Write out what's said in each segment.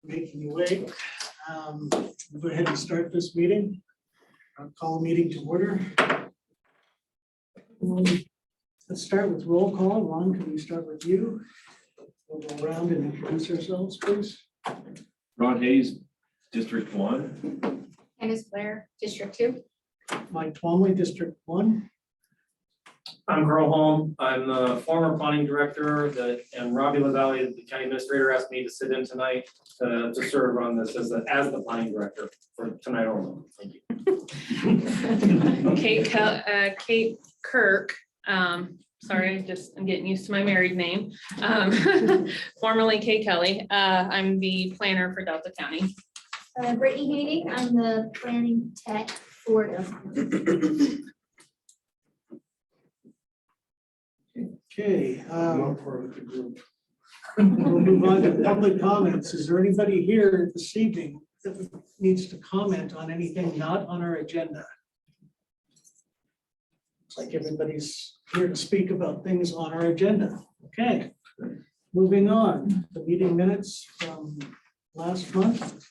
making you wait. We'll go ahead and start this meeting. I'll call a meeting to order. Let's start with roll call. Ron, can we start with you? We'll go around and introduce ourselves, please. Ron Hayes, District 1. Candace Blair, District 2. Mike Twombly, District 1. I'm Carl Holm. I'm the former planning director and Robbie LaValle, the county administrator, asked me to sit in tonight to serve on this as the planning director for tonight only. Thank you. Kate Kirk, sorry, I'm getting used to my married name. Formerly Kay Kelly. I'm the planner for Delta County. Brittany Hayning, I'm the planning tech for the. Okay. We'll move on to public comments. Is there anybody here this evening that needs to comment on anything not on our agenda? Looks like everybody's here to speak about things on our agenda. Okay, moving on. The meeting minutes from last month.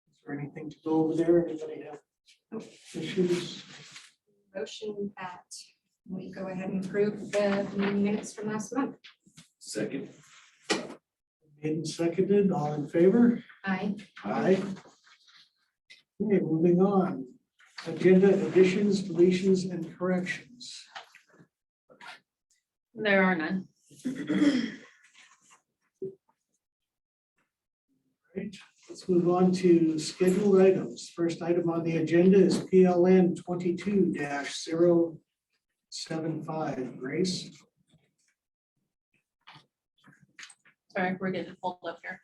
Is there anything to go over there? Anybody have issues? Motion that we go ahead and approve the meeting minutes from last month. Second. Made and seconded, all in favor? Aye. Aye. Okay, moving on. Agenda additions, deletions, and corrections. There are none. Right, let's move on to scheduled items. First item on the agenda is PLN 22-075. Grace? Sorry, we're getting pulled up here.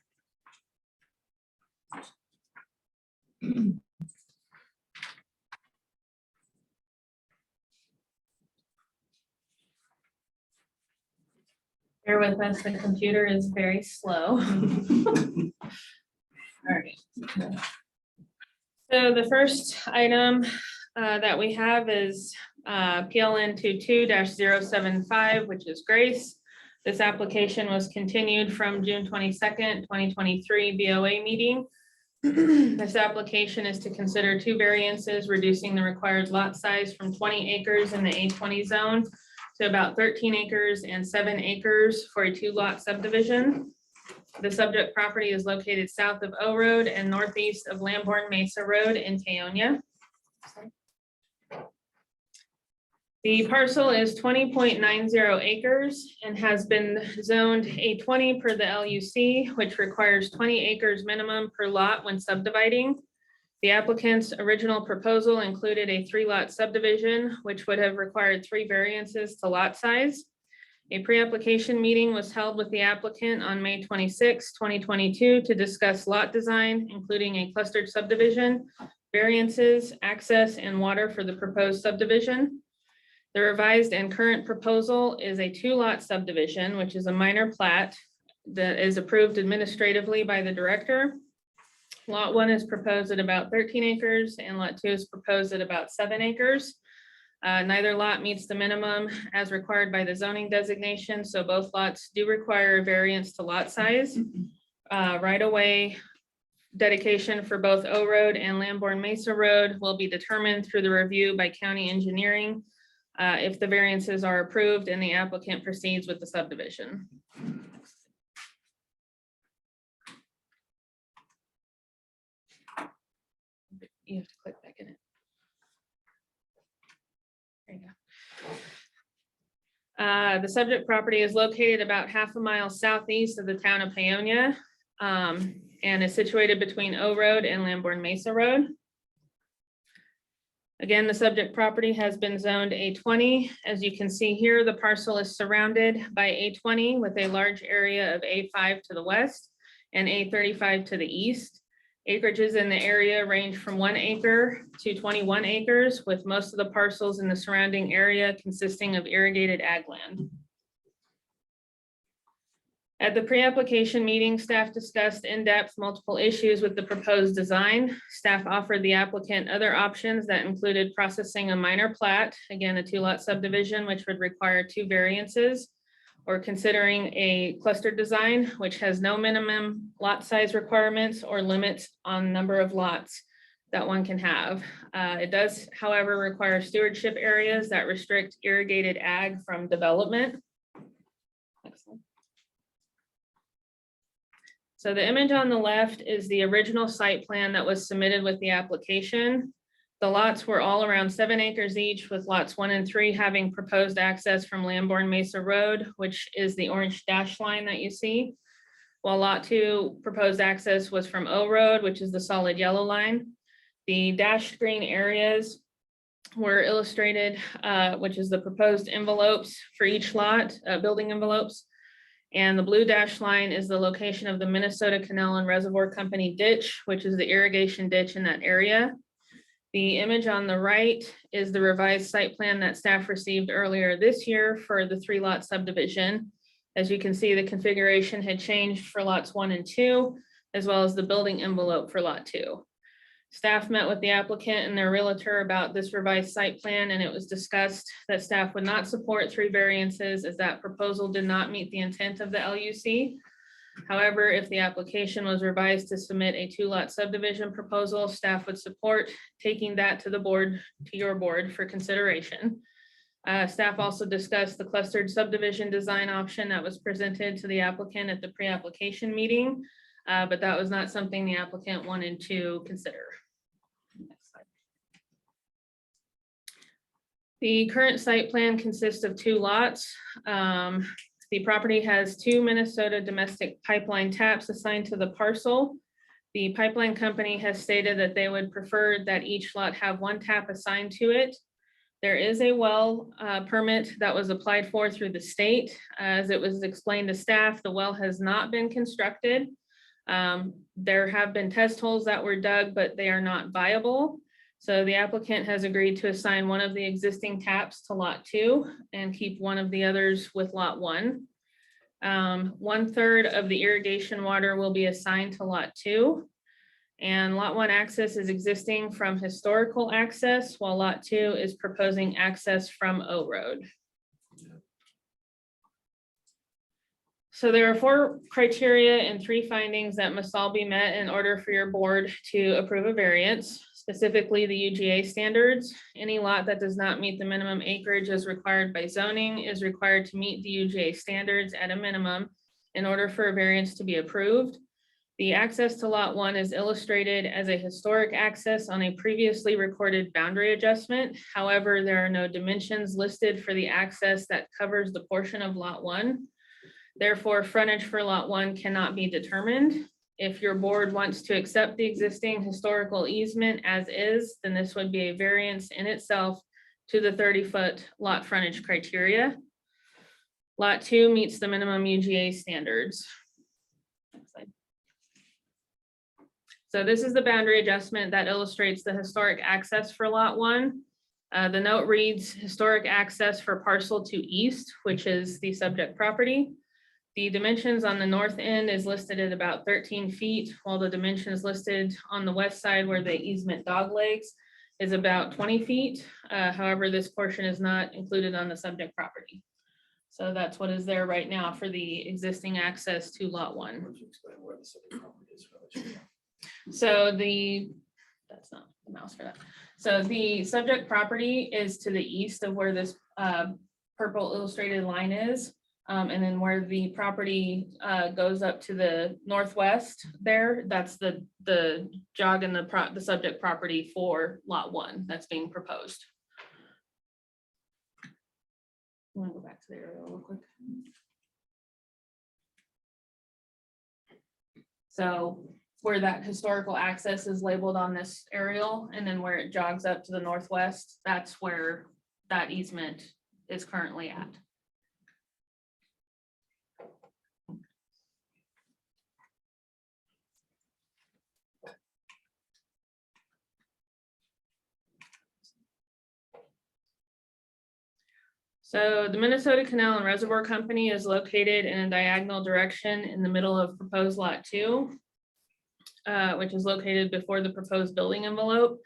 Bear with us, the computer is very slow. All right. So the first item that we have is PLN 22-075, which is Grace. This application was continued from June 22nd, 2023 BOA meeting. This application is to consider two variances, reducing the required lot size from 20 acres in the A20 zone to about 13 acres and 7 acres for a 2-lot subdivision. The subject property is located south of O Road and northeast of Lamborn Mesa Road in Paonia. The parcel is 20.90 acres and has been zoned A20 per the LUC, which requires 20 acres minimum per lot when subdividing. The applicant's original proposal included a 3-lot subdivision, which would have required 3 variances to lot size. A pre-application meeting was held with the applicant on May 26, 2022 to discuss lot design, including a clustered subdivision, variances, access, and water for the proposed subdivision. The revised and current proposal is a 2-lot subdivision, which is a minor plat that is approved administratively by the director. Lot 1 is proposed at about 13 acres and lot 2 is proposed at about 7 acres. Neither lot meets the minimum as required by the zoning designation, so both lots do require a variance to lot size. Right away dedication for both O Road and Lamborn Mesa Road will be determined through the review by county engineering if the variances are approved and the applicant proceeds with the subdivision. You have to click back in it. There you go. The subject property is located about half a mile southeast of the town of Paonia and is situated between O Road and Lamborn Mesa Road. Again, the subject property has been zoned A20. As you can see here, the parcel is surrounded by A20 with a large area of A5 to the west and A35 to the east. Acreages in the area range from 1 acre to 21 acres, with most of the parcels in the surrounding area consisting of irrigated ag land. At the pre-application meeting, staff discussed in depth multiple issues with the proposed design. Staff offered the applicant other options that included processing a minor plat, again, a 2-lot subdivision, which would require 2 variances, or considering a clustered design, which has no minimum lot size requirements or limits on number of lots that one can have. It does, however, require stewardship areas that restrict irrigated ag from development. Next slide. So the image on the left is the original site plan that was submitted with the application. The lots were all around 7 acres each, with lots 1 and 3 having proposed access from Lamborn Mesa Road, which is the orange dash line that you see. While lot 2 proposed access was from O Road, which is the solid yellow line. The dashed green areas were illustrated, which is the proposed envelopes for each lot, building envelopes. And the blue dash line is the location of the Minnesota Canal and Reservoir Company ditch, which is the irrigation ditch in that area. The image on the right is the revised site plan that staff received earlier this year for the 3-lot subdivision. As you can see, the configuration had changed for lots 1 and 2, as well as the building envelope for lot 2. Staff met with the applicant and their realtor about this revised site plan, and it was discussed that staff would not support 3 variances as that proposal did not meet the intent of the LUC. However, if the application was revised to submit a 2-lot subdivision proposal, staff would support taking that to the board, to your board for consideration. Staff also discussed the clustered subdivision design option that was presented to the applicant at the pre-application meeting, but that was not something the applicant wanted to consider. Next slide. The current site plan consists of 2 lots. The property has 2 Minnesota domestic pipeline taps assigned to the parcel. The pipeline company has stated that they would prefer that each lot have 1 tap assigned to it. There is a well permit that was applied for through the state. As it was explained to staff, the well has not been constructed. There have been test holes that were dug, but they are not viable. So the applicant has agreed to assign one of the existing taps to lot 2 and keep one of the others with lot 1. 1/3 of the irrigation water will be assigned to lot 2. And lot 1 access is existing from historical access, while lot 2 is proposing access from O Road. So there are 4 criteria and 3 findings that must all be met in order for your board to approve a variance, specifically the UGA standards. Any lot that does not meet the minimum acreage as required by zoning is required to meet the UGA standards at a minimum in order for a variance to be approved. The access to lot 1 is illustrated as a historic access on a previously recorded boundary adjustment. However, there are no dimensions listed for the access that covers the portion of lot 1. Therefore, frontage for lot 1 cannot be determined. If your board wants to accept the existing historical easement as is, then this would be a variance in itself to the 30-foot lot frontage criteria. Lot 2 meets the minimum UGA standards. Next slide. So this is the boundary adjustment that illustrates the historic access for lot 1. The note reads historic access for parcel to east, which is the subject property. The dimensions on the north end is listed at about 13 feet, while the dimensions listed on the west side where the easement dog legs is about 20 feet. However, this portion is not included on the subject property. So that's what is there right now for the existing access to lot 1. So that's not the mouse for that. So the subject property is to the east of where this purple illustrated line is. And then where the property goes up to the northwest there, that's the jog in the subject property for lot 1 that's being proposed. I'm gonna go back to the aerial real quick. So where that historical access is labeled on this aerial, and then where it jogs up to the northwest, that's where that easement is currently at. So the Minnesota Canal and Reservoir Company is located in a diagonal direction in the middle of proposed lot 2, which is located before the proposed building envelope.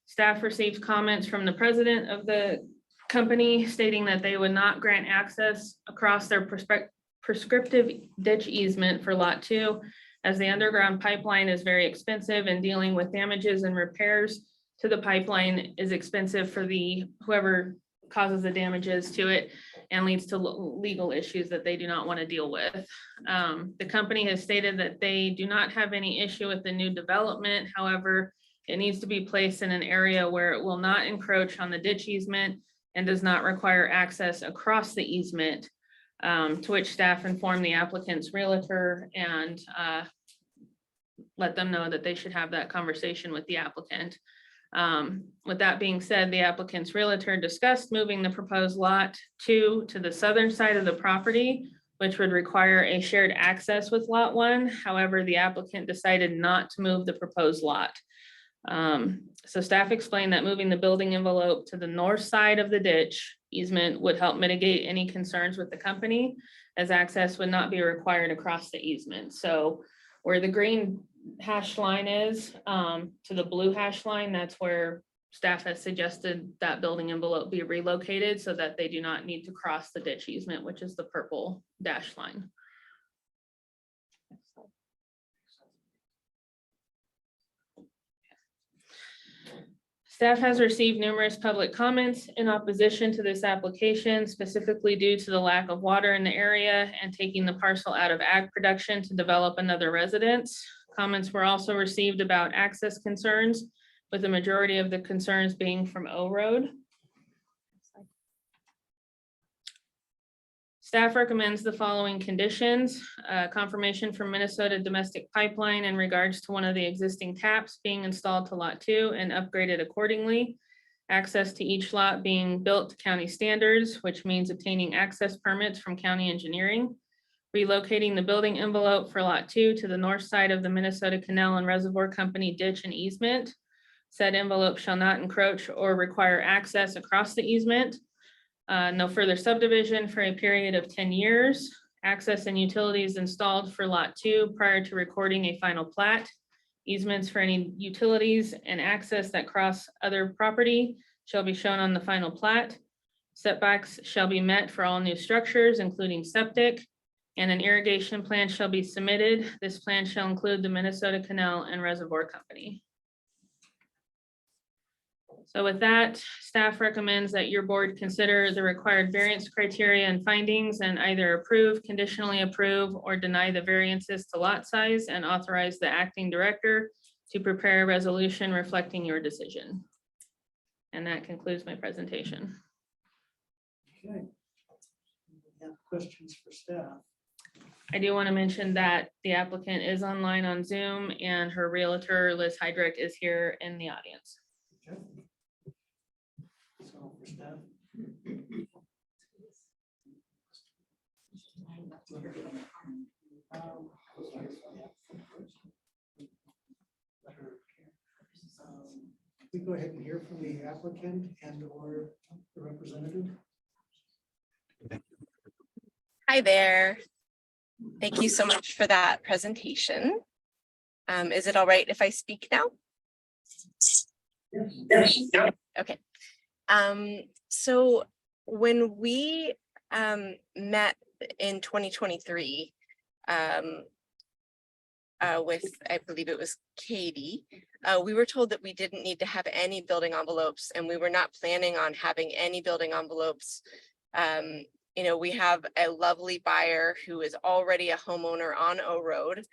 Staff received comments from the president of the company stating that they would not grant access across their prescriptive ditch easement for lot 2, as the underground pipeline is very expensive and dealing with damages and repairs to the pipeline is expensive for whoever causes the damages to it and leads to legal issues that they do not want to deal with. The company has stated that they do not have any issue with the new development. However, it needs to be placed in an area where it will not encroach on the ditch easement and does not require access across the easement, to which staff informed the applicant's realtor and let them know that they should have that conversation with the applicant. With that being said, the applicant's realtor discussed moving the proposed lot 2 to the southern side of the property, which would require a shared access with lot 1. However, the applicant decided not to move the proposed lot. So staff explained that moving the building envelope to the north side of the ditch easement would help mitigate any concerns with the company, as access would not be required across the easement. So where the green hash line is, to the blue hash line, that's where staff has suggested that building envelope be relocated so that they do not need to cross the ditch easement, which is the purple dash line. Staff has received numerous public comments in opposition to this application, specifically due to the lack of water in the area and taking the parcel out of ag production to develop another residence. Comments were also received about access concerns, with the majority of the concerns being from O Road. Staff recommends the following conditions: confirmation from Minnesota Domestic Pipeline in regards to one of the existing taps being installed to lot 2 and upgraded accordingly. Access to each lot being built to county standards, which means obtaining access permits from county engineering. Relocating the building envelope for lot 2 to the north side of the Minnesota Canal and Reservoir Company ditch and easement. Said envelope shall not encroach or require access across the easement. No further subdivision for a period of 10 years. Access and utilities installed for lot 2 prior to recording a final plat. Easements for any utilities and access that cross other property shall be shown on the final plat. Setbacks shall be met for all new structures, including septic, and an irrigation plan shall be submitted. This plan shall include the Minnesota Canal and Reservoir Company. So with that, staff recommends that your board consider the required variance criteria and findings and either approve, conditionally approve, or deny the variances to lot size and authorize the acting director to prepare a resolution reflecting your decision. And that concludes my presentation. Okay. We have questions for staff. I do want to mention that the applicant is online on Zoom and her realtor, Liz Heydrich, is here in the audience. Okay. So for staff. We go ahead and hear from the applicant and or the representative. Hi there. Thank you so much for that presentation. Is it all right if I speak now? Yes. Okay. So when we met in 2023 with, I believe it was Katie, we were told that we didn't need to have any building envelopes, and we were not planning on having any building envelopes. You know, we have a lovely buyer who is already a homeowner on O Road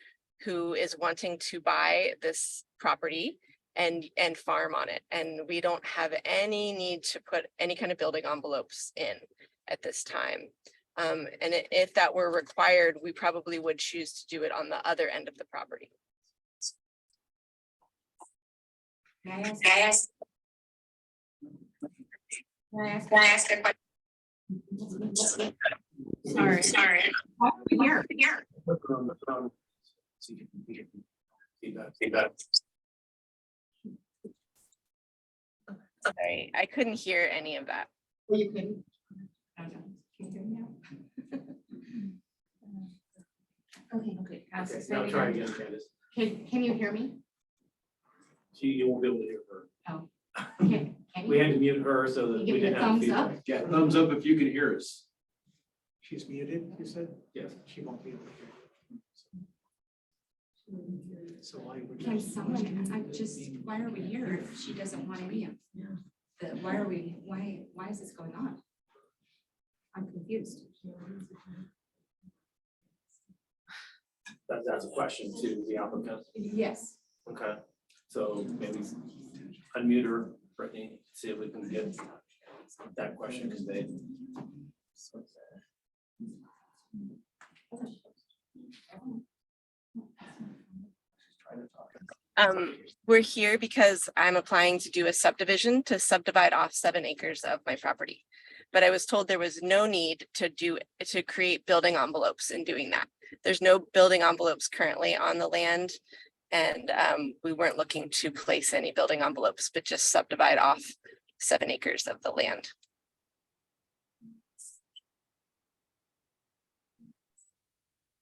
who is wanting to buy this property and farm on it. And we don't have any need to put any kind of building envelopes in at this time. And if that were required, we probably would choose to do it on the other end of the property. Can I ask a question? Sorry. Here. Sorry, I couldn't hear any of that. You can. I don't know. Can you hear me now? Okay, Okay, Say now it try again. again, Candace. Can you hear me? You won't be able to hear her. Can We you? had to mute her so that You we give me a didn't have thumbs feedback. up? Yeah, thumbs up if you can hear us. She's muted, you said? Yes. She won't be able to hear. So I would. Can someone, why are we here if she doesn't want any of? Why are we, why is this going on? I'm confused. That's a question to the applicant. Yes. Okay, so maybe unmute her, Brittany, see if we can get that question conveyed. We're here because I'm applying to do a subdivision to subdivide off 7 acres of my property. But I was told there was no need to create building envelopes in doing that. There's no building envelopes currently on the land. And we weren't looking to place any building envelopes, but just subdivide off 7 acres of the land.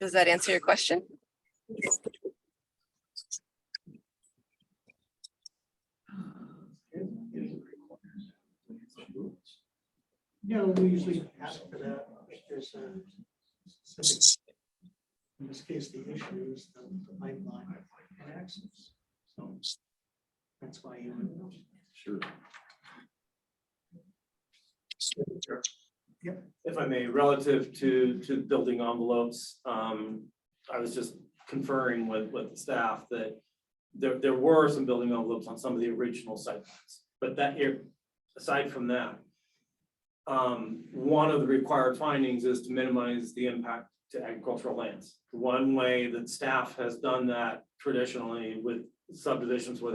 Does that answer your question? Yeah, we usually ask for that if there's a specific. In this case, the issue is the pipeline and access. So that's why you would. Sure. Yep. If I may, relative to building envelopes, I was just conferring with the staff that there were some building envelopes on some of the original site plans, but that here, aside from that, one of the required findings is to minimize the impact to agricultural lands. One way that staff has done that traditionally with subdivisions, where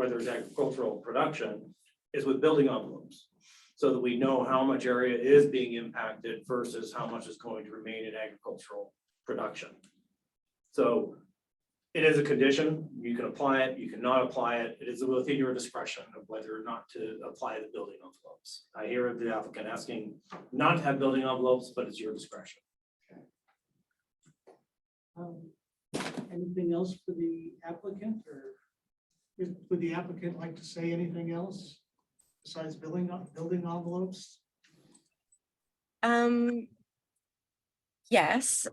there's agricultural production, is with building envelopes, so that we know how much area is being impacted versus how much is going to remain in agricultural production. So it is a condition. You can apply it, you cannot apply it. It is within your discretion of whether or not to apply the building envelopes. I hear the applicant asking not to have building envelopes, but it's your discretion. Anything else for the applicant, or would the applicant like to say anything else besides building envelopes? Yes.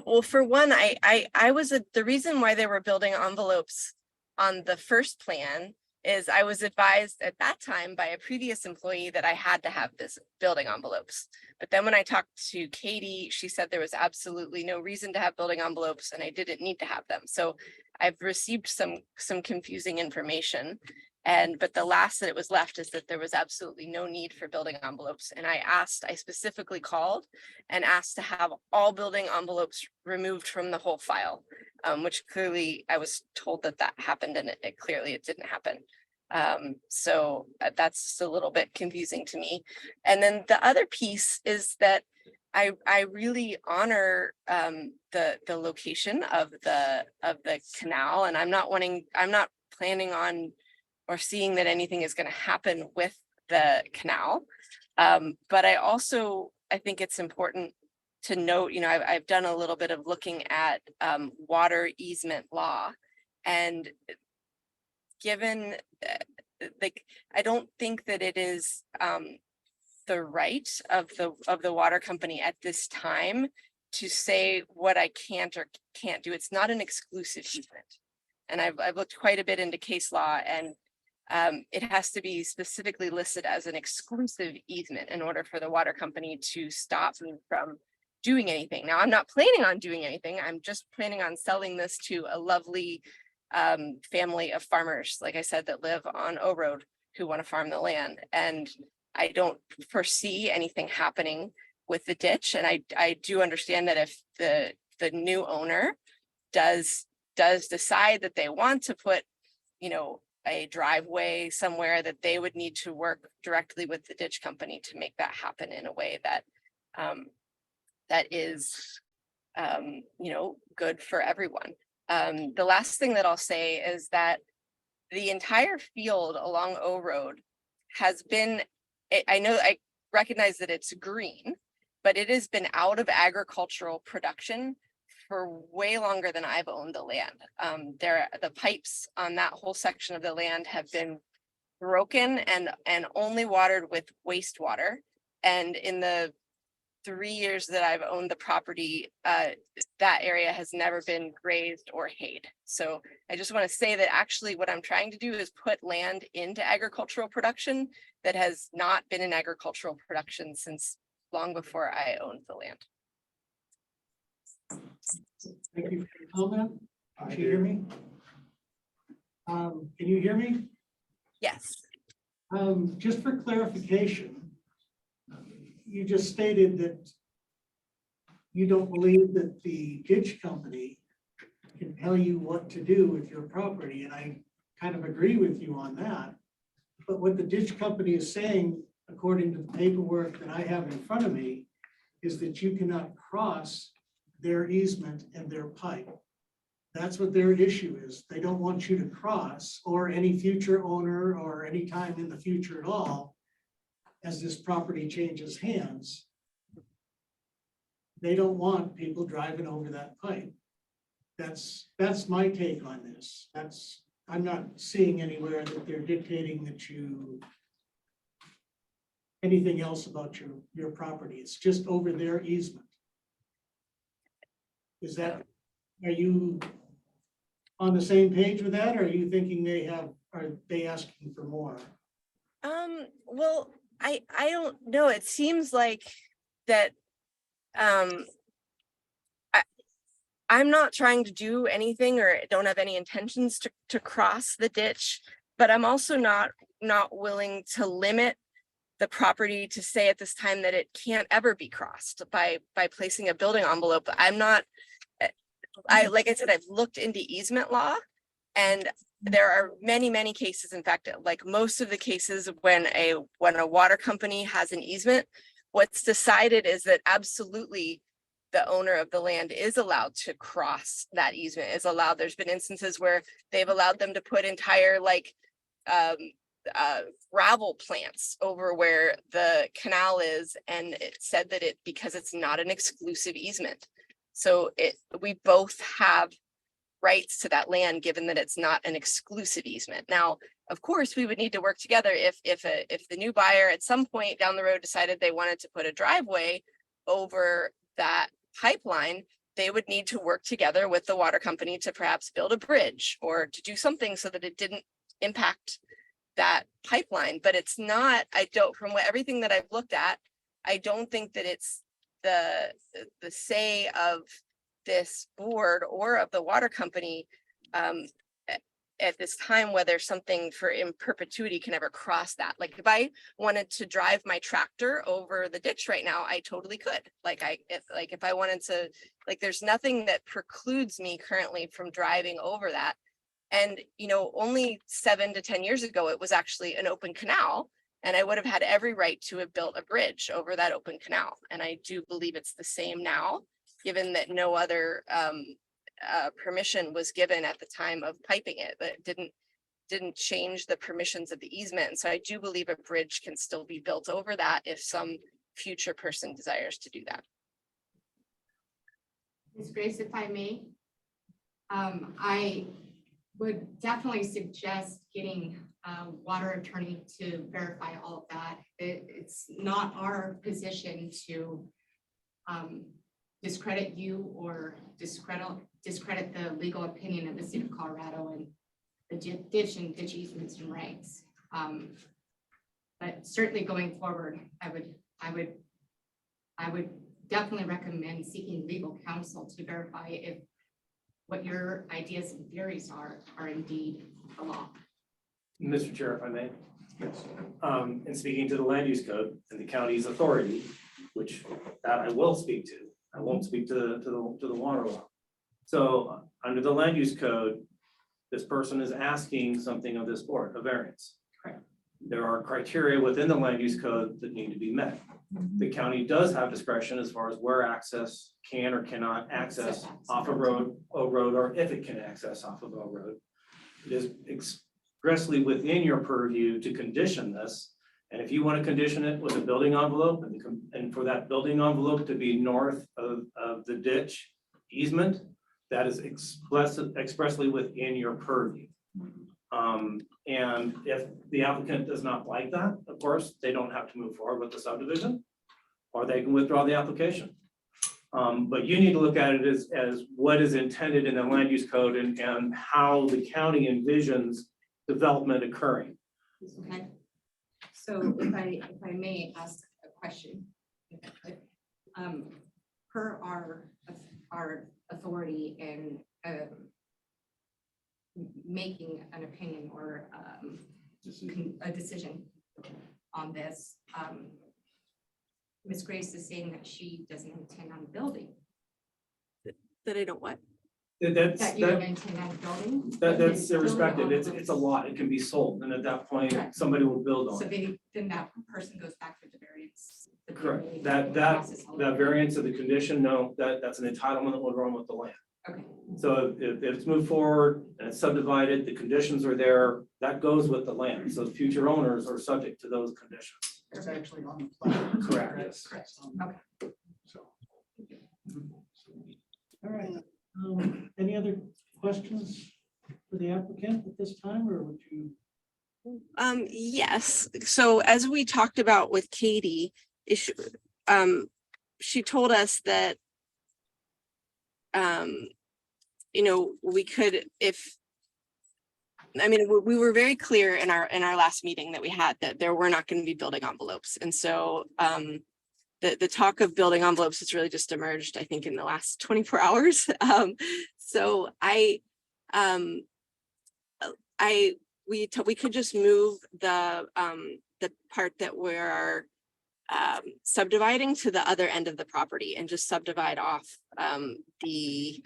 Well, for one, the reason why there were building envelopes on the first plan is I was advised at that time by a previous employee that I had to have this building envelopes. But then when I talked to Katie, she said there was absolutely no reason to have building envelopes and I didn't need to have them. So I've received some confusing information. But the last that it was left is that there was absolutely no need for building envelopes. And I specifically called and asked to have all building envelopes removed from the whole file, which clearly I was told that happened, and it clearly didn't happen. So that's just a little bit confusing to me. And then the other piece is that I really honor the location of the canal, and I'm not planning on or seeing that anything is going to happen with the canal. But I think it's important to note, I've done a little bit of looking at water easement law, and given I don't think that it is the right of the water company at this time to say what I can't or can't do. It's not an exclusive easement. And I've looked quite a bit into case law, and it has to be specifically listed as an exclusive easement in order for the water company to stop me from doing anything. Now, I'm not planning on doing anything. I'm just planning on selling this to a lovely family of farmers, like I said, that live on O Road, who want to farm the land. And I don't foresee anything happening with the ditch. And I do understand that if the new owner does decide that they want to put, a driveway somewhere, that they would need to work directly with the ditch company to make that happen in a way that that is good for everyone. The last thing that I'll say is that the entire field along O Road has been, I know recognize that it's green, but it has been out of agricultural production for way longer than I've owned the land. The pipes on that whole section of the land have been broken and only watered with wastewater. And in the 3 years that I've owned the property, that area has never been grazed or hayed. So I just want to say that actually what I'm trying to do is put land into agricultural production that has not been in agricultural production since long before I owned the land. Thank you for your comment. Can you hear me? Can you hear me? Yes. Just for clarification, you just stated that you don't believe that the ditch company can tell you what to do with your property, and I kind of agree with you on that. But what the ditch company is saying, according to the paperwork that I have in front of me, is that you cannot cross their easement and their pipe. That's what their issue is. They don't want you to cross, or any future owner, or any time in the future at all, as this property changes hands. They don't want people driving over that pipe. That's my take on this. I'm not seeing anywhere that they're dictating that you anything else about your property. It's just over their easement. Are you on the same page with that? Or are you thinking are they asking for more? Well, I don't know. It seems like that, I'm not trying to do anything or don't have any intentions to cross the ditch, but I'm also not willing to limit the property to say at this time that it can't ever be crossed by placing a building envelope. Like I said, I've looked into easement law, and there are many cases. In fact, like most of the cases when a water company has an easement, what's decided is that absolutely the owner of the land is allowed to cross that easement, is allowed. There's been instances where they've allowed them to put entire gravel plants over where the canal is, and it said that because it's not an exclusive easement. So we both have rights to that land, given that it's not an exclusive easement. Now, of course, we would need to work together if the new buyer at some point down the road decided they wanted to put a driveway over that pipeline. They would need to work together with the water company to perhaps build a bridge or to do something so that it didn't impact that pipeline. But it's not, from everything that I've looked at, I don't think that it's the say of this board or of the water company at this time whether something in perpetuity can ever cross that. Like if I wanted to drive my tractor over the ditch right now, I totally could. If I wanted to, there's nothing that precludes me currently from driving over that. And only 7 to 10 years ago, it was actually an open canal, and I would have had every right to have built a bridge over that open canal. And I do believe it's the same now, given that no other permission was given at the time of piping it, but it didn't change the permissions of the easement. And so I do believe a bridge can still be built over that if some future person desires to do that. Ms. Grace, if I may, I would definitely suggest getting a water attorney to verify all of that. It's not our position to discredit you or discredit the legal opinion of the state of Colorado and the ditch easements and rights. But certainly going forward, I would definitely recommend seeking legal counsel to verify if what your ideas and theories are indeed the law. Mr. Chair, if I may. Yes. In speaking to the land use code and the county's authority, which that I will speak to, I won't speak to the water law. So under the land use code, this person is asking something of this board, a variance. Correct. There are criteria within the land use code that need to be met. The county does have discretion as far as where access can or cannot access off a road, or if it can access off of a road. It is expressly within your purview to condition this And if you want to condition it with a building envelope and for that building envelope to be north of the ditch easement, that is expressly within your purview. And if the applicant does not like that, of course, they don't have to move forward with the subdivision, or they can withdraw the application. But you need to look at it as what is intended in the land use code and how the county envisions development occurring. Okay. So if I may ask a question. If I could. Per our authority in making an opinion or a decision on this, Ms. Grace is saying that she doesn't intend on building, That I don't what? that you don't intend on building. That's Building irrespective. It's envelopes. a lot. It can be sold. And at that point, Correct. somebody will build on So it. then that person goes back to the variance. the Correct. variance That process all that over. variance of the condition, no, that's an entitlement that will run with the land. Okay, So if it's moved forward and it's subdivided, the conditions are there, that goes with the land. So future owners are subject to those conditions. It's actually on the plan. Correct, yes. correct. Okay. So. All right, any other questions for the applicant at this time, or would you? Yes, so as we talked about with Katie, she told us that we could, we were very clear in our last meeting that we had that there were not going to be building envelopes. And so the talk of building envelopes has really just emerged, I think, in the last 24 hours. So we could just move the part that we're subdividing to the other end of the property and just subdivide off the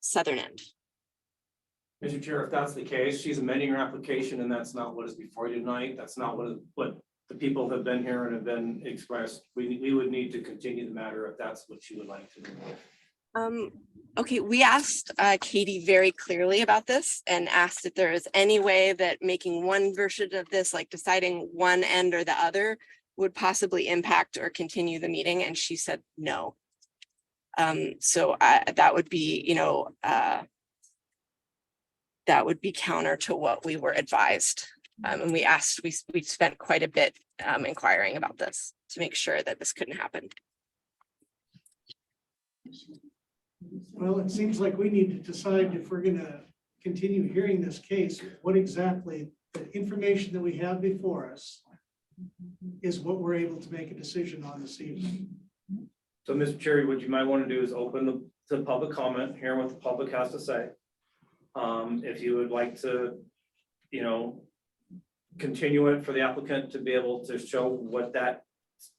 southern end. Mr. Chair, if that's the case, she's amending her application and that's not what is before you tonight. That's not what the people have been here and have been expressed. We would need to continue the matter if that's what she would like to do. Okay, we asked Katie very clearly about this and asked if there is any way that making one version of this, like deciding one end or the other, would possibly impact or continue the meeting, and she said no. So that would be, that would be counter to what we were advised. And we spent quite a bit inquiring about this to make sure that this couldn't happen. Well, it seems like we need to decide if we're gonna continue hearing this case, what exactly the information that we have before us is what we're able to make a decision on this evening. So, Mr. Chair, what you might want to do is open the public comment, hear what the public has to say. If you would like to, continue it for the applicant to be able to show what that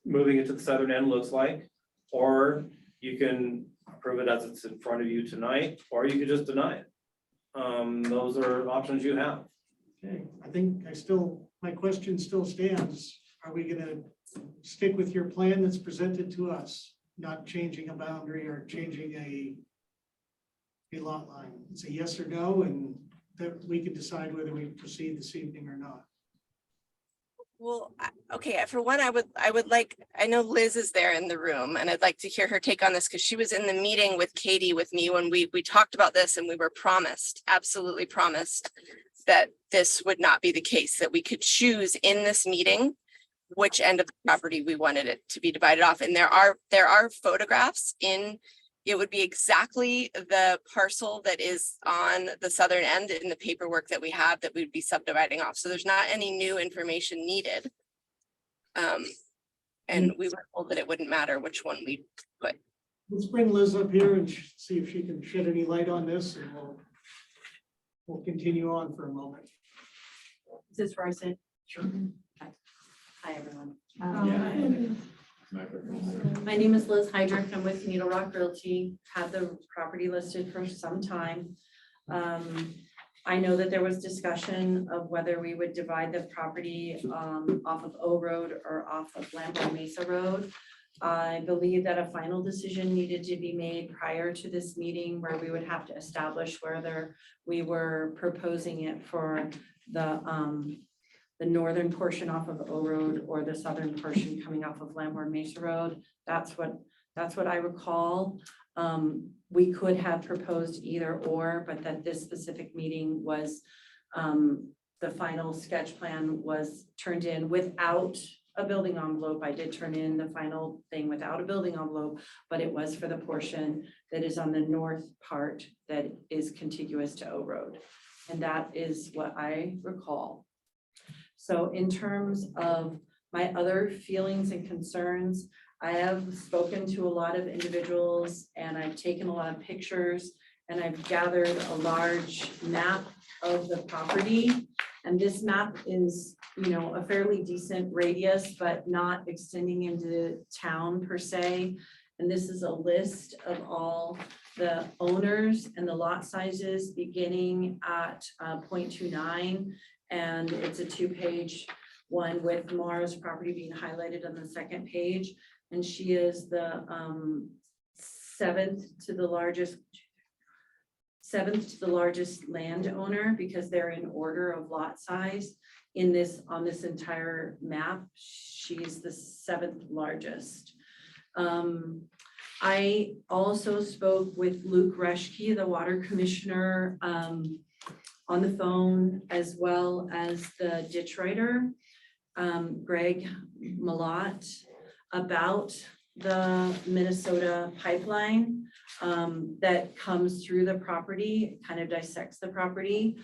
moving it to the southern end looks like, or you can approve it as it's in front of you tonight, or you could just deny it. Those are options you have. Okay, I think my question still stands. Are we gonna stick with your plan that's presented to us, not changing a boundary or changing a lot line? It's a yes or no, and that we can decide whether we proceed this evening or not. Well, okay, for one, I would like, I know Liz is there in the room, and I'd like to hear her take on this because she was in the meeting with Katie with me when we talked about this, and we were absolutely promised that this would not be the case, that we could choose in this meeting which end of the property we wanted it to be divided off. And there are photographs it would be exactly the parcel that is on the southern end in the paperwork that we have that we'd be subdividing off. So there's not any new information needed. And we were told that it wouldn't matter which one we put. Let's bring Liz up here and see if she can shed any light on this, and we'll continue on for a moment. Is this Royce? Sure. Hi, everyone. My name is Liz Heydrich. I'm with Needle Rock Realty, had the property listed for some time. I know that there was discussion of whether we would divide the property off of O Road or off of Lambo Mesa Road. I believe that a final decision needed to be made prior to this meeting where we would have to establish whether we were proposing it for the northern portion off of O Road or the southern portion coming off of Lamborn Mesa Road. That's what I recall. We could have proposed either or, but that this specific meeting was, the final sketch plan was turned in without a building envelope. I did turn in the final thing without a building envelope, but it was for the portion that is on the north part that is contiguous to O Road. And that is what I recall. So in terms of my other feelings and concerns, I have spoken to a lot of individuals and I've taken a lot of pictures and I've gathered a large map of the property. And this map is, you know, a fairly decent radius, but not extending into town per se. And this is a list of all the owners and the lot sizes beginning at 0.29. And it's a 2-page one with Mara's property being highlighted on the second page. And she is the seventh to the largest landowner because they're in order of lot size in this, on this entire map. She's the 7th largest. I also spoke with Luke Reschke, the water commissioner, on the phone, as well as the ditch writer, Greg Malott, about the Minnesota pipeline that comes through the property, kind of dissects the property,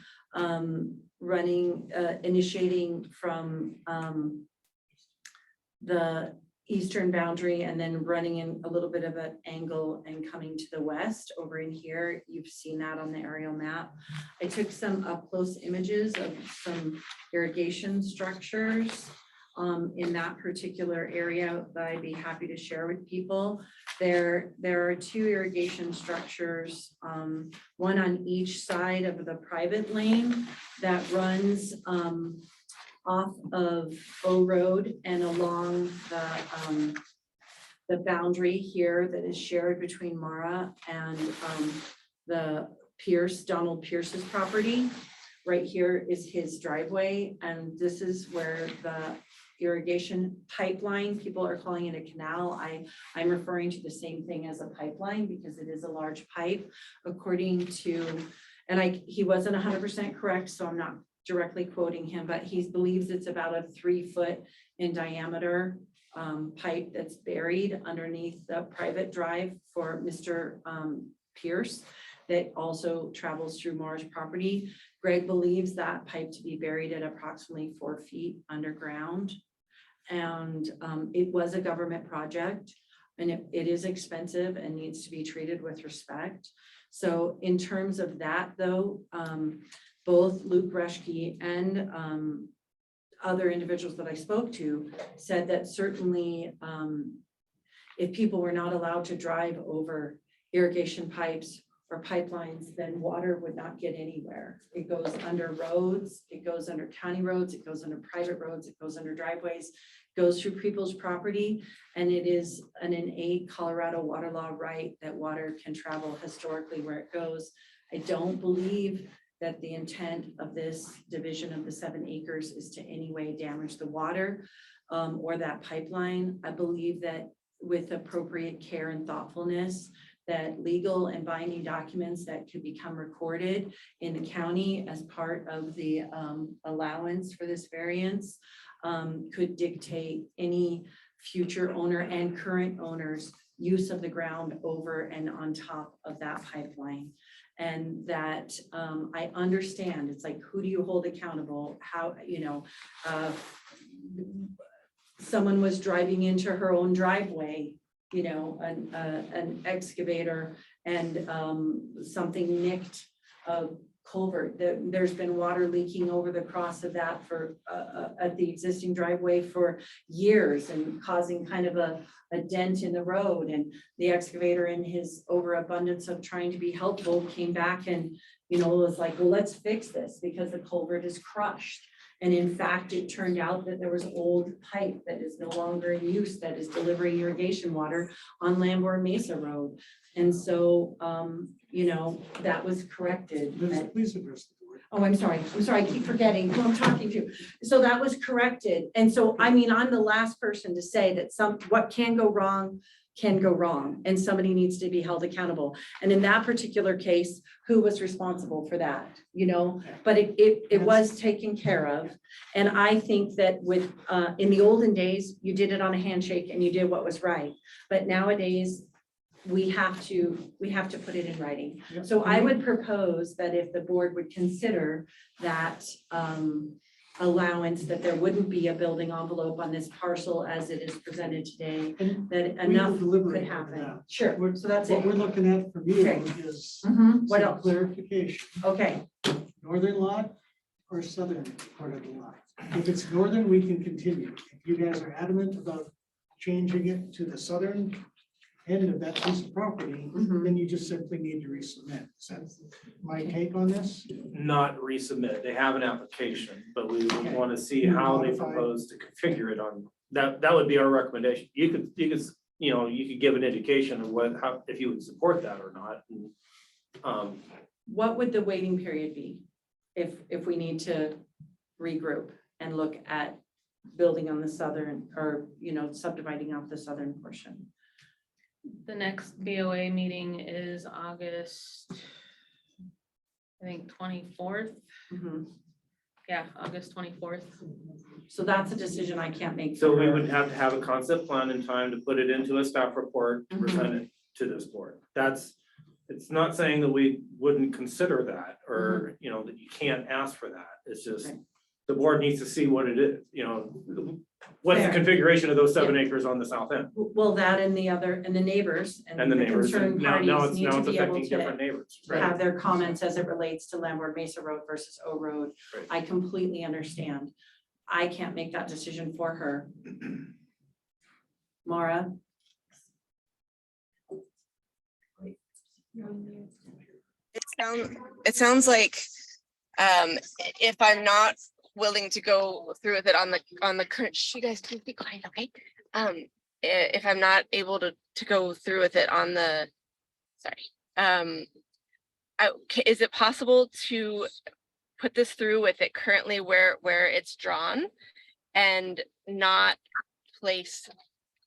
initiating from the eastern boundary and then running in a little bit of an angle and coming to the west over in here. You've seen that on the aerial map. I took some up close images of some irrigation structures in that particular area that I'd be happy to share with people. There are 2 irrigation structures, one on each side of the private lane that runs off of O Road and along the boundary here that is shared between Mara and the Pierce, Donald Pierce's property. Right here is his driveway, and this is where the irrigation pipeline, people are calling it a canal. I'm referring to the same thing as a pipeline because it is a large pipe according to, and he wasn't 100% correct, so I'm not directly quoting him, but he believes it's about a 3-foot in diameter pipe that's buried underneath the private drive for Mr. Pierce that also travels through Mara's property. Greg believes that pipe to be buried at approximately 4 feet underground. And it was a government project and it is expensive and needs to be treated with respect. So in terms of that though, both Luke Reschke and other individuals that I spoke to said that certainly if people were not allowed to drive over irrigation pipes or pipelines, then water would not get anywhere. It goes under roads, it goes under county roads, it goes under private roads, it goes under driveways, goes through people's property, and it is an innate Colorado water law right that water can travel historically where it goes. I don't believe that the intent of this division of the 7 acres is to any way damage the water or that pipeline. I believe that with appropriate care and thoughtfulness, that legal and binding documents that could become recorded in the county as part of the allowance for this variance could dictate any future owner and current owners' use of the ground over and on top of that pipeline. And that I understand, it's like, who do you hold accountable? How, you know, someone was driving into her own driveway, you know, an excavator and something nicked a culvert. There's been water leaking over the cross of that for at the existing driveway for years and causing kind of a dent in the road. And the excavator, in his overabundance of trying to be helpful, came back and, you know, was like, well, let's fix this because the culvert is crushed. And in fact, it turned out that there was old pipe that is no longer in use that is delivering irrigation water on Lamborn Mesa Road. And so, you know, that was corrected. Liz, please address the board. Oh, I'm sorry, I keep forgetting who I'm talking to. So that was corrected. And so, I mean, I'm the last person to say that what can go wrong, and somebody needs to be held accountable. And in that particular case, who was responsible for that, you know? But it was taken care of. And I think that with, in the olden days, you did it on a handshake and you did what was right. But nowadays, we have to put it in writing. Yep. So I would propose that if the board would consider that allowance, that there wouldn't be a building envelope on this parcel as it is presented today, And that we will enough could deliberate on happen. that. Sure, What- so that's What it. we're looking at from you Okay. is What some else? clarification, Okay, northern lot or southern part of the lot. If it's northern, we can continue. If you guys are adamant about changing it to the southern end of that piece of property, Mhm. then you just simply need to resubmit. Is that my take on this? Not resubmit. They have an application, but we would Okay. want to see You how they modify. propose to configure it on, that would be our recommendation. You could, you know, you could give an indication of how, if you would support that or not. And, what would the waiting period be if we need to regroup and look at building on the southern, or, you know, subdividing out the southern portion? The next BOA meeting is August, I think, 24th. Mhm. Yeah, August 24th. So that's a decision I can't make. So for we her. would have to have a concept plan in time to put it into a staff report, to Mhm. present it to this board. It's not saying that we wouldn't consider that, or, you know, that you can't ask for that. It's just, Right. the board needs to see what it is, you know, what's the Fair. configuration of those 7 acres on the south end. Well, that and the other, and the neighbors And the neighbors, concerned and now parties it's need to be able affecting different to neighbors. have their comments as it relates to Landward Mesa Road versus O Road. Right. I completely understand. I can't make that decision for her. Maura? It sounds like, if I'm not willing to go through with it on the current, you guys please be quiet, okay? If I'm not able to go through with it on the, sorry. Is it possible to put this through with it currently where it's drawn and not place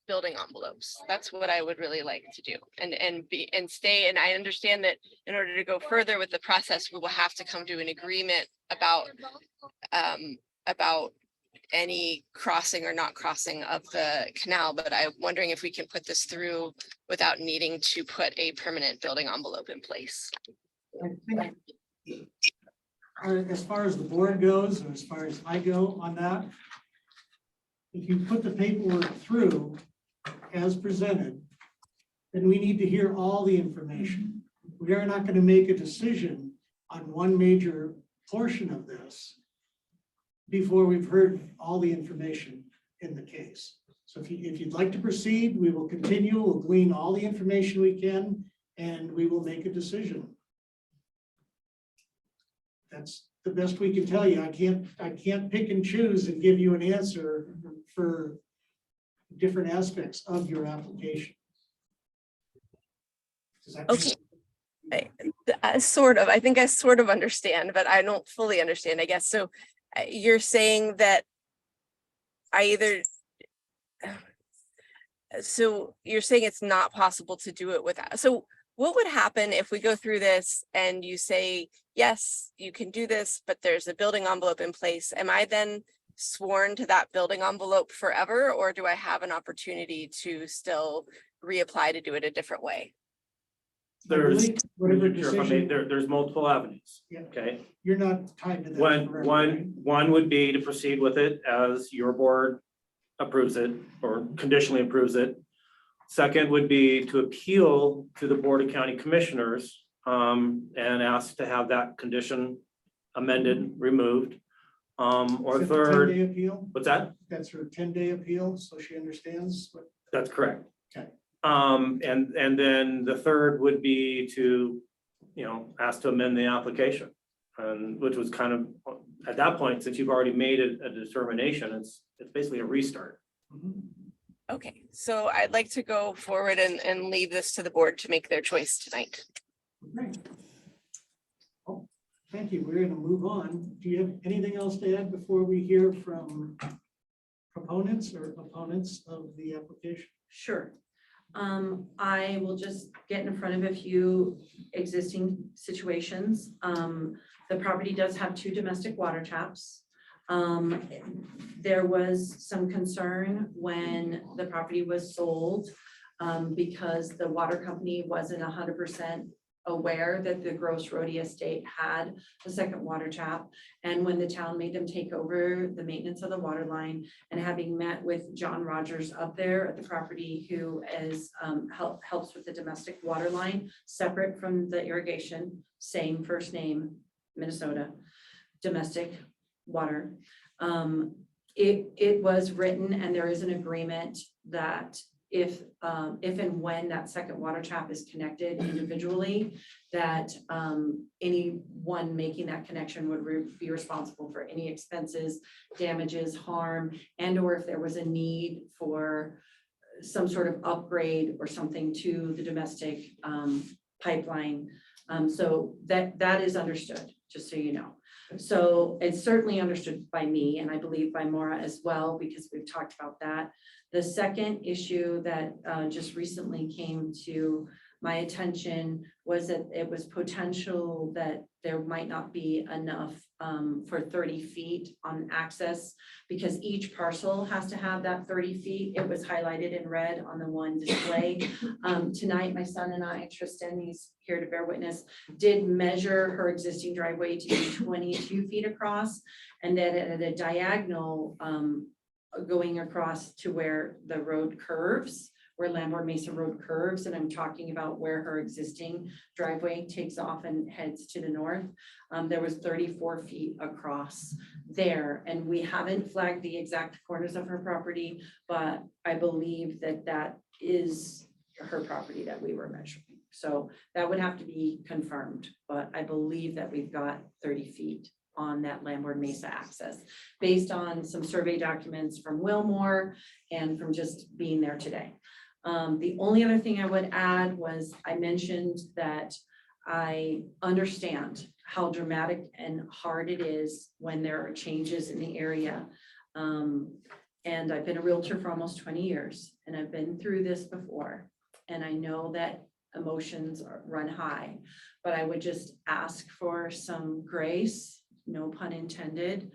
building envelopes? That's what I would really like to do, and stay. And I understand that in order to go further with the process, we will have to come to an agreement about any crossing or not crossing of the canal, but I'm wondering if we can put this through without needing to put a permanent building envelope in place. I think, as far as the board goes, and as far as I go on that, if you put the paperwork through as presented, then we need to hear all the information. We are not going to make a decision on one major portion of this before we've heard all the information in the case. So if you'd like to proceed, we will continue, we'll glean all the information we can, and we will make a decision. That's the best we can tell you. I can't pick and choose and give you an answer for different aspects of your application. Does that make Okay. Sort of, I think I sort of understand, but I don't fully understand, I guess. So you're saying that so you're saying it's not possible to do it without, so what would happen if we go through this and you say, yes, you can do this, but there's a building envelope in place? Am I then sworn to that building envelope forever, or do I have an opportunity to still reapply to do it a different way? There's, Whatever decision, there's multiple avenues, Yeah. okay? you're not tied to that. forever, right? One would be to proceed with it as your board approves it or conditionally approves it. Second would be to appeal to the Board of County Commissioners and ask to have that condition amended, removed. Or Is it a third, 10-day appeal? what's that? That's her 10-day appeal, so she understands what. That's correct. Okay. And then the third would be to, you know, ask to amend the application. And which was kind of, at that point, since you've already made a determination, it's basically a restart. Okay, so I'd like to go forward and leave this to the board to make their choice tonight. Great. Oh, thank you. We're gonna move on. Do you have anything else to add before we hear from proponents or opponents of the application? Sure. I will just get in front of a few existing situations. The property does have 2 domestic water taps. There was some concern when the property was sold, because the water company wasn't 100% aware that the Gross Roadie estate had a second water tap. And when the town made them take over the maintenance of the water line, and having met with John Rogers up there at the property, who is helps with the domestic water line, separate from the irrigation, same first name, Minnesota, domestic water. It was written, and there is an agreement that if and when that second water tap is connected individually, that anyone making that connection would be responsible for any expenses, damages, harm, and or if there was a need for some sort of upgrade or something to the domestic pipeline. So that is understood, just so you know. So it's certainly understood by me, and I believe by Maura as well, because we've talked about that. The second issue that just recently came to my attention was that it was potential that there might not be enough for 30 feet on access, because each parcel has to have that 30 feet. It was highlighted in red on the one display. Tonight, my son and I, Tristan, he's here to bear witness, did measure her existing driveway to be 22 feet across, and then at a diagonal going across to where the road curves, where Lamborn Mesa Road curves, and I'm talking about where her existing driveway takes off and heads to the north. There was 34 feet across there, and we haven't flagged the exact corners of her property, but I believe that that is her property that we were measuring. So that would have to be confirmed, but I believe that we've got 30 feet on that Lamborn Mesa access, based on some survey documents from Wilmore and from just being there today. The only other thing I would add was I mentioned that I understand how dramatic and hard it is when there are changes in the area. And I've been a realtor for almost 20 years, and I've been through this before. And I know that emotions run high, but I would just ask for some grace, no pun intended,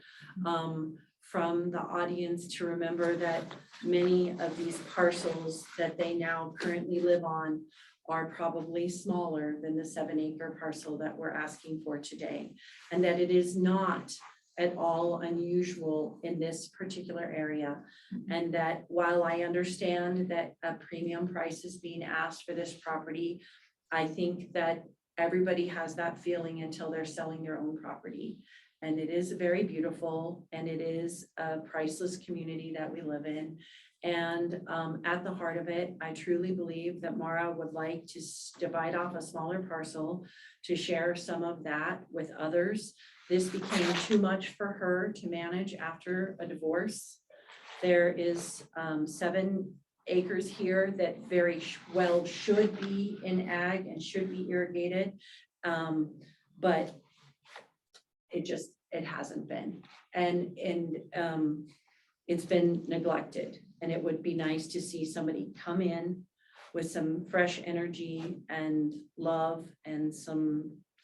from the audience, to remember that many of these parcels that they now currently live on are probably smaller than the 7-acre parcel that we're asking for today. And that it is not at all unusual in this particular area. And that while I understand that a premium price is being asked for this property, I think that everybody has that feeling until they're selling their own property. And it is very beautiful, and it is a priceless community that we live in. And at the heart of it, I truly believe that Maura would like to divide off a smaller parcel to share some of that with others. This became too much for her to manage after a divorce. There is 7 acres here that very well should be in ag and should be irrigated. But it hasn't been. And it's been neglected. And it would be nice to see somebody come in with some fresh energy and love and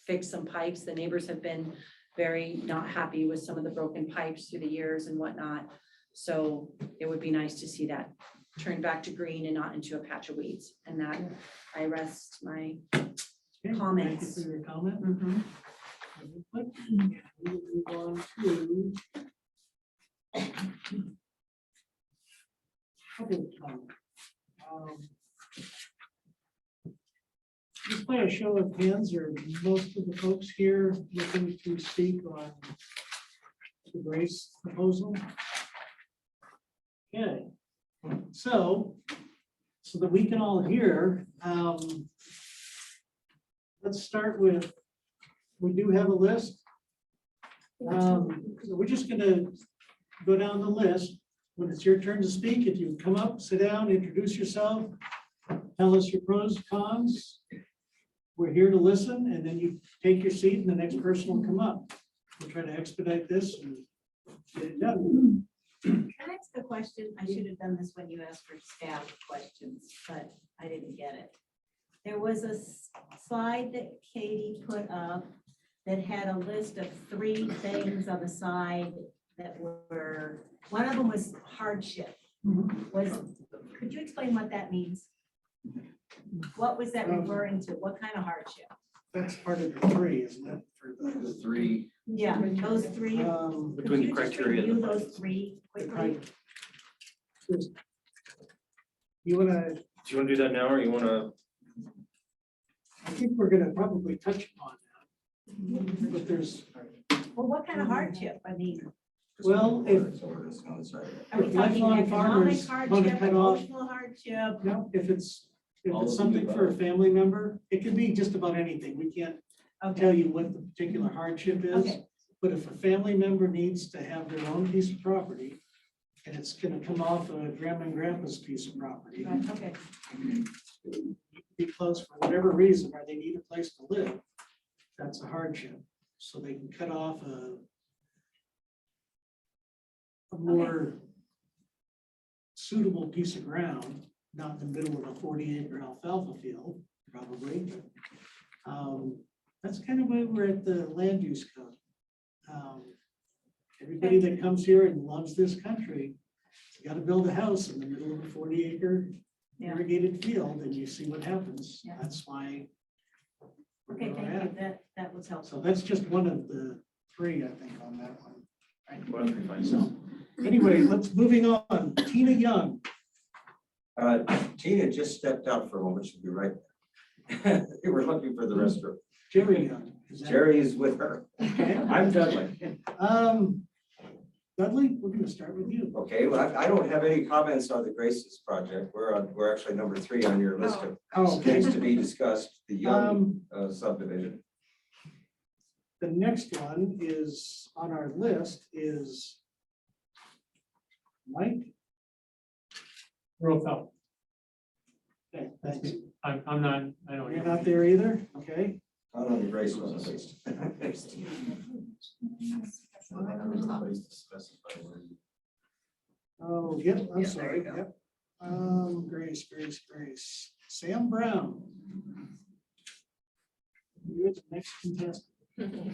fix some pipes. The neighbors have been very not happy with some of the broken pipes through the years and whatnot. So it would be nice to see that turn back to green and not into a patch of weeds. And that I rest my comments. Thank you for your comment. Mhm. We will move on to public comment. Just by a show of hands, are most of the folks here looking to speak on the Grace proposal? Okay, so that we can all hear, let's start with, we do have a list So we're just gonna go down the list. When it's your turn to speak, if you come up, sit down, introduce yourself, tell us your pros, cons. We're here to listen, and then you take your seat and the next person will come up. We'll try to expedite this and get it done. Can I ask a question? I should have done this when you asked for staff questions, but I didn't get it. There was a slide that Katie put up that had a list of 3 things on the side that were, one of them was hardship. Could you explain what that means? What was that referring to? What kind of hardship? That's part of the 3, isn't it? For The 3, Yeah, those 3. the, Could Between the you just criteria. review those 3 quickly? You wanna, Do you want to do that now, or you want to? I think we're gonna probably touch upon that. But there's, Well, what kind of hardship? I mean, well, if, are we If talking lifelong economic farmers wanna hardship, cut off- emotional hardship? no, if it's All of the something for a above. family member, it could be just about anything. We can't Okay, tell you what the particular hardship is. okay, But if a family member needs to have their own piece of property, and it's gonna come off of grandma and grandpa's piece of property, right, okay. be close for whatever reason, or they need a place to live, that's a hardship. So they can cut off a more suitable piece of ground, not in the middle of a 40-acre alfalfa field, probably. That's kind of why we're at the land use code. Everybody that comes here and loves this country, you gotta build a house in the middle of a 40-acre Yeah. irrigated field, and you see what happens. Yeah. That's why. we're Okay, where we're thank you. at. That was helpful. So that's just one of the 3, I think, on that one. Right? What else we find? So, anyway, moving on. Tina Young. Tina just stepped out for a moment. She'll be right back. They were looking for the restroom. Jerry Young. Is that- Jerry is with her. Okay. I'm Dudley. Dudley, we're gonna start with you. Okay, well, I don't have any comments on the Graces project. We're actually number 3 on your list of Oh, okay. things to be discussed, the Young Um, subdivision. the next one is, on our list is Mike. Real tough. Okay, thanks. I'm not, I don't. You're not there either, okay? Not on the Grace one, at least. Oh, yep, I'm sorry, yep. Grace. Sam Brown. You're the next contestant.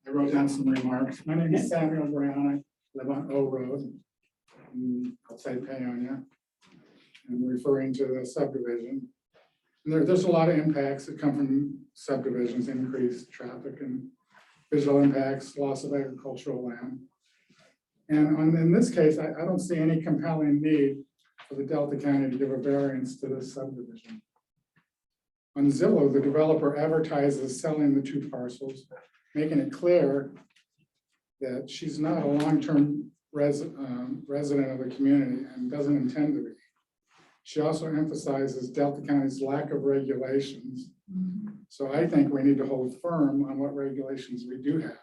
I wrote down some remarks. My name is Samuel Brown. I live on O Road, outside Paonia. I'm referring to the subdivision. And there's a lot of impacts that come from subdivisions, increased traffic and visual impacts, loss of agricultural land. And in this case, I don't see any compelling need for the Delta County to give a variance to this subdivision. On Zillow, the developer advertises selling the 2 parcels, making it clear that she's not a long-term resident of the community and doesn't intend to be. She also emphasizes Delta County's lack of regulations. So I think we need to hold firm on what regulations we do have.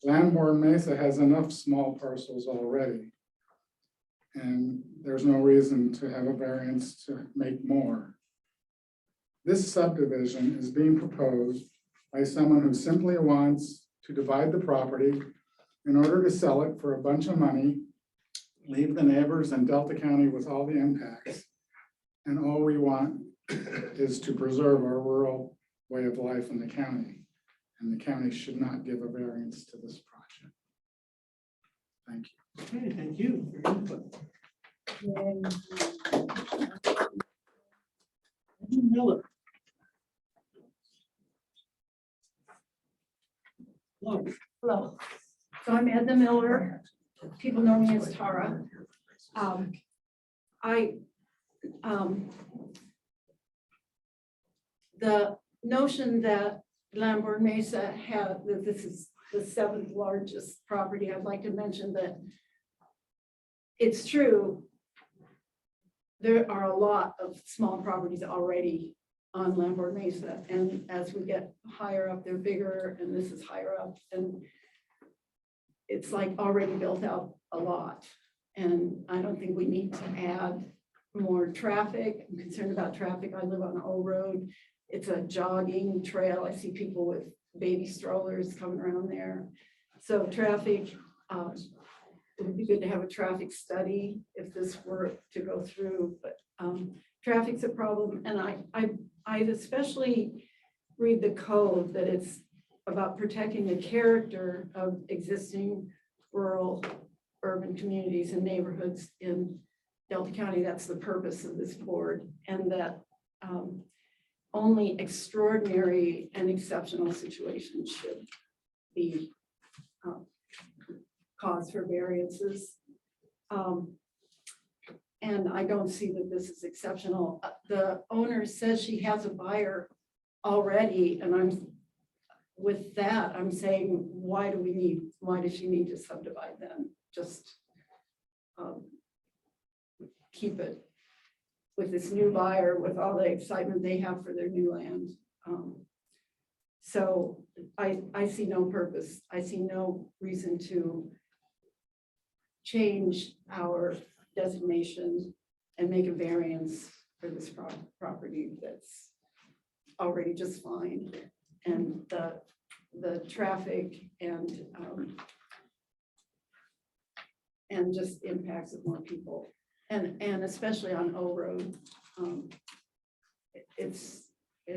Lamborn Mesa has enough small parcels already. And there's no reason to have a variance to make more. This subdivision is being proposed by someone who simply wants to divide the property in order to sell it for a bunch of money, leave the neighbors and Delta County with all the impacts. And all we want is to preserve our rural way of life in the county. And the county should not give a variance to this project. Thank you. Okay, thank you for your input. Andrew Miller. Hello. Hello, so I'm Edna Miller. People know me as Tara. The notion that Lamborn Mesa that this is the 7th largest property, I'd like to mention that it's true. There are a lot of small properties already on Lamborn Mesa. And as we get higher up, they're bigger, and this is higher up, and it's like already built out a lot. And I don't think we need to add more traffic. I'm concerned about traffic. I live on O Road. It's a jogging trail. I see people with baby strollers coming around there. So traffic, it would be good to have a traffic study if this were to go through, but traffic's a problem. And I especially read the code that it's about protecting the character of existing rural urban communities and neighborhoods in Delta County. That's the purpose of this board, and that only extraordinary and exceptional situations should be cause for variances. And I don't see that this is exceptional. The owner says she has a buyer already, and with that, I'm saying, why does she need to subdivide them? Just keep it with this new buyer, with all the excitement they have for their new land. So I see no purpose. I see no reason to change our designation and make a variance for this property that's already just fine. And the traffic and just impacts of more people. And especially on O Road, it's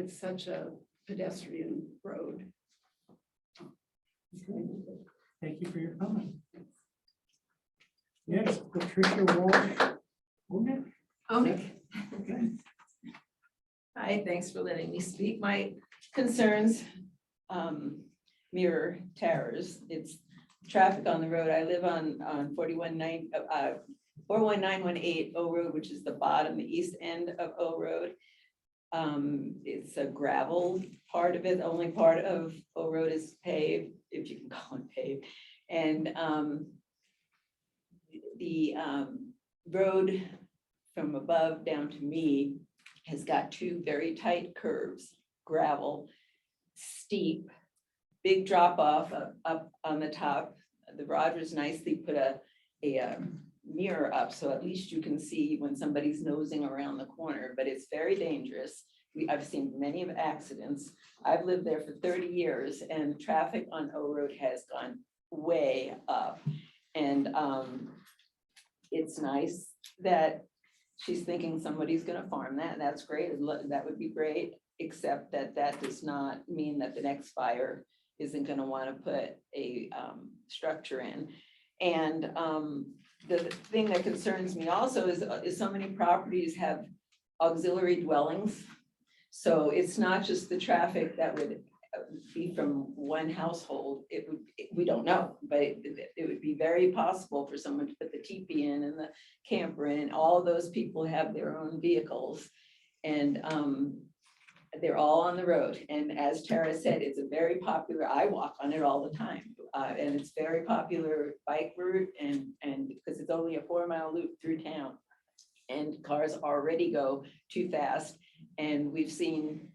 such a pedestrian road. Thank you for your comment. Yes, Patricia Walsh. Okay. Okay. Hi, thanks for letting me speak. My concerns mirror Tara's. It's traffic on the road. I live on 41918 O Road, which is the bottom, the east end of O Road. It's a gravel part of it. The only part of O Road is paved, if you can call it paved. And the road from above down to me has got two very tight curves, gravel, steep, big drop off up on the top. The Rogers nicely put a mirror up, so at least you can see when somebody's nosing around the corner, but it's very dangerous. I've seen many of accidents. I've lived there for 30 years and traffic on O Road has gone way up. And it's nice that she's thinking somebody's gonna farm that. That's great. That would be great, except that that does not mean that the next buyer isn't gonna wanna put a structure in. And the thing that concerns me also is so many properties have auxiliary dwellings. So it's not just the traffic that would be from one household. We don't know, but it would be very possible for someone to put the teepee in and the camper in. All of those people have their own vehicles, and they're all on the road. And as Tara said, it's a very popular, I walk on it all the time. And it's very popular bike route, and because it's only a 4-mile loop through town, and cars already go too fast. And we've seen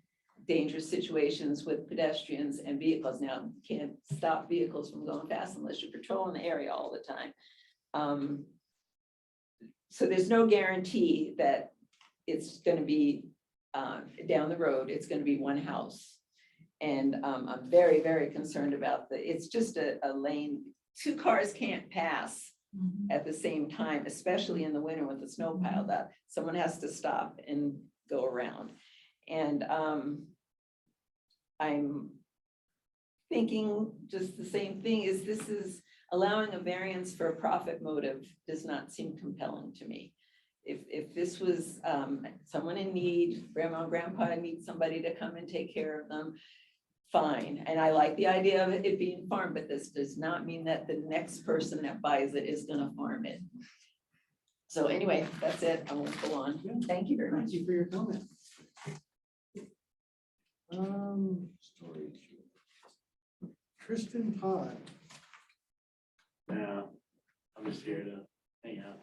dangerous situations with pedestrians and vehicles. Now, you can't stop vehicles from going fast unless you're patrolling the area all the time. So there's no guarantee that it's going to be down the road, it's going to be one house. And I'm very, very concerned about it's just a lane. 2 cars can't pass at the same time, especially in the winter with the snow piled up. Someone has to stop and go around. And I'm thinking just the same thing, is this is allowing a variance for a profit motive does not seem compelling to me. If this was someone in need, grandma and grandpa need somebody to come and take care of them, fine. And I like the idea of it being farmed, but this does not mean that the next person that buys it is gonna farm it. So anyway, that's it. I won't go on. Thank you very much. Thank you for your comment. Tristan Todd. Yeah, I'm just here to hang out.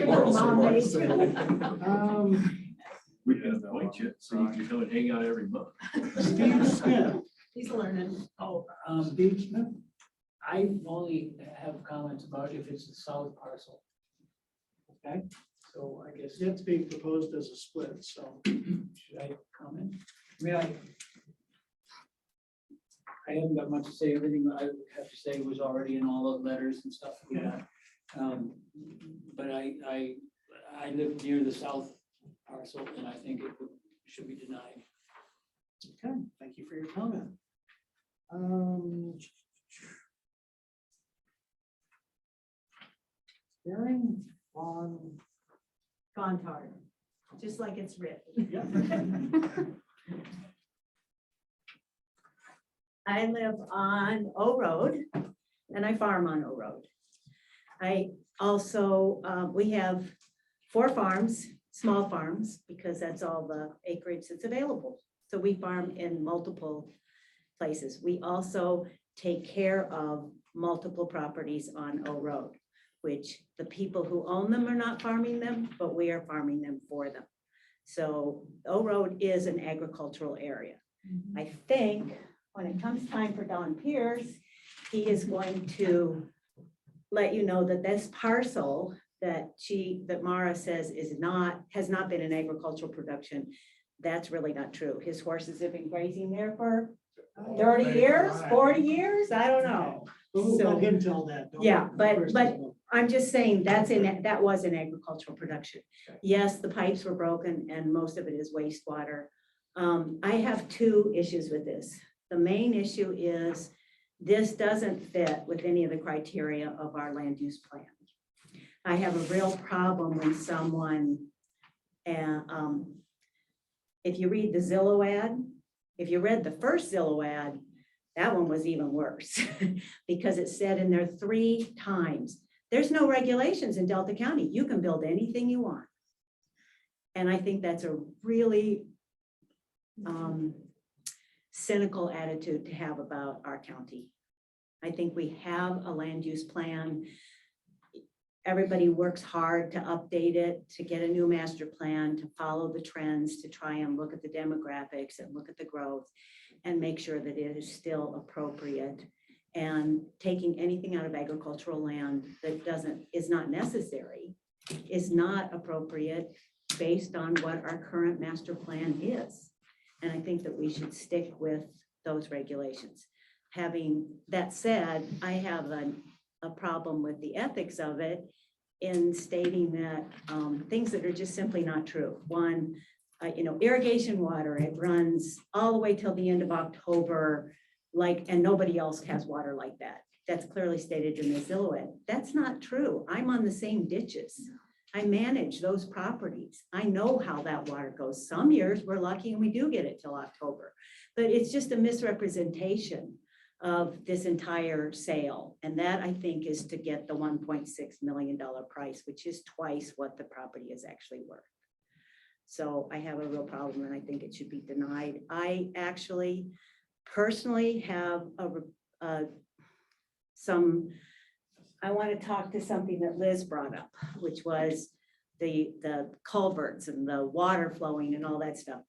Moral support. invite you, so you can come and hang out every month. Steve Smith, He's learning. Oh, Steve Smith. I only have comments about if it's the south parcel. Okay, so I guess, It's being proposed as a split, so. should I comment? I mean, I haven't got much to say. Everything I have to say was already in all the letters and stuff we got. But I live near the south parcel and I think should be denied. Okay, thank you for your comment. Hearing on. Gone hard, just like it's written. Yeah. I live on O Road and I farm on O Road. I also, we have 4 farms, small farms, because that's all the acreage that's available. So we farm in multiple places. We also take care of multiple properties on O Road, which the people who own them are not farming them, but we are farming them for them. So O Road is an agricultural area. I think when it comes time for Don Pierce, he is going to let you know that this parcel that Mara says has not been in agricultural production. That's really not true. His horses have been grazing there for 30 years, 40 years, I don't know. We'll So- let him tell that. Don't Yeah, let him but first. I'm just saying that was in agricultural production. Yes, the pipes were broken and most of it is wastewater. I have 2 issues with this. The main issue is this doesn't fit with any of the criteria of our land use plan. I have a real problem when someone, if you read the Zillow ad, if you read the first Zillow ad, that one was even worse because it said in there 3 times, there's no regulations in Delta County. You can build anything you want. And I think that's a really cynical attitude to have about our county. I think we have a land use plan. Everybody works hard to update it, to get a new master plan, to follow the trends, to try and look at the demographics and look at the growth and make sure that it is still appropriate. And taking anything out of agricultural land that is not necessary is not appropriate based on what our current master plan is. And I think that we should stick with those regulations. Having that said, I have a problem with the ethics of it in stating that things that are just simply not true. One, irrigation water, it runs all the way till the end of October, and nobody else has water like that. That's clearly stated in the Zillow ad. That's not true. I'm on the same ditches. I manage those properties. I know how that water goes. Some years we're lucky and we do get it till October, but it's just a misrepresentation of this entire sale. And that I think is to get the $1.6 million price, which is twice what the property is actually worth. So I have a real problem and I think it should be denied. I actually personally have I want to talk to something that Liz brought up, which was the culverts and the water flowing and all that stuff.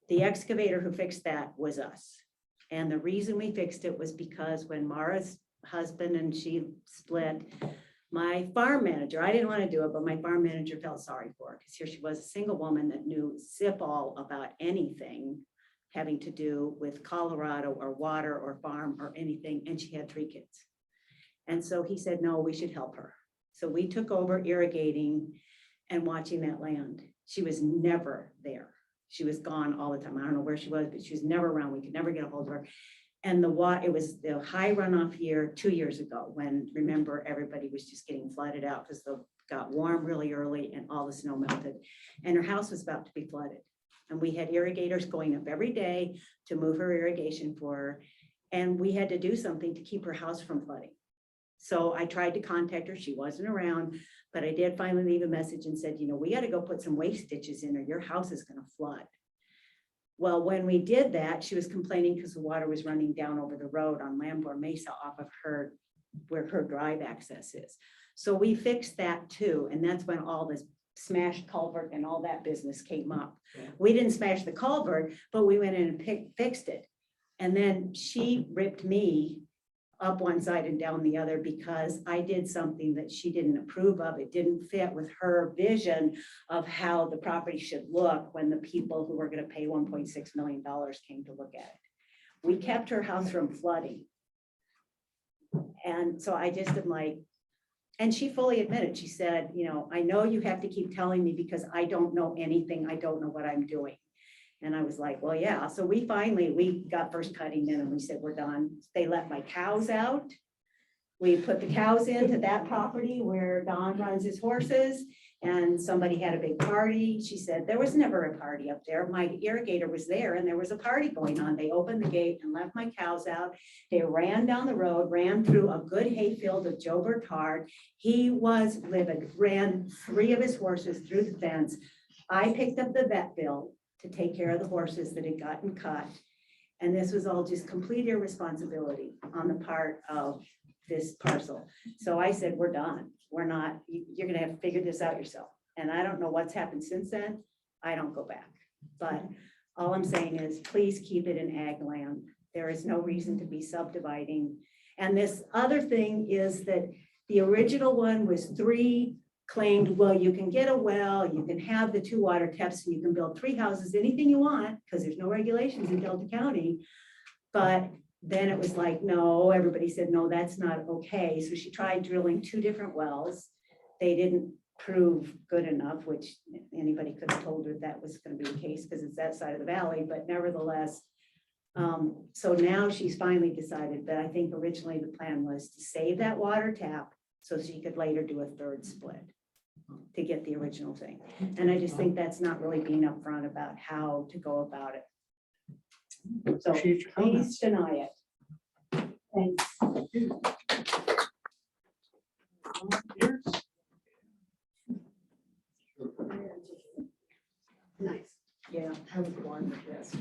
The excavator who fixed that was us. And the reason we fixed it was because when Mara's husband and she split, my farm manager, I didn't want to do it, but my farm manager felt sorry for her because here she was, a single woman that knew zip all about anything having to do with Colorado or water or farm or anything. And she had 3 kids. And so he said, no, we should help her. So we took over irrigating and watching that land. She was never there. She was gone all the time. I don't know where she was, but she was never around. We could never get a hold of her. And it was the high runoff year 2 years ago when, remember, everybody was just getting flooded out because it got warm really early and all the snow melted. And her house was about to be flooded. And we had irrigators going up every day to move her irrigation for her. And we had to do something to keep her house from flooding. So I tried to contact her. She wasn't around, but I did finally leave a message and said, we got to go put some waste ditches in or your house is going to flood. Well, when we did that, she was complaining because the water was running down over the road on Lambour Mesa off of where her drive access is. So we fixed that too. And that's when all this smashed culvert and all that business came up. Yeah. We didn't smash the culvert, but we went in and fixed it. And then she ripped me up one side and down the other because I did something that she didn't approve of. It didn't fit with her vision of how the property should look when the people who were gonna pay $1.6 million came to look at it. We kept her house from flooding. And so I just am like, and she fully admitted, she said, you know, I know you have to keep telling me because I don't know anything. I don't know what I'm doing. And I was like, well, yeah. So we got first cutting in and we said, we're done. They let my cows out. We put the cows into that property where Don runs his horses and somebody had a big party. She said, there was never a party up there. My irrigator was there and there was a party going on. They opened the gate and left my cows out. They ran down the road, ran through a good hayfield of Joe Bertard. He was livid, ran 3 of his horses through the fence. I picked up the vet bill to take care of the horses that had gotten cut. And this was all just complete irresponsibility on the part of this parcel. So I said, we're done. We're not, you're gonna have to figure this out yourself. And I don't know what's happened since then. I don't go back. But all I'm saying is, please keep it in ag land. There is no reason to be subdividing. And this other thing is that the original one was 3 claimed, well, you can get a well, you can have the 2 water taps, and you can build 3 houses, anything you want, because there's no regulations in Delta County. But then it was like, no, everybody said, no, that's not okay. So she tried drilling 2 different wells. They didn't prove good enough, which anybody could have told her that was going to be the case because it's that side of the valley, but nevertheless. So now she's finally decided that I think originally the plan was to save that water tap so she could later do a 3rd split to get the original thing. And I just think that's not really being upfront about how to go about it. So Appreciate your please comments. deny it. Thanks. Nice. Yeah, I was born with this.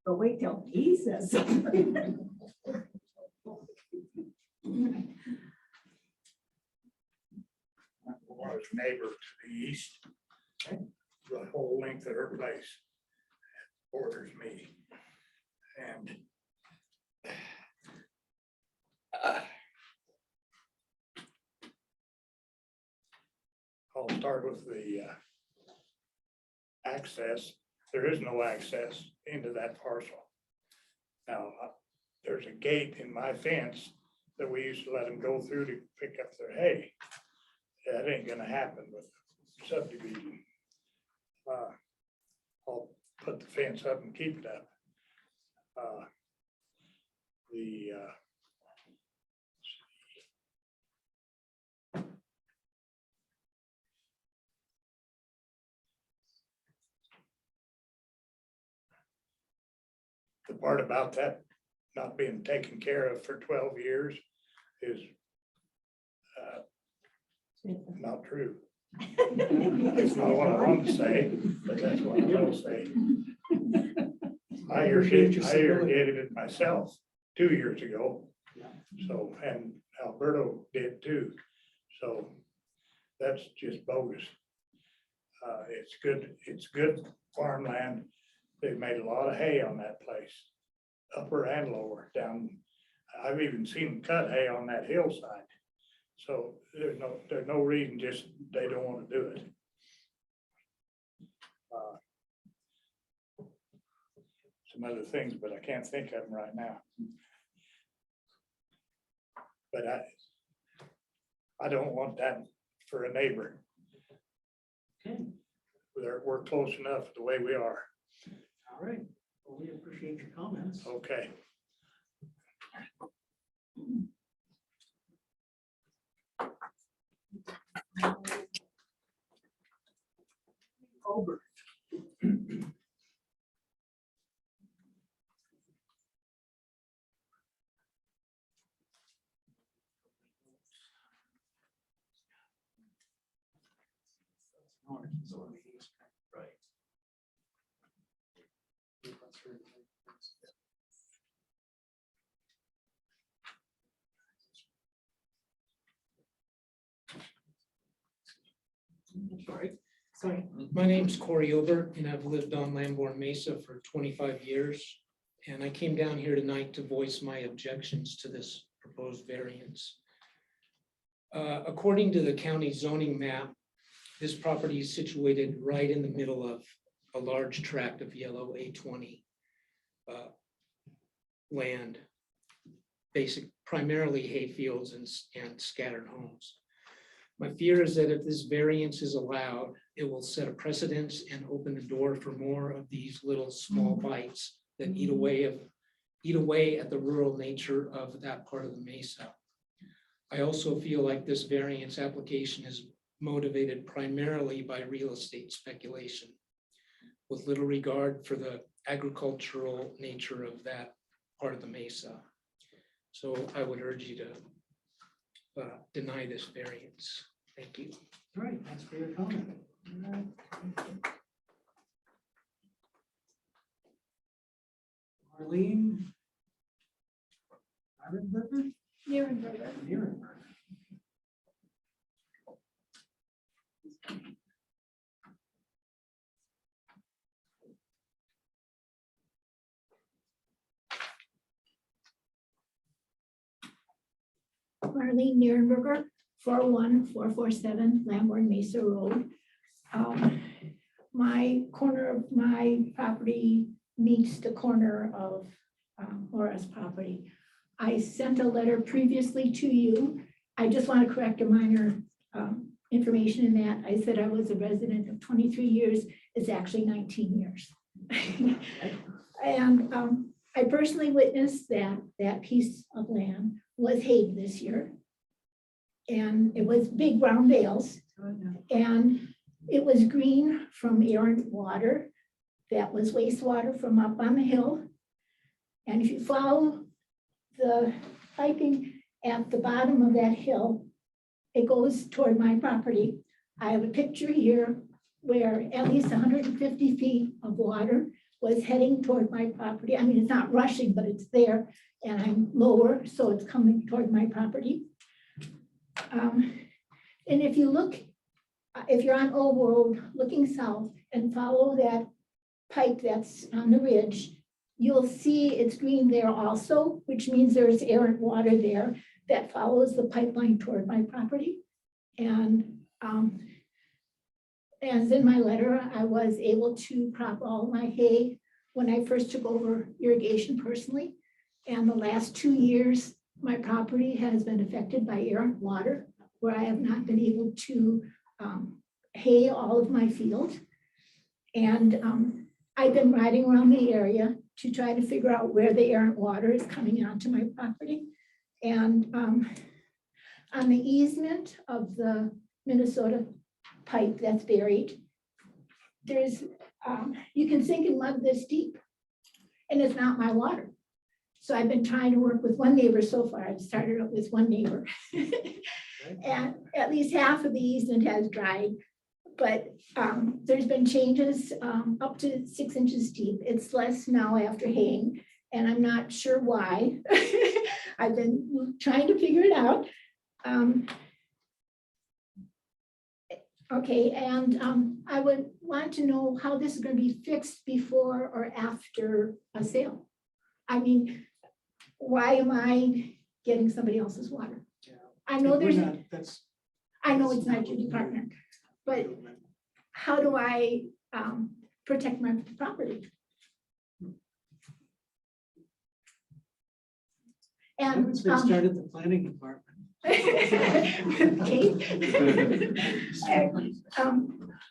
But wait till he says something. Was neighbor to the east, the whole length of her place borders me. And I'll start with the access. There is no access into that parcel. Now, there's a gate in my fence that we used to let them go through to pick up their hay. That ain't gonna happen with subdivision. I'll put the fence up and keep it up. The part about that not being taken care of for 12 years is not true. That's not what I want to say, but that's what I will say. I irrigated it myself 2 years ago. So, and Alberto did too. So that's just bogus. It's good farmland. They've made a lot of hay on that place, upper and lower down. I've even seen them cut hay on that hillside. So there's no reason, just they don't want to do it. Some other things, but I can't think of them right now. But I don't want that for a neighbor. Okay, We're close enough the way we are. all right. Well, we appreciate your comments. Okay. Over. Sorry. My name's Corey Obert, and I've lived on Lamborn Mesa for 25 years. And I came down here tonight to voice my objections to this proposed variance. According to the county zoning map, this property is situated right in the middle of a large tract of yellow A20 land, primarily hay fields and scattered homes. My fear is that if this variance is allowed, it will set a precedence and open the door for more of these little small bites that eat away at the rural nature of that part of the mesa. I also feel like this variance application is motivated primarily by real estate speculation, with little regard for the agricultural nature of that part of the mesa. So I would urge you to deny this variance. Thank you. All right, thanks for your comment. Marlene? Irenberger? Nierenberger. Marlene Nierenberger, 41447 Lamborn Mesa Road. My corner of my property meets the corner of Laura's property. I sent a letter previously to you. I just want to correct a minor information in that. I said I was a resident of 23 years. It's actually 19 years. And I personally witnessed that piece of land was hayed this year. And it was big brown bales. And it was green from errant water. That was wastewater from up on the hill. And if you follow the piping at the bottom of that hill, it goes toward my property. I have a picture here where at least 150 feet of water was heading toward my property. I mean, it's not rushing, but it's there, and I'm lower, so it's coming toward my property. And if you look, if you're on Old Road looking south and follow that pipe that's on the ridge, you'll see it's green there also, which means there's errant water there that follows the pipeline toward my property. And as in my letter, I was able to crop all my hay when I first took over irrigation personally. And the last 2 years, my property has been affected by errant water, where I have not been able to hay all of my field. And I've been riding around the area to try to figure out where the errant water is coming onto my property. And on the easement of the Minnesota pipe that's buried, there's, you can sink in mud this deep, and it's not my water. So I've been trying to work with one neighbor so far. I've started up with one neighbor. And at least half of the easement has dried, but there's been changes up to 6 inches deep. It's less now after haying, and I'm not sure why. I've been trying to figure it out. Okay, and I would want to know how this is going to be fixed before or after a sale. I mean, why am I getting somebody else's water? I know there's, I know it's not your department, but how do I protect my property? I would say start at the planning department.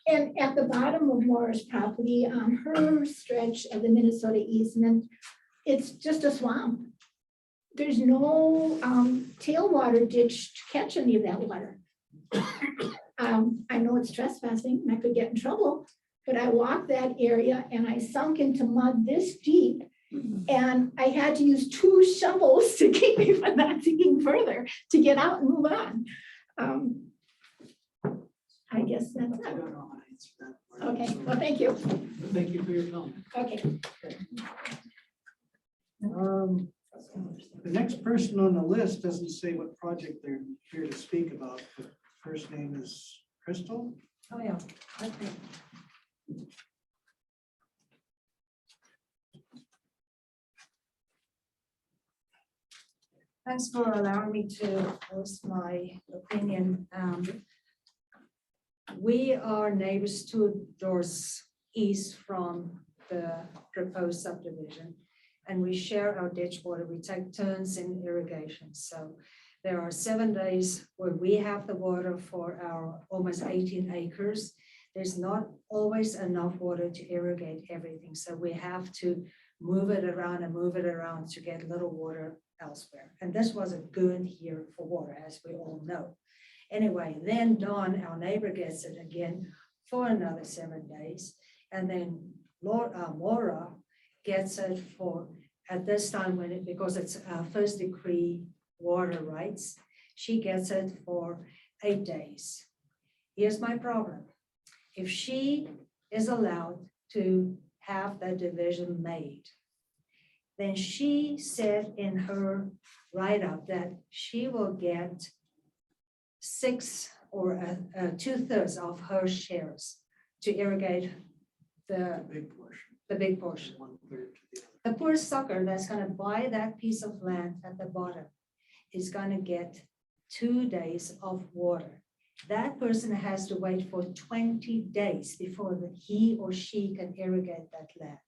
And at the bottom of Laura's property, on her stretch of the Minnesota easement, it's just a swamp. There's no tailwater ditch to catch any of that water. I know it's trespassing and I could get in trouble, but I walked that area and I sunk into mud this deep. And I had to use 2 shovels to keep me from not sinking further to get out and move on. I guess that's I it. don't know how to answer that part. Okay, So, well, thank you. Thank you for your comment. Okay. The next person on the list doesn't say what project they're here to speak about. The first name is Crystal. Oh, yeah, okay. Thanks for allowing me to voice my opinion. We are neighbors 2 doors east from the proposed subdivision. And we share our ditch water. We take turns in irrigation. So there are 7 days where we have the water for our almost 18 acres. There's not always enough water to irrigate everything. So we have to move it around and move it around to get little water elsewhere. And this was a good year for water, as we all know. Anyway, then Don, our neighbor, gets it again for another 7 days. And then Maura gets it for, at this time, when because it's first degree water rights, she gets it for 8 days. Here's my problem. If she is allowed to have that division made, then she said in her write-up that she will get 6 or 2/3 of her shares to irrigate the big portion. 1/3 to the other. The poor sucker that's gonna buy that piece of land at the bottom is gonna get 2 days of water. That person has to wait for 20 days before he or she can irrigate that land.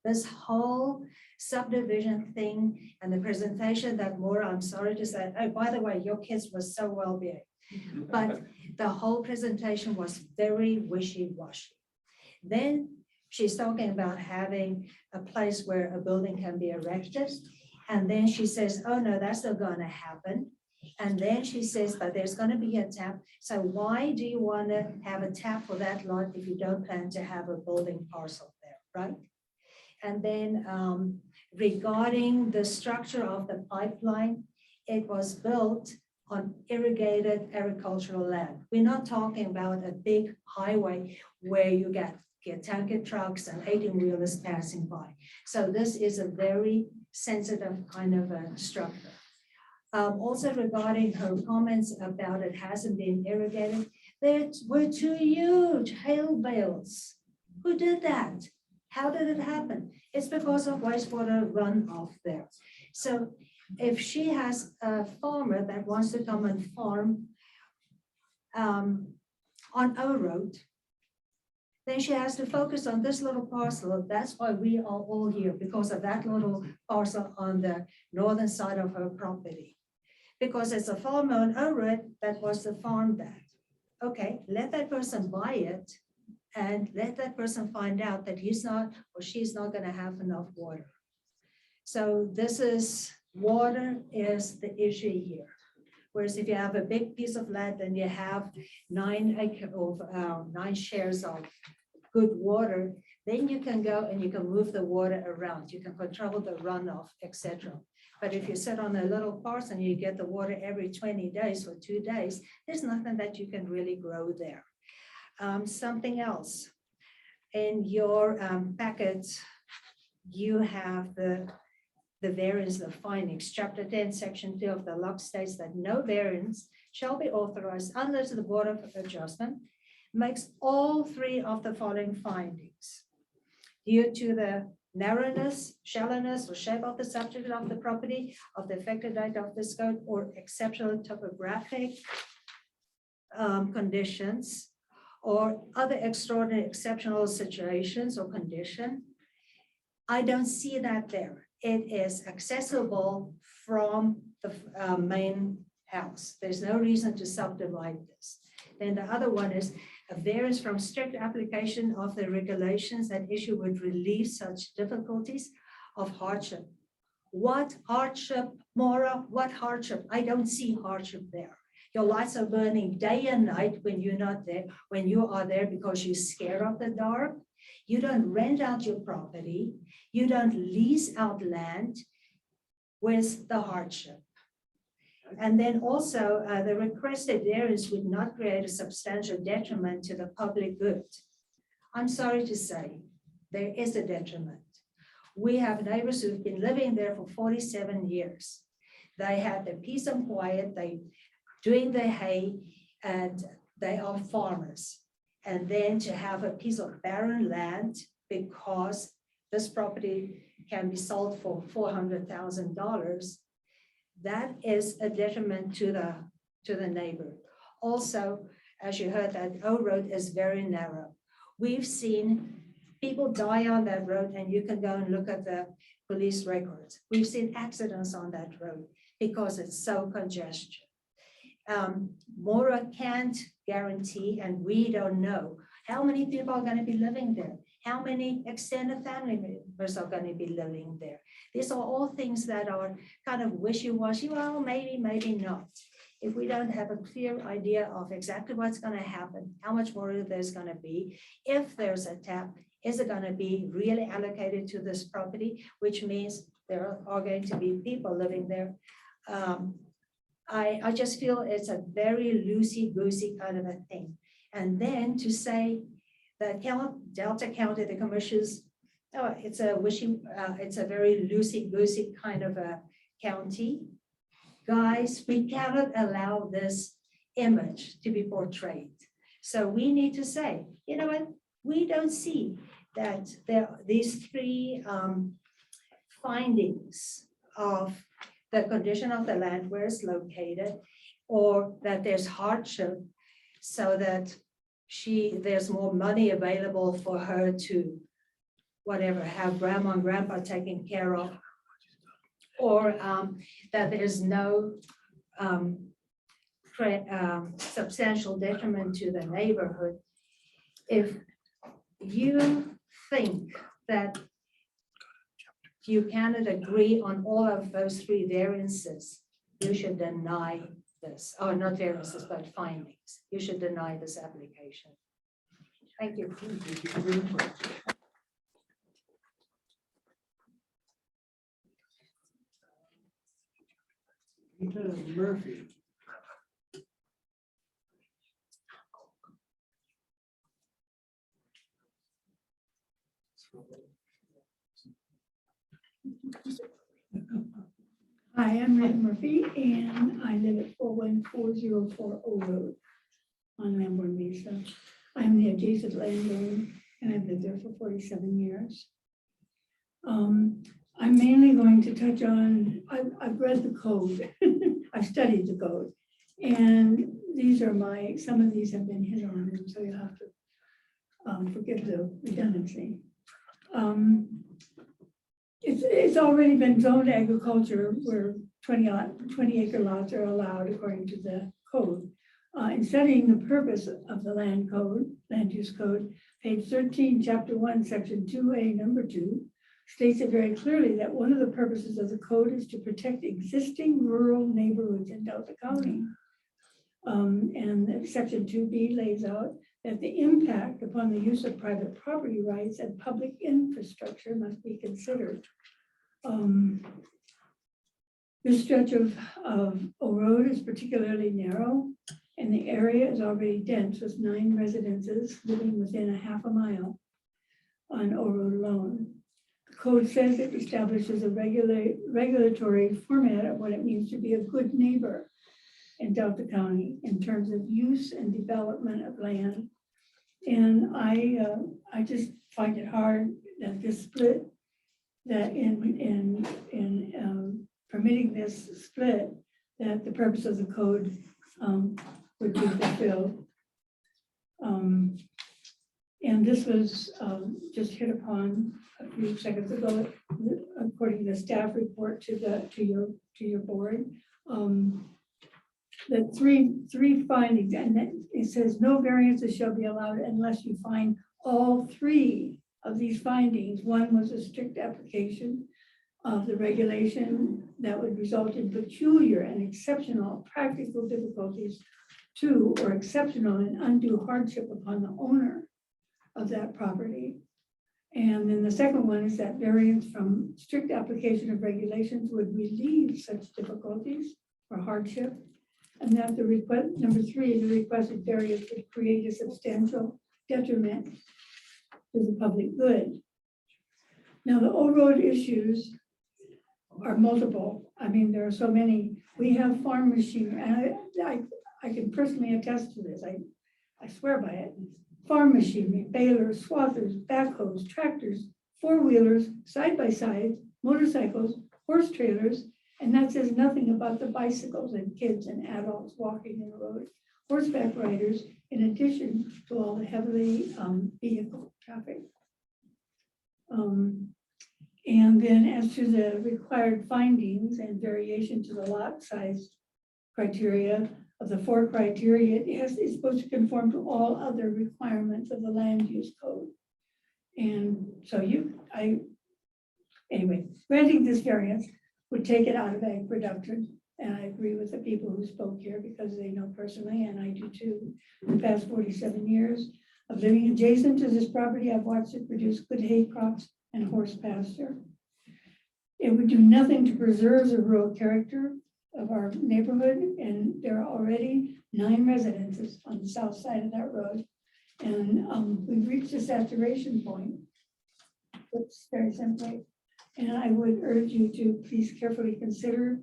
This whole subdivision thing and the presentation that Maura, I'm sorry to say, oh, by the way, your kids were so well behaved. But the whole presentation was very wishy-washy. Then she's talking about having a place where a building can be erected. And then she says, oh no, that's not gonna happen. And then she says, but there's gonna be a tap. So why do you wanna have a tap for that lot if you don't plan to have a building parcel there, right? And then regarding the structure of the pipeline, it was built on irrigated agricultural land. We're not talking about a big highway where you get tanker trucks and 18-wheelers passing by. So this is a very sensitive kind of a structure. Also regarding her comments about it hasn't been irrigated, there were 2 huge hail bales. Who did that? How did it happen? It's because of wastewater runoff there. So if she has a farmer that wants to come and farm on O Road, then she has to focus on this little parcel. That's why we are all here, because of that little parcel on the northern side of her property. Because it's a farmer on O Road that wants to farm that. Okay, let that person buy it and let that person find out that he's not or she's not going to have enough water. So this is, water is the issue here. Whereas if you have a big piece of land and you have 9 shares of good water, then you can go and you can move the water around. You can control the runoff, etc. But if you sit on a little parcel and you get the water every 20 days or 2 days, there's nothing that you can really grow there. Something else. In your packet, you have the variance of findings. Chapter 10, section 2 of the law states that no variance shall be authorized unless the Board of Adjustment makes all 3 of the following findings. Due to the narrowness, shallowness, or shape of the subject of the property, of the effective date of this code, or exceptional topographic conditions, or other extraordinary exceptional situations or condition. I don't see that there. It is accessible from the main house. There's no reason to subdivide this. Then the other one is a variance from strict application of the regulations that issue would relieve such difficulties of hardship. What hardship, Maura? What hardship? I don't see hardship there. Your lights are burning day and night when you're not there, when you are there because you're scared of the dark. You don't rent out your property. You don't lease out land. Where's the hardship? And then also the requested variance would not create a substantial detriment to the public good. I'm sorry to say, there is a detriment. We have neighbors who've been living there for 47 years. They had their peace and quiet. They doing the hay, and they are farmers. And then to have a piece of barren land because this property can be sold for $400,000, that is a detriment to the neighbor. Also, as you heard, that O Road is very narrow. We've seen people die on that road, and you can go and look at the police records. We've seen accidents on that road because it's so congested. Maura can't guarantee, and we don't know how many people are going to be living there, how many extended family members are going to be living there. These are all things that are kind of wishy-washy. Well, maybe, maybe not. If we don't have a clear idea of exactly what's going to happen, how much water there's going to be, if there's a tap, is it going to be really allocated to this property, which means there are going to be people living there. I just feel it's a very loosey-goosey kind of a thing. And then to say that Delta County, the commissioners, oh, it's a very loosey-goosey kind of a county. Guys, we cannot allow this image to be portrayed. So we need to say, you know what, we don't see that these three findings of the condition of the land where it's located, or that there's hardship so that there's more money available for her to whatever, have grandma and grandpa taken care of, or that there's no substantial detriment to the neighborhood. If you think that you cannot agree on all of those three variances, you should deny this, or not variances, but findings. You should deny this application. Thank you. Peter Murphy. Hi, I'm Red Murphy, and I live at 41404 O Road on Lamborn Mesa. I'm the adjacent landowner, and I've lived there for 47 years. I'm mainly going to touch on, I've read the code, I've studied the code, and these are some of these have been hit on, and so you'll have to forgive the redundancy. It's already been zoned agriculture where 20 acre lots are allowed according to the code. In studying the purpose of the land use code, page 13, chapter 1, section 2A, number 2, states it very clearly that one of the purposes of the code is to protect existing rural neighborhoods in Delta County. And section 2B lays out that the impact upon the use of private property rights and public infrastructure must be considered. This stretch of O Road is particularly narrow, and the area is already dense with 9 residences living within a half a mile on O Road alone. The code says it establishes a regulatory format of what it means to be a good neighbor in Delta County in terms of use and development of land. And I just find it hard that this split, that in permitting this split, that the purpose of the code would be fulfilled. And this was just hit upon a few seconds ago, according to the staff report to your board. The three findings, and then it says no variances shall be allowed unless you find all 3 of these findings. One was a strict application of the regulation that would result in peculiar and exceptional practical difficulties to, or exceptional and undue hardship upon the owner of that property. And then the second one is that variance from strict application of regulations would relieve such difficulties or hardship. And that the request, number 3, the requested variance would create a substantial detriment to the public good. Now, the O Road issues are multiple. I mean, there are so many. We have farm machinery, and I can personally attest to this. I swear by it, farm machinery, balers, swathers, backhoes, tractors, four-wheelers, side-by-sides, motorcycles, horse trailers, and that says nothing about the bicycles and kids and adults walking in the road, horseback riders, in addition to all the heavily vehicle traffic. And then as to the required findings and variation to the lot size criteria of the 4 criteria, it's supposed to conform to all other requirements of the land use code. And so anyway, granting this variance would take it out of ag production. And I agree with the people who spoke here because they know personally, and I do too. The past 47 years of living adjacent to this property, I've watched it produce good hay crops and horse pasture. It would do nothing to preserve the rural character of our neighborhood, and there are already 9 residences on the south side of that road. And we've reached a saturation point. It's very simply. And I would urge you to please carefully consider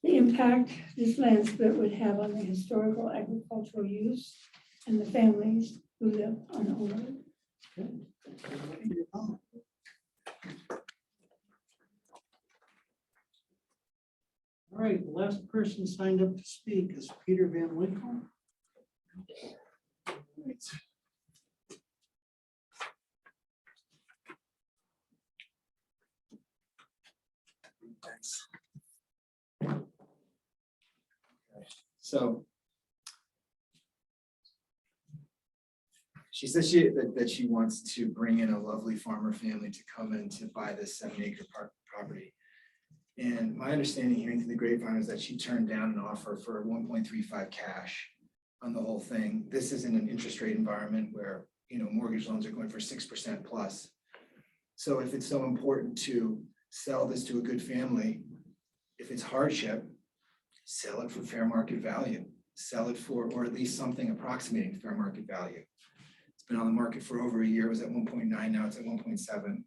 the impact this land split would have on the historical agricultural use and the families who live on the road. All right, the last person signed up to speak is Peter Van Winkle. Right. Thanks. So she says that she wants to bring in a lovely farmer family to come in to buy this 7-acre property. And my understanding hearing through the grapevine is that she turned down an offer for 1.35 cash on the whole thing. This is in an interest rate environment where, you know, mortgage loans are going for 6% plus. So if it's so important to sell this to a good family, if it's hardship, sell it for fair market value, sell it for, or at least something approximating fair market value. It's been on the market for over a year. It was at 1.9, now it's at 1.7.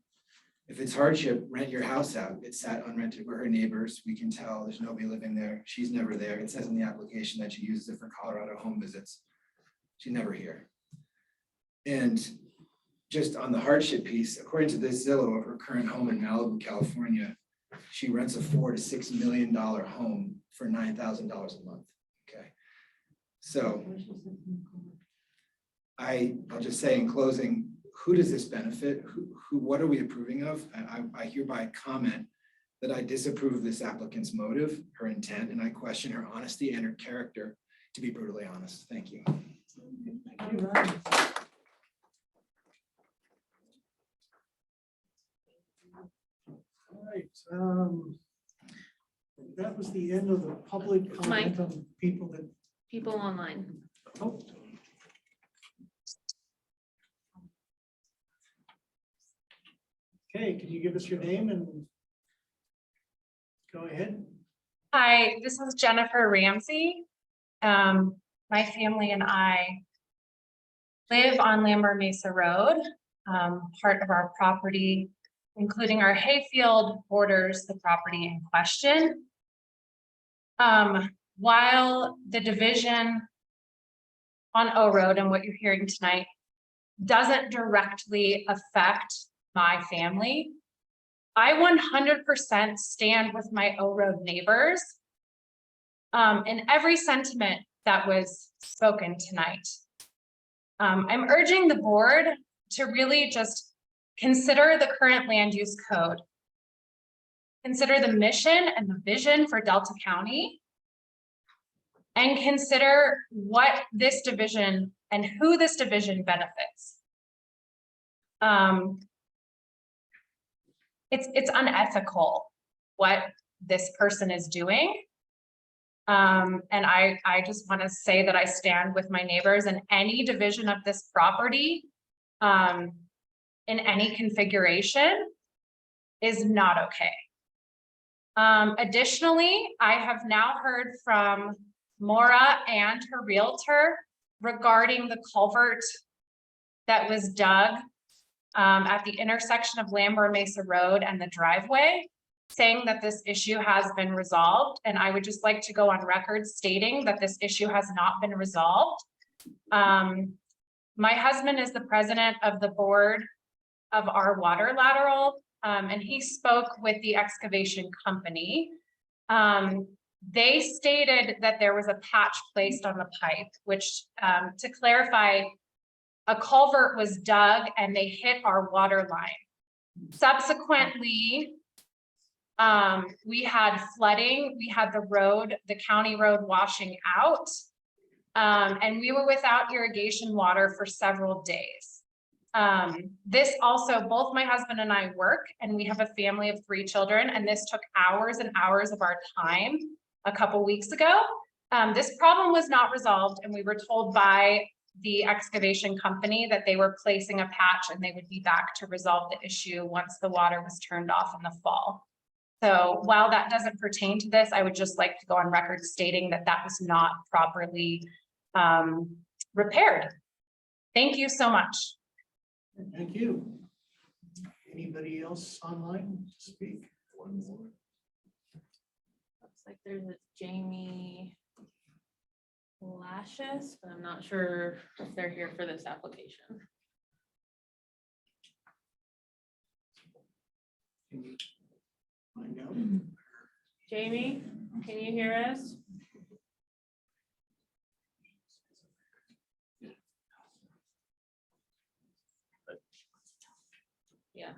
If it's hardship, rent your house out. It's sat unrented. We're her neighbors. We can tell there's nobody living there. She's never there. It says in the application that she uses it for Colorado home visits. She's never here. And just on the hardship piece, according to this Zillow of her current home in Malibu, California, she rents a $4 to $6 million home for $9,000 a month. Okay. So I'll just say in closing, who does this benefit? What are we approving of? I hereby comment that I disapprove of this applicant's motive, her intent, and I question her honesty and her character, to be brutally honest. Thank you. Thank you, Ryan. All right. That was the end of the public comment on people that. People online. Oh. Okay, can you give us your name and go ahead? Hi, this is Jennifer Ramsey. My family and I live on Lambert Mesa Road. Part of our property, including our hayfield, borders the property in question. While the division on O Road and what you're hearing tonight doesn't directly affect my family, I 100% stand with my O Road neighbors in every sentiment that was spoken tonight. I'm urging the board to really just consider the current land use code. Consider the mission and the vision for Delta County, and consider what this division and who this division benefits. It's unethical what this person is doing. And I just want to say that I stand with my neighbors, and any division of this property in any configuration is not okay. Additionally, I have now heard from Maura and her realtor regarding the culvert that was dug at the intersection of Lambert Mesa Road and the driveway, saying that this issue has been resolved. And I would just like to go on record stating that this issue has not been resolved. My husband is the president of the board of our water lateral, and he spoke with the excavation company. They stated that there was a patch placed on the pipe, which, to clarify, a culvert was dug and they hit our water line. Subsequently, we had flooding, we had the county road washing out. And we were without irrigation water for several days. This also, both my husband and I work, and we have a family of 3 children, and this took hours and hours of our time a couple weeks ago. This problem was not resolved, and we were told by the excavation company that they were placing a patch and they would be back to resolve the issue once the water was turned off in the fall. So while that doesn't pertain to this, I would just like to go on record stating that that was not properly repaired. Thank you so much. Thank you. Anybody else online to speak? One more. Looks like there's a Jamie Lashes, but I'm not sure if they're here for this application. Can you find out? Jamie, can you hear us? Yeah,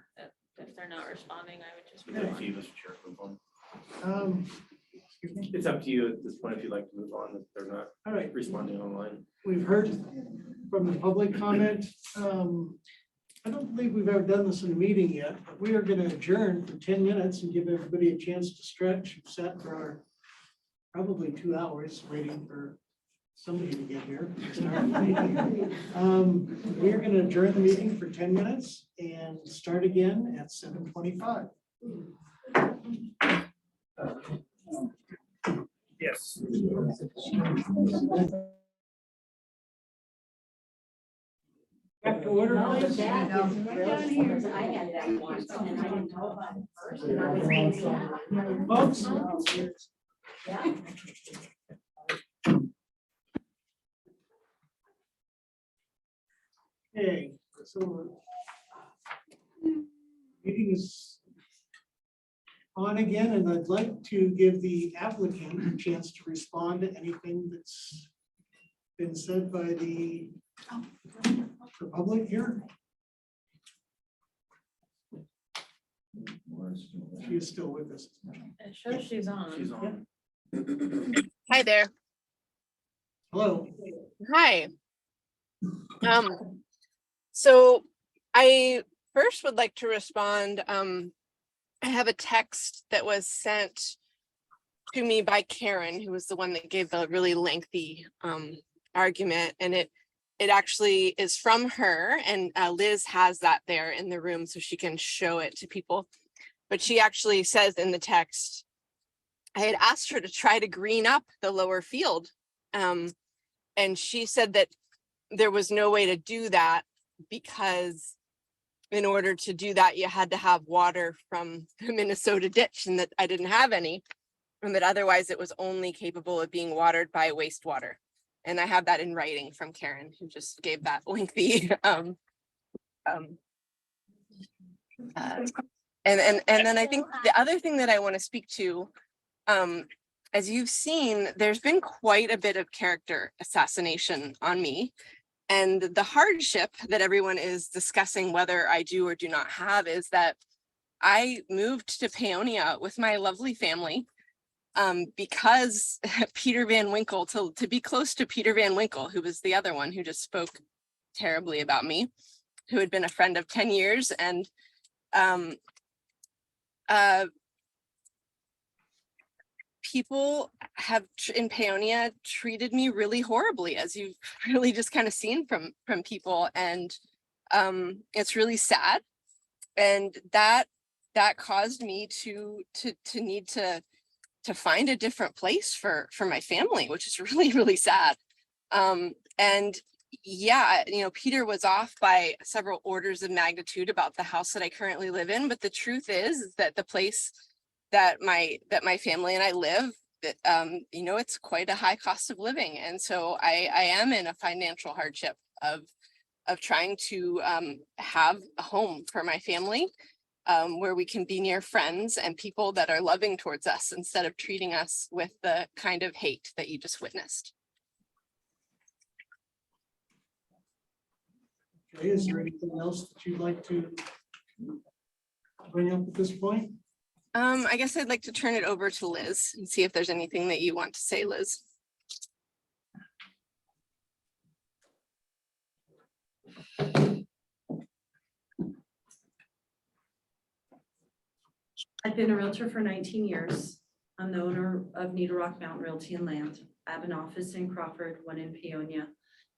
if they're not responding, I would just. Yeah, if you, Mr. Chair, move on. Excuse me. It's up to you at this point if you'd like to move on, if they're not All right, responding online. we've heard from the public comment. I don't believe we've ever done this in a meeting yet, but we are going to adjourn for 10 minutes and give everybody a chance to stretch. We've sat for our probably 2 hours waiting for somebody to get here. We are going to adjourn the meeting for 10 minutes and start again at 7:25. Yes. Back to order. I had that once and I didn't know about it first. And I was Folks, yeah. okay, so meeting is on again, and I'd like to give the applicant a chance to respond to anything that's been said by the public here. She is still with us. It shows she's on. She's on. Hi there. Hello. Hi. So I first would like to respond. I have a text that was sent to me by Karen, who was the one that gave the really lengthy argument, and it actually is from her, and Liz has that there in the room so she can show it to people. But she actually says in the text, I had asked her to try to green up the lower field. And she said that there was no way to do that because in order to do that, you had to have water from the Minnesota ditch, and that I didn't have any, and that otherwise it was only capable of being watered by wastewater. And I have that in writing from Karen, who just gave that lengthy and then I think the other thing that I want to speak to, as you've seen, there's been quite a bit of character assassination on me. And the hardship that everyone is discussing whether I do or do not have is that I moved to Paonia with my lovely family because Peter Van Winkle, to be close to Peter Van Winkle, who was the other one who just spoke terribly about me, who had been a friend of 10 years. And people have in Paonia treated me really horribly, as you've really just kind of seen from people. And it's really sad. And that caused me to need to find a different place for my family, which is really, really sad. And yeah, Peter was off by several orders of magnitude about the house that I currently live in. But the truth is that the place that my family and I live that, you know, it's quite a high cost of living. And so I am in a financial hardship of trying to have a home for my family, where we can be near friends and people that are loving towards us instead of treating us with the kind of hate that you just witnessed. Okay, is there anything else that you'd like to bring up at this point? I guess I'd like to turn it over to Liz and see if there's anything that you want to say, Liz. I've been a Realtor for 19 years. I'm the owner of Needle Rock Mountain Realty and Land. I have an office in Crawford, one in Peonia,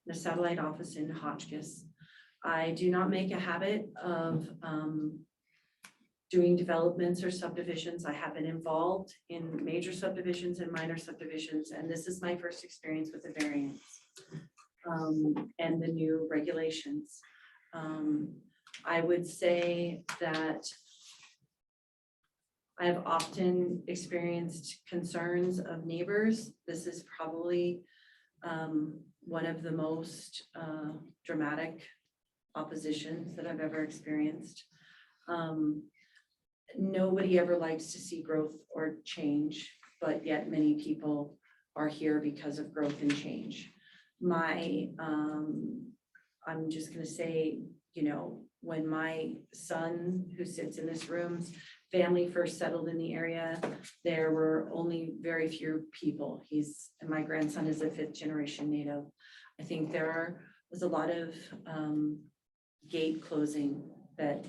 and a satellite office in Hotchkiss. I do not make a habit of doing developments or subdivisions. I have been involved in major subdivisions and minor subdivisions, and this is my first experience with the variance and the new regulations. I would say that I have often experienced concerns of neighbors. This is probably one of the most dramatic oppositions that I've ever experienced. Nobody ever likes to see growth or change, but yet many people are here because of growth and change. I'm just gonna say, you know, when my son, who sits in this room's family first settled in the area, there were only very few people. And my grandson is a 5th generation native. I think there was a lot of gate closing that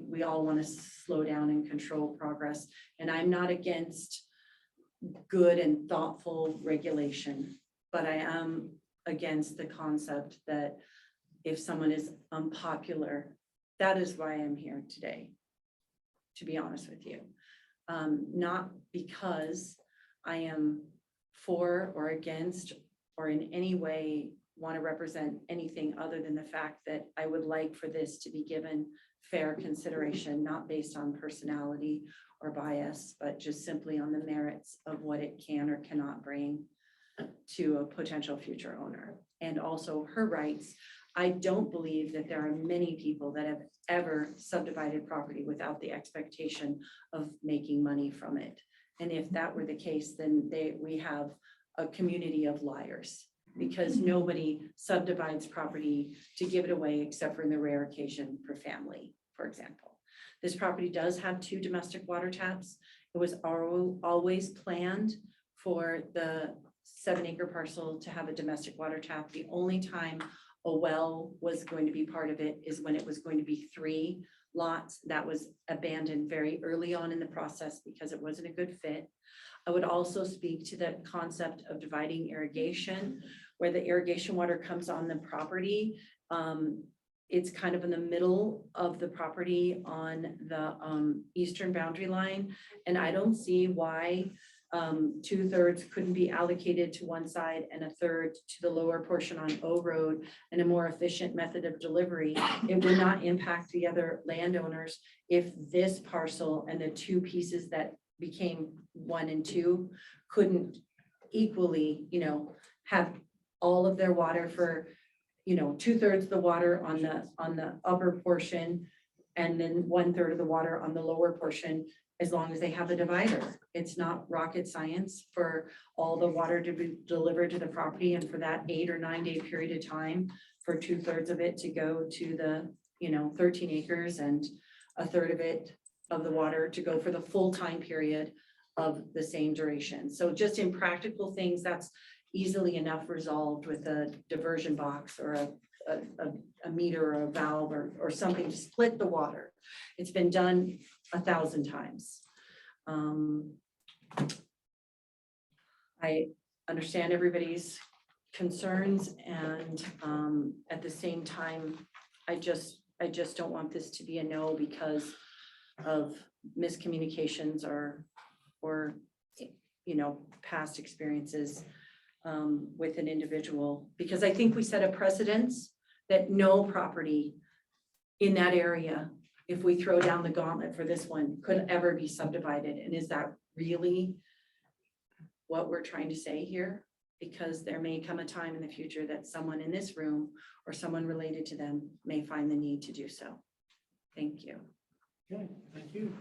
we all want to slow down and control progress. And I'm not against good and thoughtful regulation, but I am against the concept that if someone is unpopular, that is why I'm here today, to be honest with you. Not because I am for or against or in any way want to represent anything other than the fact that I would like for this to be given fair consideration, not based on personality or bias, but just simply on the merits of what it can or cannot bring to a potential future owner. And also her rights. I don't believe that there are many people that have ever subdivided property without the expectation of making money from it. And if that were the case, then we have a community of liars, because nobody subdivides property to give it away except for in the rare occasion for family, for example. This property does have 2 domestic water taps. It was always planned for the 7-acre parcel to have a domestic water tap. The only time a well was going to be part of it is when it was going to be 3 lots. That was abandoned very early on in the process because it wasn't a good fit. I would also speak to the concept of dividing irrigation, where the irrigation water comes on the property. It's kind of in the middle of the property on the eastern boundary line. And I don't see why 2/3 couldn't be allocated to one side and 1/3 to the lower portion on O Road, and a more efficient method of delivery. It would not impact the other landowners if this parcel and the 2 pieces that became 1 and 2 couldn't equally, you know, have all of their water for, you know, 2/3 of the water on the upper portion, and then 1/3 of the water on the lower portion, as long as they have a divider. It's not rocket science for all the water to be delivered to the property, and for that 8 or 9 day period of time for 2/3 of it to go to the, you know, 13 acres, and 1/3 of it of the water to go for the full time period of the same duration. So just in practical things, that's easily enough resolved with a diversion box or a meter or a valve or something to split the water. It's been done 1,000 times. I understand everybody's concerns, and at the same time, I just don't want this to be a no because of miscommunications or you know, past experiences with an individual, because I think we set a precedence that no property in that area, if we throw down the gauntlet for this one, could ever be subdivided. And is that really what we're trying to say here, because there may come a time in the future that someone in this room or someone related to them may find the need to do so. Thank you. Okay, thank you.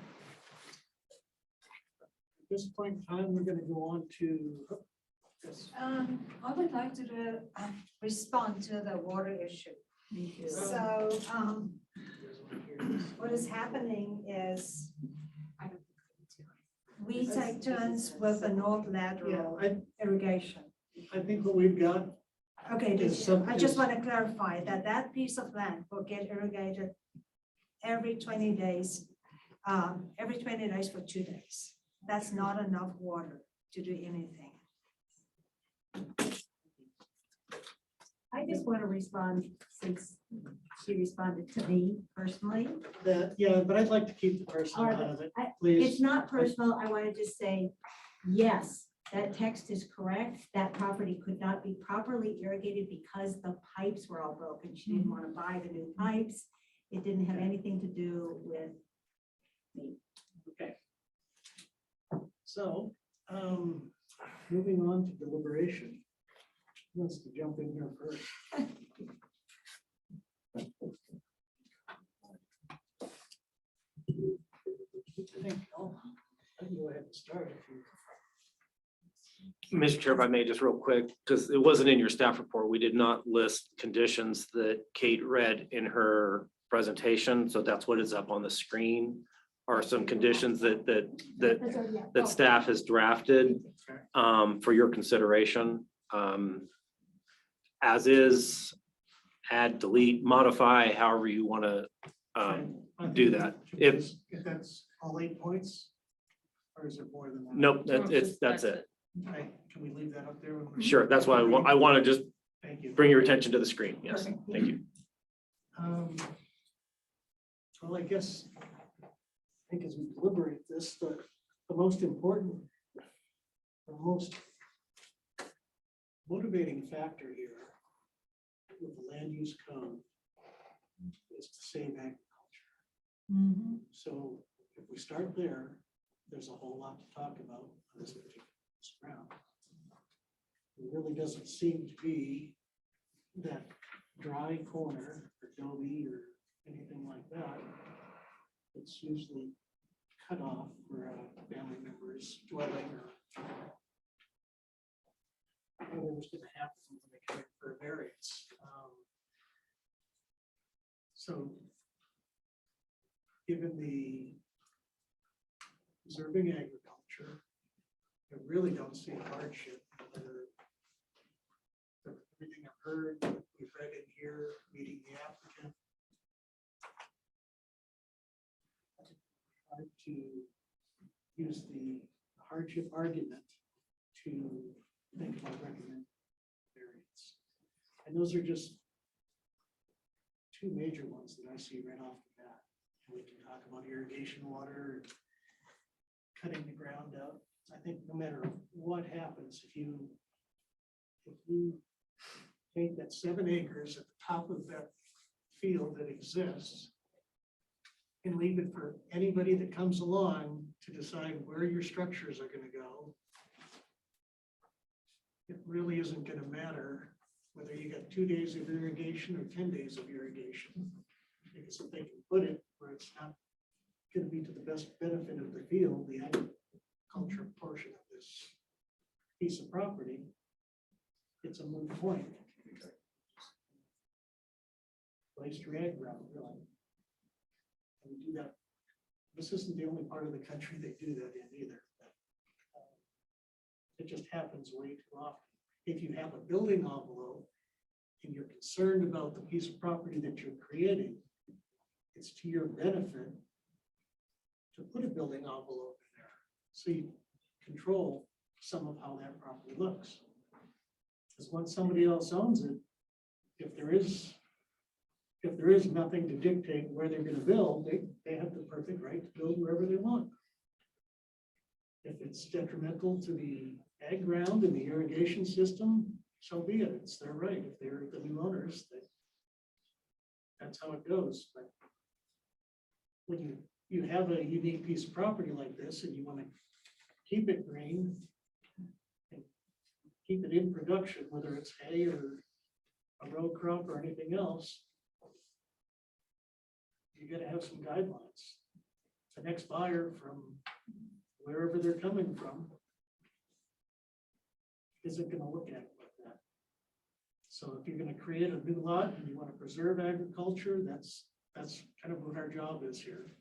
At this point in time, we're gonna go on to. Yes. I would like to respond to the water issue. So, what is happening is we take turns with the north lateral irrigation. I think what we've got. Okay, is some- I just want to clarify that that piece of land will get irrigated every 20 days, for 2 days. That's not enough water to do anything. I just want to respond since she responded to me personally. Yeah, but I'd like to keep the person out of it, please. It's not personal. I want to just say, yes, that text is correct. That property could not be properly irrigated because the pipes were all broken. She didn't want to buy the new pipes. It didn't have anything to do with me. Okay. So, moving on to deliberation. Who wants to jump in here first? I think, I can go ahead and start if you. Mr. Chair, if I may, just real quick, because it wasn't in your staff report, we did not list conditions that Kate read in her presentation, so that's what is up on the screen. Are some conditions that staff has drafted for your consideration. As is, add, delete, modify, however you want to do that. If that's all 8 points? Or is it more than that? nope, that's it. Okay, can we leave that up there? Sure, that's why I want to just Thank you. bring your attention to the screen. Yes, Perfect. thank you. Well, I guess, I think as we deliberate this, the most important, the most motivating factor here with the land use code is to save agriculture. So if we start there, there's a whole lot to talk about on this particular ground. It really doesn't seem to be that dry corner or Adobe or anything like that. It's usually cut off for a family member's dwelling or whatever's going to happen when they come in for a variance. So given the preserving agriculture, I really don't see a hardship. Everything I've heard, we've read in here, meeting the applicant. Hard to use the hardship argument to think about recommending variance. And those are just two major ones that I see right off the bat. We can talk about irrigation water, cutting the ground up. I think no matter what happens, if you take that 7 acres at the top of that field that exists and leave it for anybody that comes along to decide where your structures are going to go, it really isn't going to matter whether you got 2 days of irrigation or 10 days of irrigation, because if they can put it where it's not going to be to the best benefit of the field, the agriculture portion of this piece of property, it's a moot point. Waste your ag ground, really. And we do that. This isn't the only part of the country they do that in either. It just happens way too often. If you have a building envelope and you're concerned about the piece of property that you're creating, it's to your benefit to put a building envelope in there so you control some of how that property looks. Because once somebody else owns it, if there is nothing to dictate where they're going to build, they have the perfect right to build wherever they want. If it's detrimental to the ag ground and the irrigation system, so be it. It's their right. If they're the new owners, that's how it goes. But when you have a unique piece of property like this and you want to keep it green, keep it in production, whether it's hay or a row crop or anything else, you gotta have some guidelines. The next buyer from wherever they're coming from isn't gonna look at it like that. So if you're gonna create a new lot and you wanna preserve agriculture, that's kind of what our job is here.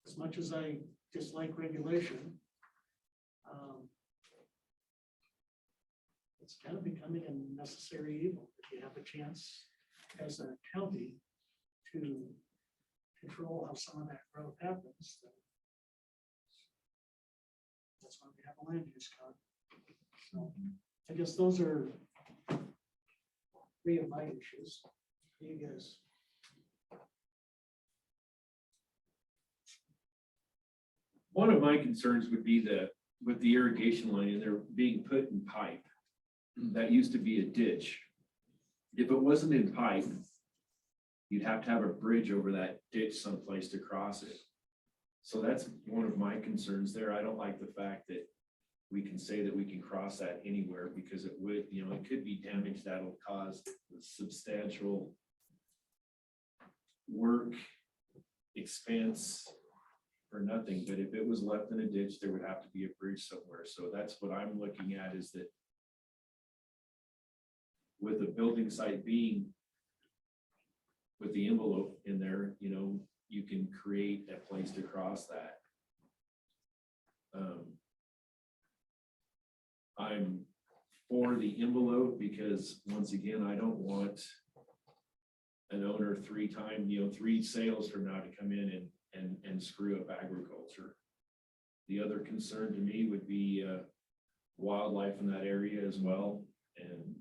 As much as I dislike regulation, it's kind of becoming a necessary evil. If you have a chance as a county to control how some of that growth happens, then that's why we have a land use code. So I guess those are 3 of my issues. You guys. One of my concerns would be that with the irrigation line and they're being put in pipe, that used to be a ditch. If it wasn't in pipe, you'd have to have a bridge over that ditch someplace to cross it. So that's one of my concerns there. I don't like the fact that we can say that we can cross that anywhere because it would, you know, it could be damage that'll cause substantial work, expense for nothing. But if it was left in a ditch, there would have to be a bridge somewhere. So that's what I'm looking at, is that with the building site being with the envelope in there, you know, you can create a place to cross that. I'm for the envelope because once again, I don't want an owner 3 sales from now to come in and screw up agriculture. The other concern to me would be wildlife in that area as well, and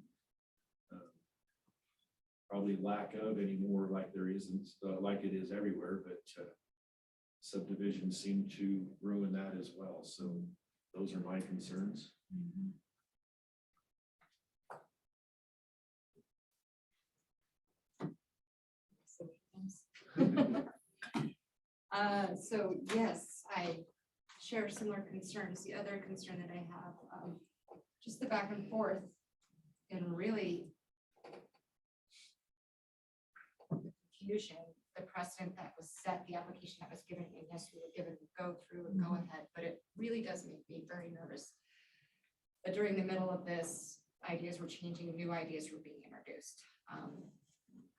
probably lack of anymore like there isn't, like it is everywhere, but subdivisions seem to ruin that as well. So those are my concerns. So yes, I share similar concerns. The other concern that I have, just the back and forth and really confusion, the precedent that was set, the application that was given, and yes, we were given go through and go ahead, but it really does make me very nervous. But during the middle of this, ideas were changing, new ideas were being introduced.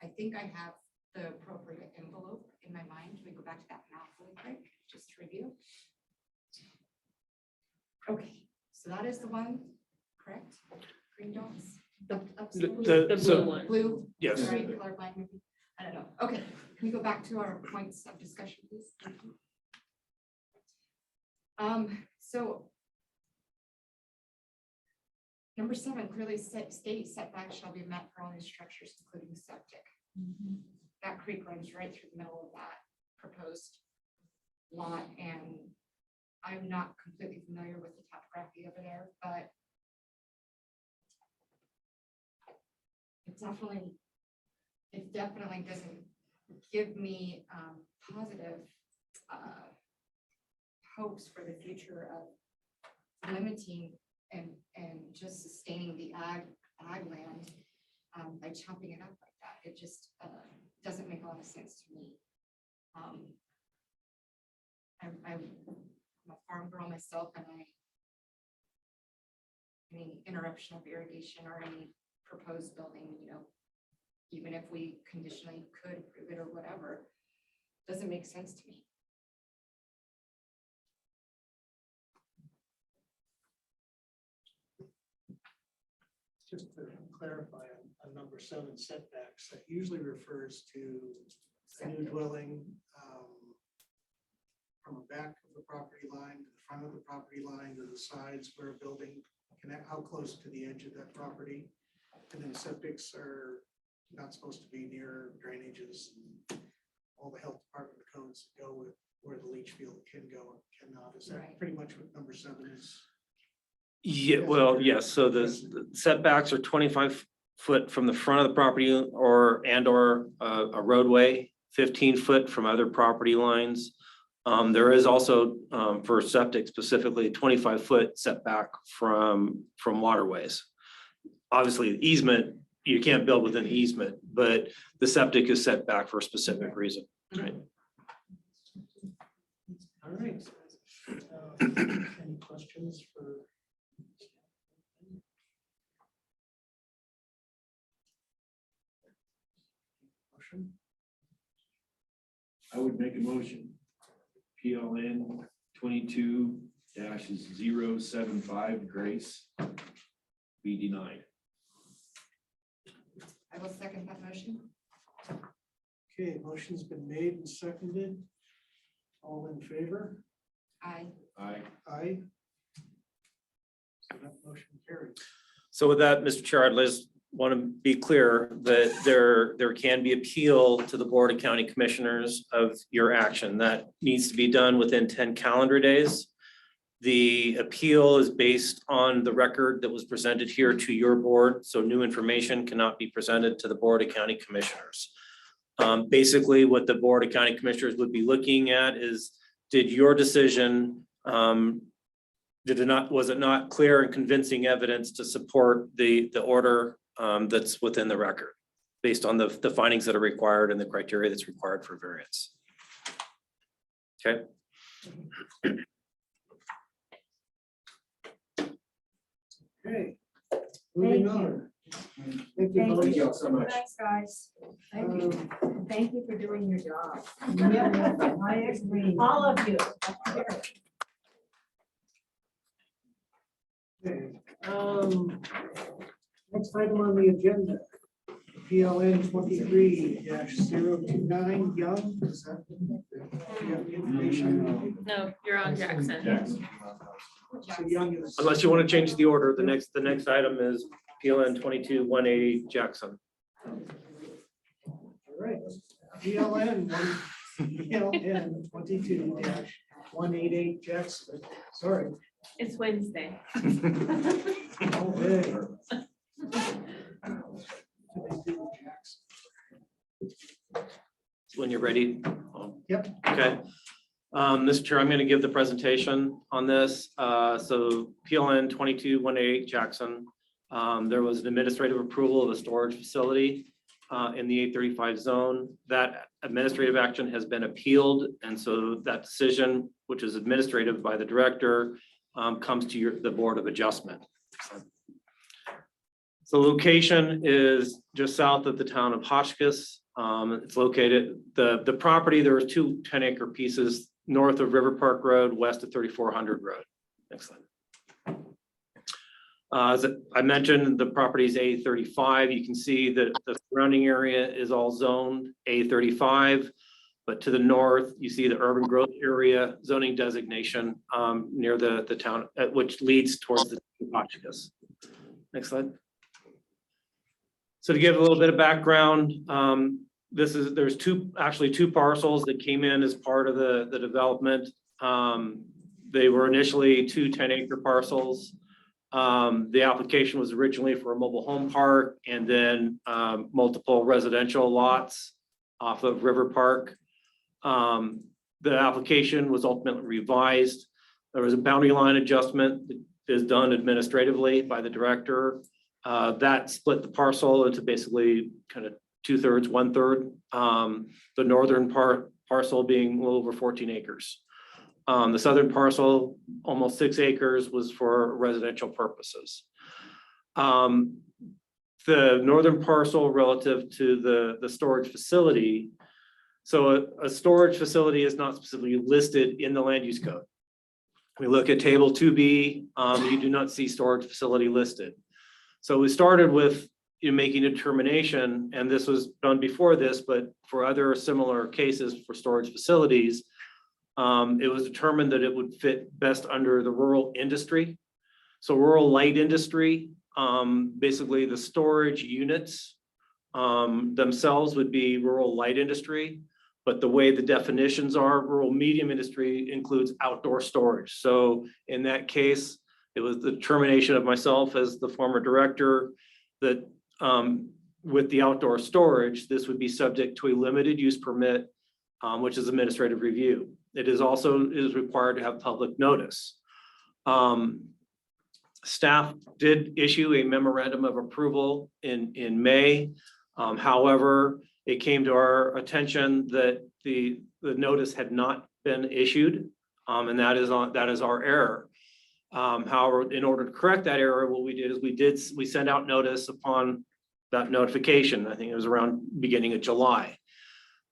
I think I have the appropriate envelope in my mind. We go back to that map really quick, just to review. Okay, so that is the one, correct? Green dots. The blue one. Blue. Yes. Sorry, colorblind maybe. I don't know. Okay, can we go back to our points of discussion, please? Thank you. So number 7, clearly state setbacks shall be met for all new structures, including septic. That creek runs right through the middle of that proposed lot, and I'm not completely familiar with the topography over there, but it definitely doesn't give me positive hopes for the future of limiting and just sustaining the ag land by chopping it up like that. It just doesn't make a lot of sense to me. I'm a farm girl myself, and any interruption of irrigation or any proposed building, you know, even if we conditionally could approve it or whatever, doesn't make sense to me. Just to clarify on number 7 setbacks, that usually refers to a new dwelling from the back of the property line to the front of the property line to the sides where a building connect, how close to the edge of that property. And then septics are not supposed to be near drainages and all the health department codes that go with where the leach field can go and cannot. Is that pretty much what number 7 is? Yeah, well, yes, so the setbacks are 25 foot from the front of the property or a roadway, 15 foot from other property lines. There is also, for septic specifically, 25-foot setback from waterways. Obviously, easement, you can't build within the easement, but the septic is set back for a specific reason, right? All right. Any questions for? Motion? I would make a motion. PLN 22-075 Grace be denied. I will second that motion. Okay, motion's been made and seconded. All in favor? Aye. Aye. Aye. So that motion carries. So with that, Mr. Chair, I'd just want to be clear that there can be appeal to the Board of County Commissioners of your action. That needs to be done within 10 calendar days. The appeal is based on the record that was presented here to your board, so new information cannot be presented to the Board of County Commissioners. Basically, what the Board of County Commissioners would be looking at is, did your decision, was it not clear and convincing evidence to support the order that's within the record, based on the findings that are required and the criteria that's required for variance? Okay. Okay, moving on. Thank you both. Thank you all so much. Thanks, guys. Thank you. Thank you for doing your job. I agree. All of you. Okay, next item on the agenda, PLN 23-029 Young. Is that do you have the information? No, you're on Jackson. So Young is. Unless you want to change the order, the next item is PLN 22-180 Jackson. All right, PLN 22-188 Jackson. Sorry. It's Wednesday. All day. When you're ready. Yep. Okay. Mr. Chair, I'm going to give the presentation on this. So PLN 22-188 Jackson. There was an administrative approval of a storage facility in the 835 zone. That administrative action has been appealed. And so that decision, which is administrative by the director, comes to the Board of Adjustment. So location is just south of the town of Hotchkiss. It's located, the property, there are two 10-acre pieces north of River Park Road, west of 3400 Road. Excellent. As I mentioned, the property is A35. You can see that the surrounding area is all zoned A35. But to the north, you see the urban growth area zoning designation near the town, which leads towards the Hotchkiss. Next slide. So to give a little bit of background, there's actually two parcels that came in as part of the development. They were initially two 10-acre parcels. The application was originally for a mobile home park and then multiple residential lots off of River Park. The application was ultimately revised. There was a boundary line adjustment that is done administratively by the director. That split the parcel into basically kind of 2/3, 1/3. The northern parcel being a little over 14 acres. The southern parcel, almost 6 acres, was for residential purposes. The northern parcel relative to the storage facility. So a storage facility is not specifically listed in the land use code. We look at table 2B, you do not see storage facility listed. So we started with making a determination, and this was done before this, but for other similar cases for storage facilities, it was determined that it would fit best under the rural industry. So rural light industry, basically the storage units themselves would be rural light industry, but the way the definitions are, rural medium industry includes outdoor storage. So in that case, it was the determination of myself as the former director that with the outdoor storage, this would be subject to a limited use permit, which is administrative review. It is also is required to have public notice. Staff did issue a memorandum of approval in May. However, it came to our attention that the notice had not been issued, and that is our error. However, in order to correct that error, what we did is we sent out notice upon that notification. I think it was around beginning of July.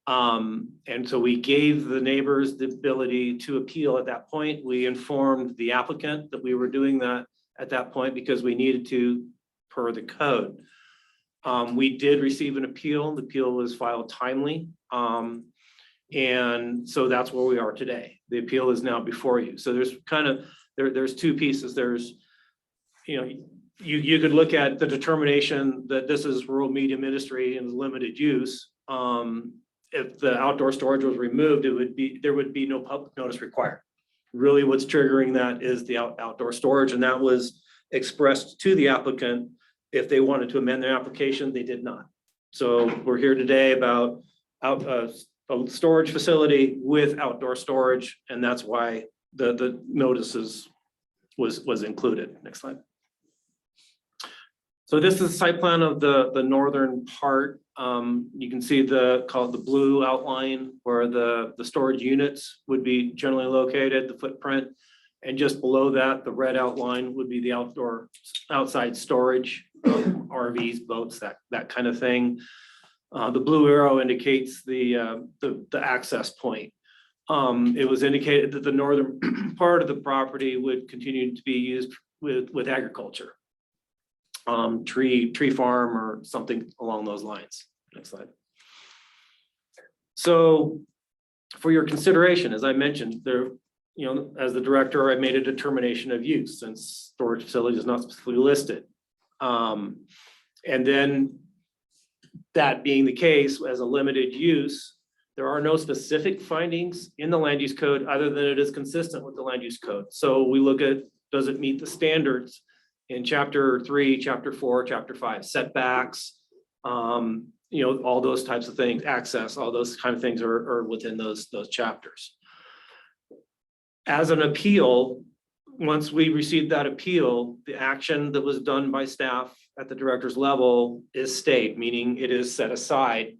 And so we gave the neighbors the ability to appeal at that point. We informed the applicant that we were doing that at that point because we needed to per the code. We did receive an appeal. The appeal was filed timely. And so that's where we are today. The appeal is now before you. So there's kind of, there's two pieces. There's, you know, you could look at the determination that this is rural medium industry and limited use. If the outdoor storage was removed, there would be no public notice required. Really what's triggering that is the outdoor storage, and that was expressed to the applicant. If they wanted to amend their application, they did not. So we're here today about a storage facility with outdoor storage, and that's why the notices was included. Next slide. So this is the site plan of the northern part. You can see called the blue outline where the storage units would be generally located, the footprint. And just below that, the red outline would be the outside storage, RVs, boats, that kind of thing. The blue arrow indicates the access point. It was indicated that the northern part of the property would continue to be used with agriculture. Tree farm or something along those lines. Next slide. So for your consideration, as I mentioned, there, you know, as the director, I made a determination of use since storage facility is not specifically listed. And then that being the case as a limited use, there are no specific findings in the land use code other than it is consistent with the land use code. So we look at, does it meet the standards in chapter 3, chapter 4, chapter 5, setbacks, you know, all those types of things, access, all those kind of things are within those chapters. As an appeal, once we received that appeal, the action that was done by staff at the director's level is stayed, meaning it is set aside.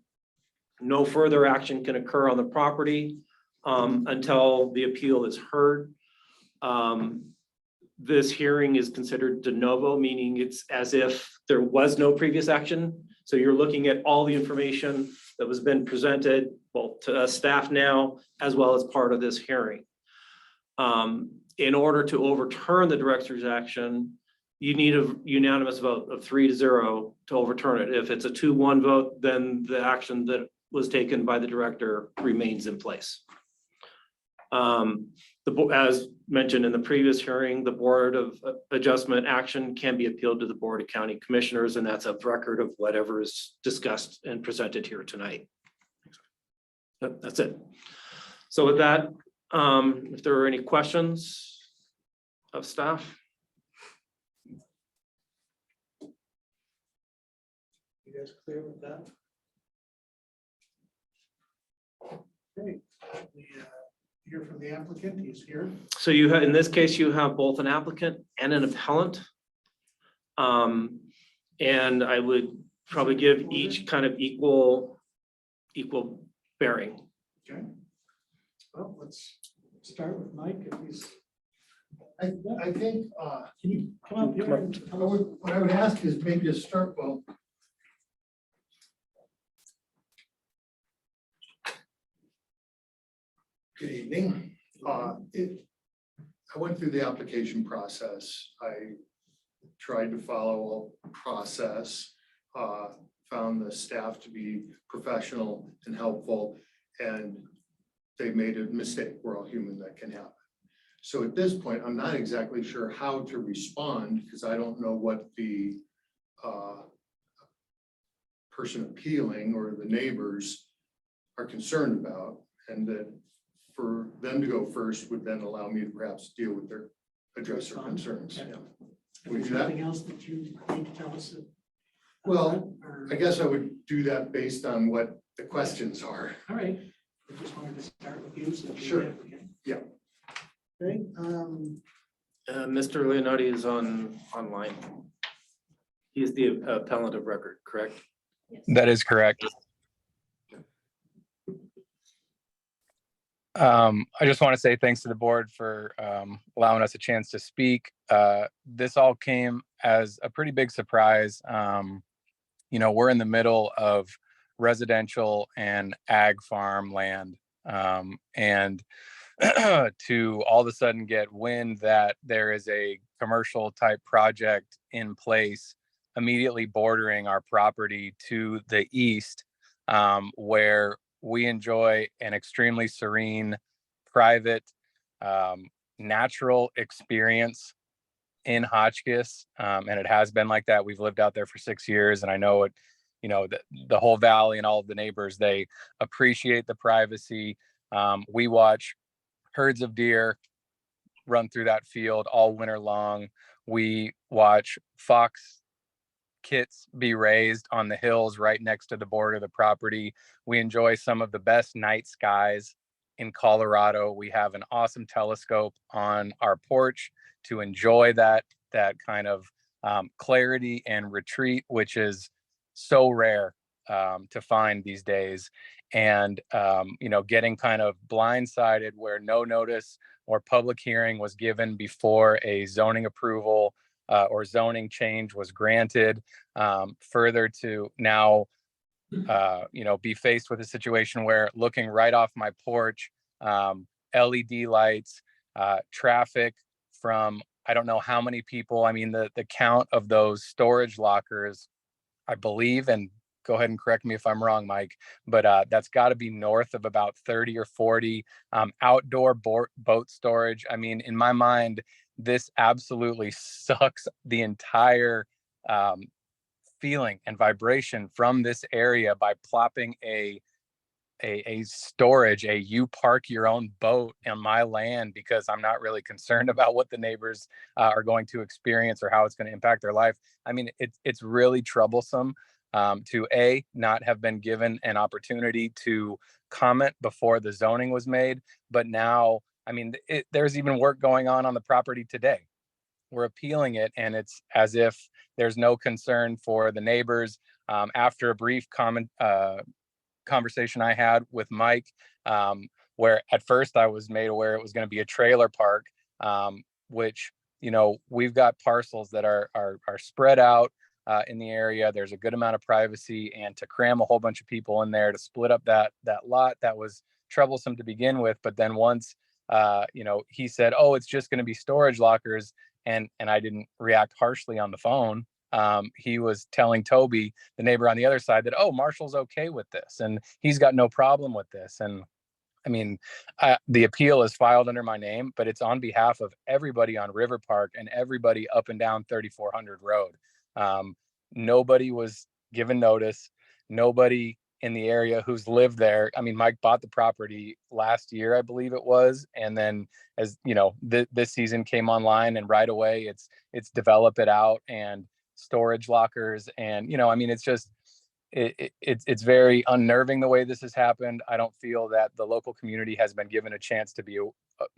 No further action can occur on the property until the appeal is heard. This hearing is considered de novo, meaning it's as if there was no previous action. So you're looking at all the information that was been presented, both to us staff now, as well as part of this hearing. In order to overturn the director's action, you need a unanimous vote of 3-0 to overturn it. If it's a 2-1 vote, then the action that was taken by the director remains in place. As mentioned in the previous hearing, the Board of Adjustment action can be appealed to the Board of County Commissioners, and that's a record of whatever is discussed and presented here tonight. That's it. So with that, if there are any questions of staff. You guys clear with that? Okay, we hear from the applicant. He's here. So you have, in this case, you have both an applicant and an appellant. And I would probably give each kind of equal bearing. Okay. Well, let's start with Mike if he's. I think, Can you come up here? and tell us? what I would ask is maybe to start, well. Good evening. I went through the application process. I tried to follow a process, found the staff to be professional and helpful, and they made a mistake. We're all human, that can happen. So at this point, I'm not exactly sure how to respond because I don't know what the person appealing or the neighbors are concerned about, and that for them to go first would then allow me to perhaps deal with their address their concerns. Okay. Yeah. Would Is you there do that? anything else that you need to tell us? Well, Or- I guess I would do that based on what the questions are. All right. I just wanted to start with you. So Sure. Yeah. Okay, Mr. Leonardi is online. He is the appellant of record, correct? That is correct. I just want to say thanks to the board for allowing us a chance to speak. This all came as a pretty big surprise. We're in the middle of residential and ag farm land. And to all of a sudden get wind that there is a commercial type project in place immediately bordering our property to the east, where we enjoy an extremely serene, private, natural experience in Hotchkiss. And it has been like that. We've lived out there for 6 years, and I know it, the whole valley and all of the neighbors, they appreciate the privacy. We watch herds of deer run through that field all winter long. We watch fox kits be raised on the hills right next to the border of the property. We enjoy some of the best night skies in Colorado. We have an awesome telescope on our porch to enjoy that kind of clarity and retreat, which is so rare to find these days. And getting kind of blindsided where no notice or public hearing was given before a zoning approval or zoning change was granted, further to now be faced with a situation where looking right off my porch, LED lights, traffic from I don't know how many people. I mean, the count of those storage lockers, I believe, and go ahead and correct me if I'm wrong, Mike, but that's got to be north of about 30 or 40 outdoor boat storage. I mean, in my mind, this absolutely sucks the entire feeling and vibration from this area by plopping a storage, you park your own boat on my land because I'm not really concerned about what the neighbors are going to experience or how it's going to impact their life. I mean, it's really troublesome to not have been given an opportunity to comment before the zoning was made. But now, I mean, there's even work going on the property today. We're appealing it, and it's as if there's no concern for the neighbors. After a brief conversation I had with Mike, where at first I was made aware it was going to be a trailer park, which, we've got parcels that are spread out in the area. There's a good amount of privacy, and to cram a whole bunch of people in there to split up that lot, that was troublesome to begin with. But then once, he said, oh, it's just going to be storage lockers. And I didn't react harshly on the phone. He was telling Toby, the neighbor on the other side, that, oh, Marshall's okay with this and he's got no problem with this. And I mean, the appeal is filed under my name, but it's on behalf of everybody on River Park and everybody up and down 3400 Road. Nobody was given notice. Nobody in the area who's lived there. I mean, Mike bought the property last year, I believe it was. And then as this season came online, and right away it's develop it out and storage lockers. And, I mean, it's just, it's very unnerving the way this has happened. I don't feel that the local community has been given a chance to be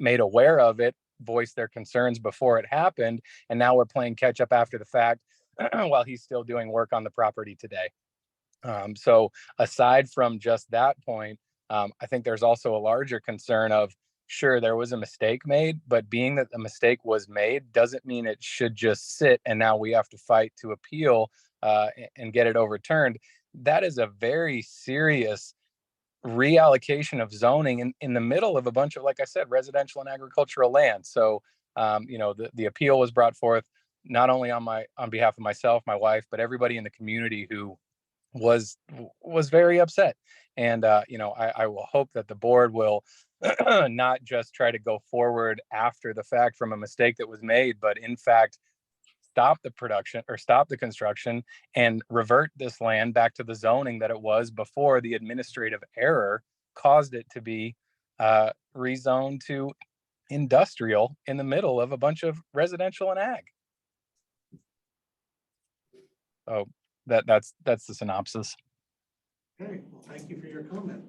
made aware of it, voice their concerns before it happened. And now we're playing catch up after the fact while he's still doing work on the property today. So aside from just that point, I think there's also a larger concern of, sure, there was a mistake made, but being that the mistake was made doesn't mean it should just sit and now we have to fight to appeal and get it overturned. That is a very serious reallocation of zoning in the middle of a bunch of, like I said, residential and agricultural land. So, the appeal was brought forth not only on behalf of myself, my wife, but everybody in the community who was very upset. And, I will hope that the board will not just try to go forward after the fact from a mistake that was made, but in fact, stop the production or stop the construction and revert this land back to the zoning that it was before the administrative error caused it to be rezoned to industrial in the middle of a bunch of residential and ag. So that's the synopsis. Okay, well, thank you for your comment.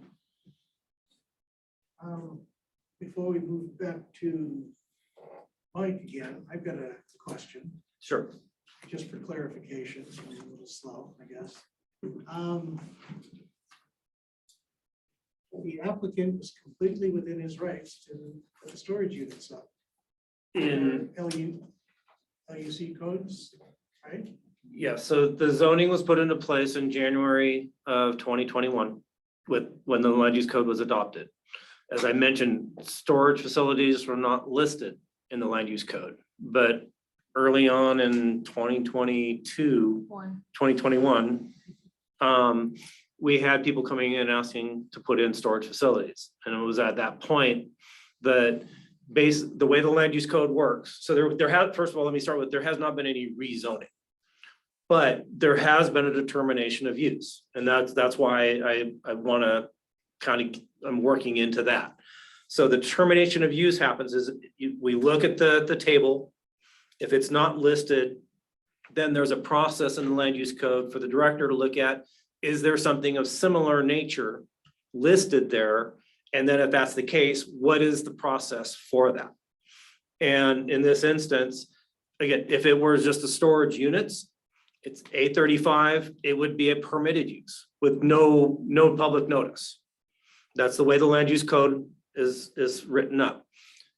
Before we move back to Mike again, I've got a question, Sure. just for clarification, so I'm a little slow, I guess. The applicant was completely within his rights to put the storage units up. In, LUC codes, right? yeah, so the zoning was put into place in January of 2021 when the land use code was adopted. As I mentioned, storage facilities were not listed in the land use code, but early on in 2021, we had people coming in asking to put in storage facilities. And it was at that point that the way the land use code works, so first of all, let me start with, there has not been any rezoning. But there has been a determination of use, and that's why I want to I'm working into that. So the determination of use happens is we look at the table. If it's not listed, then there's a process in the land use code for the director to look at, is there something of similar nature listed there? And then if that's the case, what is the process for that? And in this instance, again, if it were just the storage units, it's A35, it would be a permitted use with no public notice. That's the way the land use code is written up.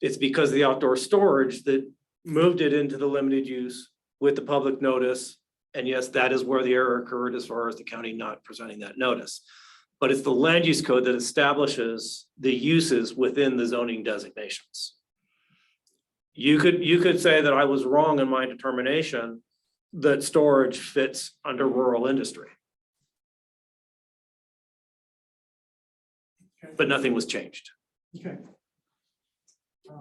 It's because of the outdoor storage that moved it into the limited use with the public notice. And yes, that is where the error occurred as far as the county not presenting that notice. But it's the land use code that establishes the uses within the zoning designations. You could say that I was wrong in my determination that storage fits under rural industry. But nothing was changed. Okay.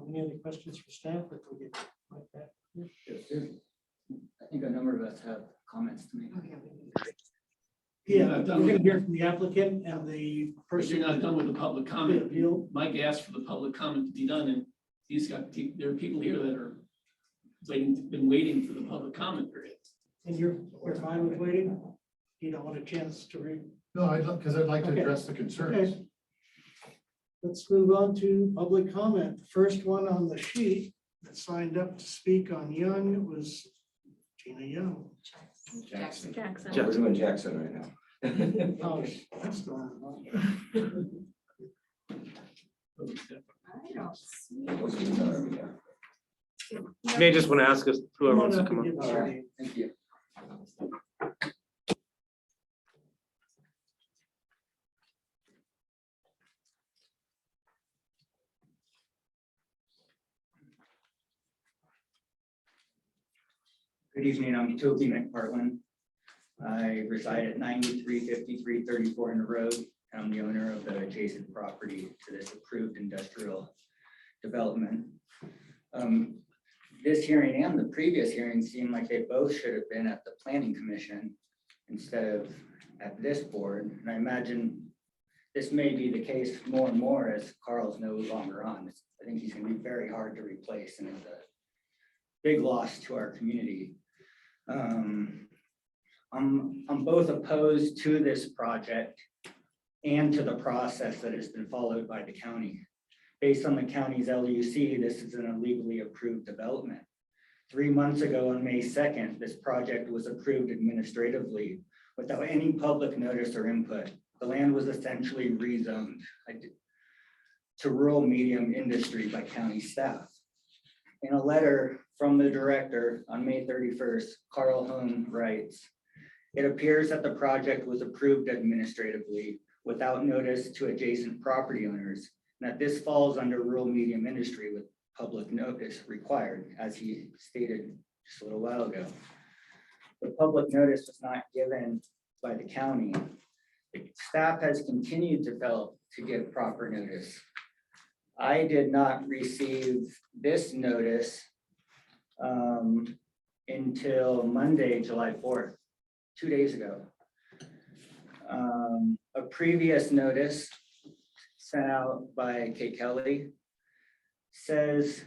Any other questions for staff before we get like that? I think a number of us have comments to make. Yeah, we're gonna hear from the applicant and the But person. you're not done with the public comment. Appeal. Mike asked for the public comment to be done, and there are people here that are been waiting for the public comment period. And you're fine with waiting? You don't want a chance to read? No, because I'd like to Okay. address the concerns. Okay. Let's move on to public comment. The first one on the sheet that signed up to speak on Young was Gina Young. Jackson. We're doing Jackson right now. Oh, that's the one. I don't see. You may just want to ask us, whoever wants to come up. Give us your name. Thank you. Good evening, I'm Toby McPartlin. I reside at 9353 34 Road. I'm the owner of the adjacent property to this approved industrial development. This hearing and the previous hearing seem like they both should have been at the Planning Commission instead of at this board. And I imagine this may be the case more and more as Carl's no longer on. I think he's going to be very hard to replace and is a big loss to our community. I'm both opposed to this project and to the process that has been followed by the county. Based on the county's LUC, this is an illegally approved development. 3 months ago on May 2nd, this project was approved administratively without any public notice or input. The land was essentially rezoned to rural medium industry by county staff. In a letter from the director on May 31st, Carl Home writes, "It appears that the project was approved administratively without notice to adjacent property owners, and that this falls under rural medium industry with public notice required," as he stated just a little while ago. The public notice was not given by the county. The staff has continued to fail to give proper notice. I did not receive this notice until Monday, July 4th, 2 days ago. A previous notice sent out by Kate Kelly says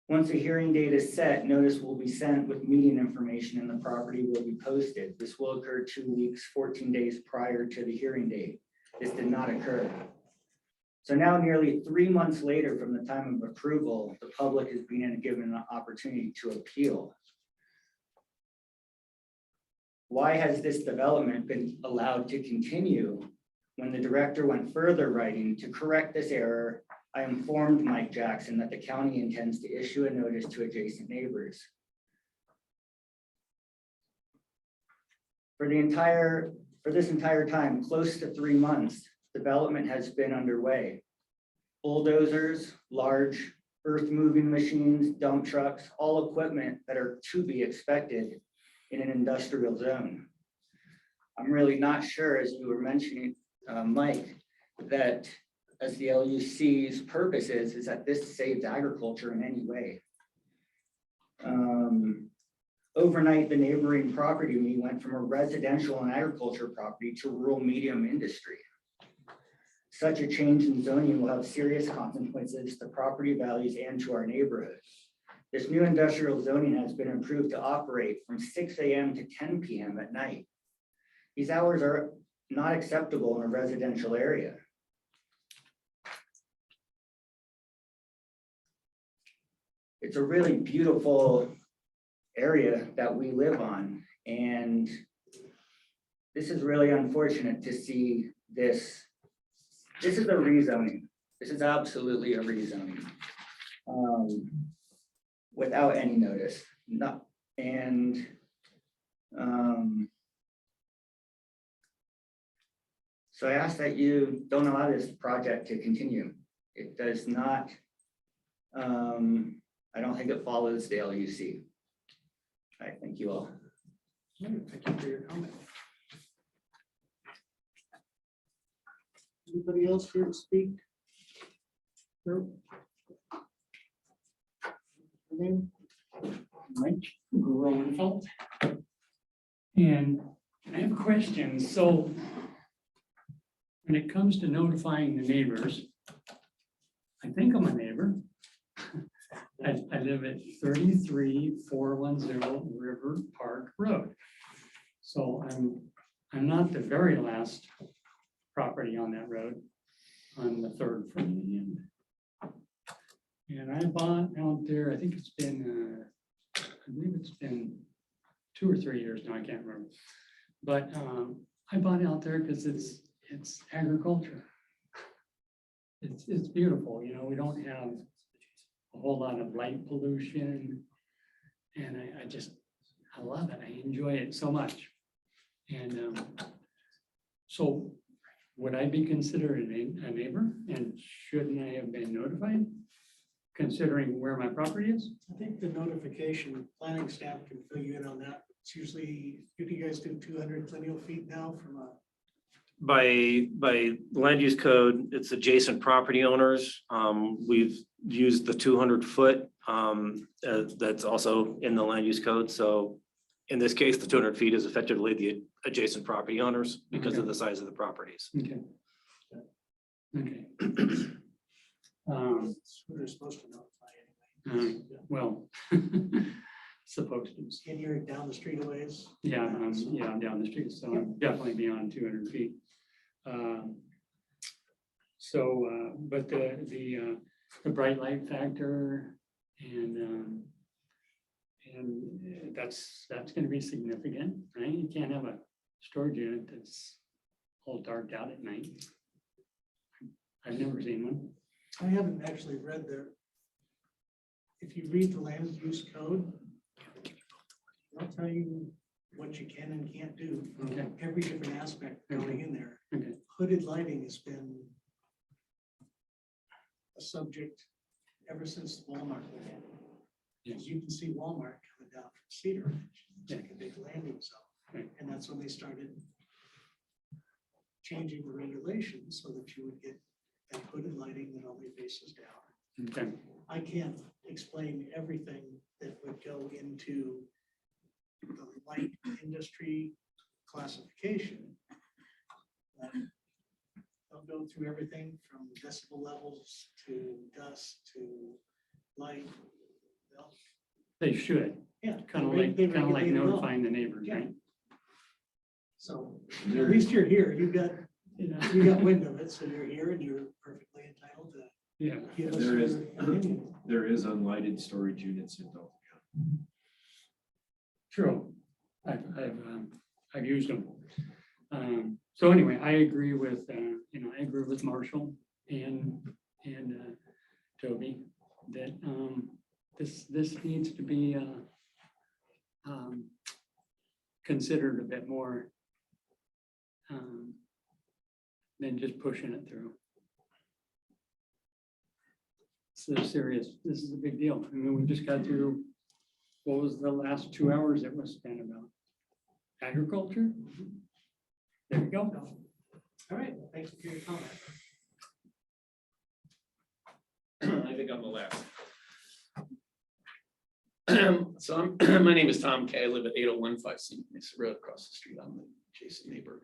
Once a hearing date is set, notice will be sent with meeting information and the property will be posted. This will occur 2 weeks, 14 days prior to the hearing date. This did not occur. So now nearly 3 months later from the time of approval, the public is being given an opportunity to appeal. Why has this development been allowed to continue? When the director went further writing to correct this error, I informed Mike Jackson that the county intends to issue a notice to adjacent neighbors. For this entire time, close to 3 months, development has been underway. Bulldozers, large earth-moving machines, dump trucks, all equipment that are to be expected in an industrial zone. I'm really not sure, as you were mentioning, Mike, that as the LUC's purpose is that this saves agriculture in any way. Overnight, the neighboring property to me went from a residential and agriculture property to rural medium industry. Such a change in zoning will have serious consequences to property values and to our neighborhoods. This new industrial zoning has been approved to operate from 6 a.m. to 10 p.m. at night. These hours are not acceptable in a residential area. It's a really beautiful area that we live on, and this is really unfortunate to see this. This is a rezoning. This is absolutely a rezoning. Without any notice. So I ask that you don't allow this project to continue. It does not, I don't think it follows the LUC. I thank you all. Thank you for your comment. Anybody else here to speak? No? Mike Groenfeld. And I have a question. So when it comes to notifying the neighbors, I think I'm a neighbor. I live at 33410 River Park Road. So I'm not the very last property on that road, on the third from the end. And I bought out there, I think it's been, I believe it's been 2 or 3 years now, I can't remember. But I bought out there because it's agriculture. It's beautiful, you know, we don't have a whole lot of light pollution. And I love it, I enjoy it so much. And so would I be considered a neighbor, and shouldn't I have been notified, considering where my property is? I think the notification, planning staff can fill you in on that. It's usually, you guys do 200 lineal feet now from a. By land use code, it's adjacent property owners. We've used the 200 foot. That's also in the land use code. So in this case, the 200 feet is effectively the adjacent property owners because of the size of the properties. Okay. Okay. They're supposed to notify anyway. Well, supposed to. And you're down the street a ways? Yeah, I'm down the street, so I'm definitely beyond 200 feet. But the bright light factor and that's going to be significant, right? You can't have a storage unit that's all darked out at night. I've never seen one. I haven't actually read if you read the land use code, they'll tell you what you can and can't do. Okay. Every different aspect going in there. Okay. Hooded lighting has been a subject ever since Walmart began. As you can see Walmart coming down from Cedar Ridge, it's like a big landing zone. Right. And that's when they started changing the regulations so that you would get that hooded lighting that only faces down. Okay. I can't explain everything that would go into the light industry classification. They'll go through everything from decibel levels to dust to light. They should, Yeah. kind of they- like, they kind of like regulate it all. notifying the neighbors, Yeah. right? So at least you're here, you got wind of it, so you're here and you're perfectly entitled to Yeah. give us There is, your opinion. there is unlighted storage units in Dalton County. True. I've used them. So anyway, I agree with, I agree with Marshall and Toby that, this needs to be, considered a bit more, than just pushing it through. This is serious. This is a big deal. I mean, we just got through, what was the last 2 hours that was spent about? Agriculture? There you go. All right, thank you for your comment. I think I'm the last. So my name is Tom Kay. I live at 8015 St. Mesa Road across the street. I'm the adjacent neighbor.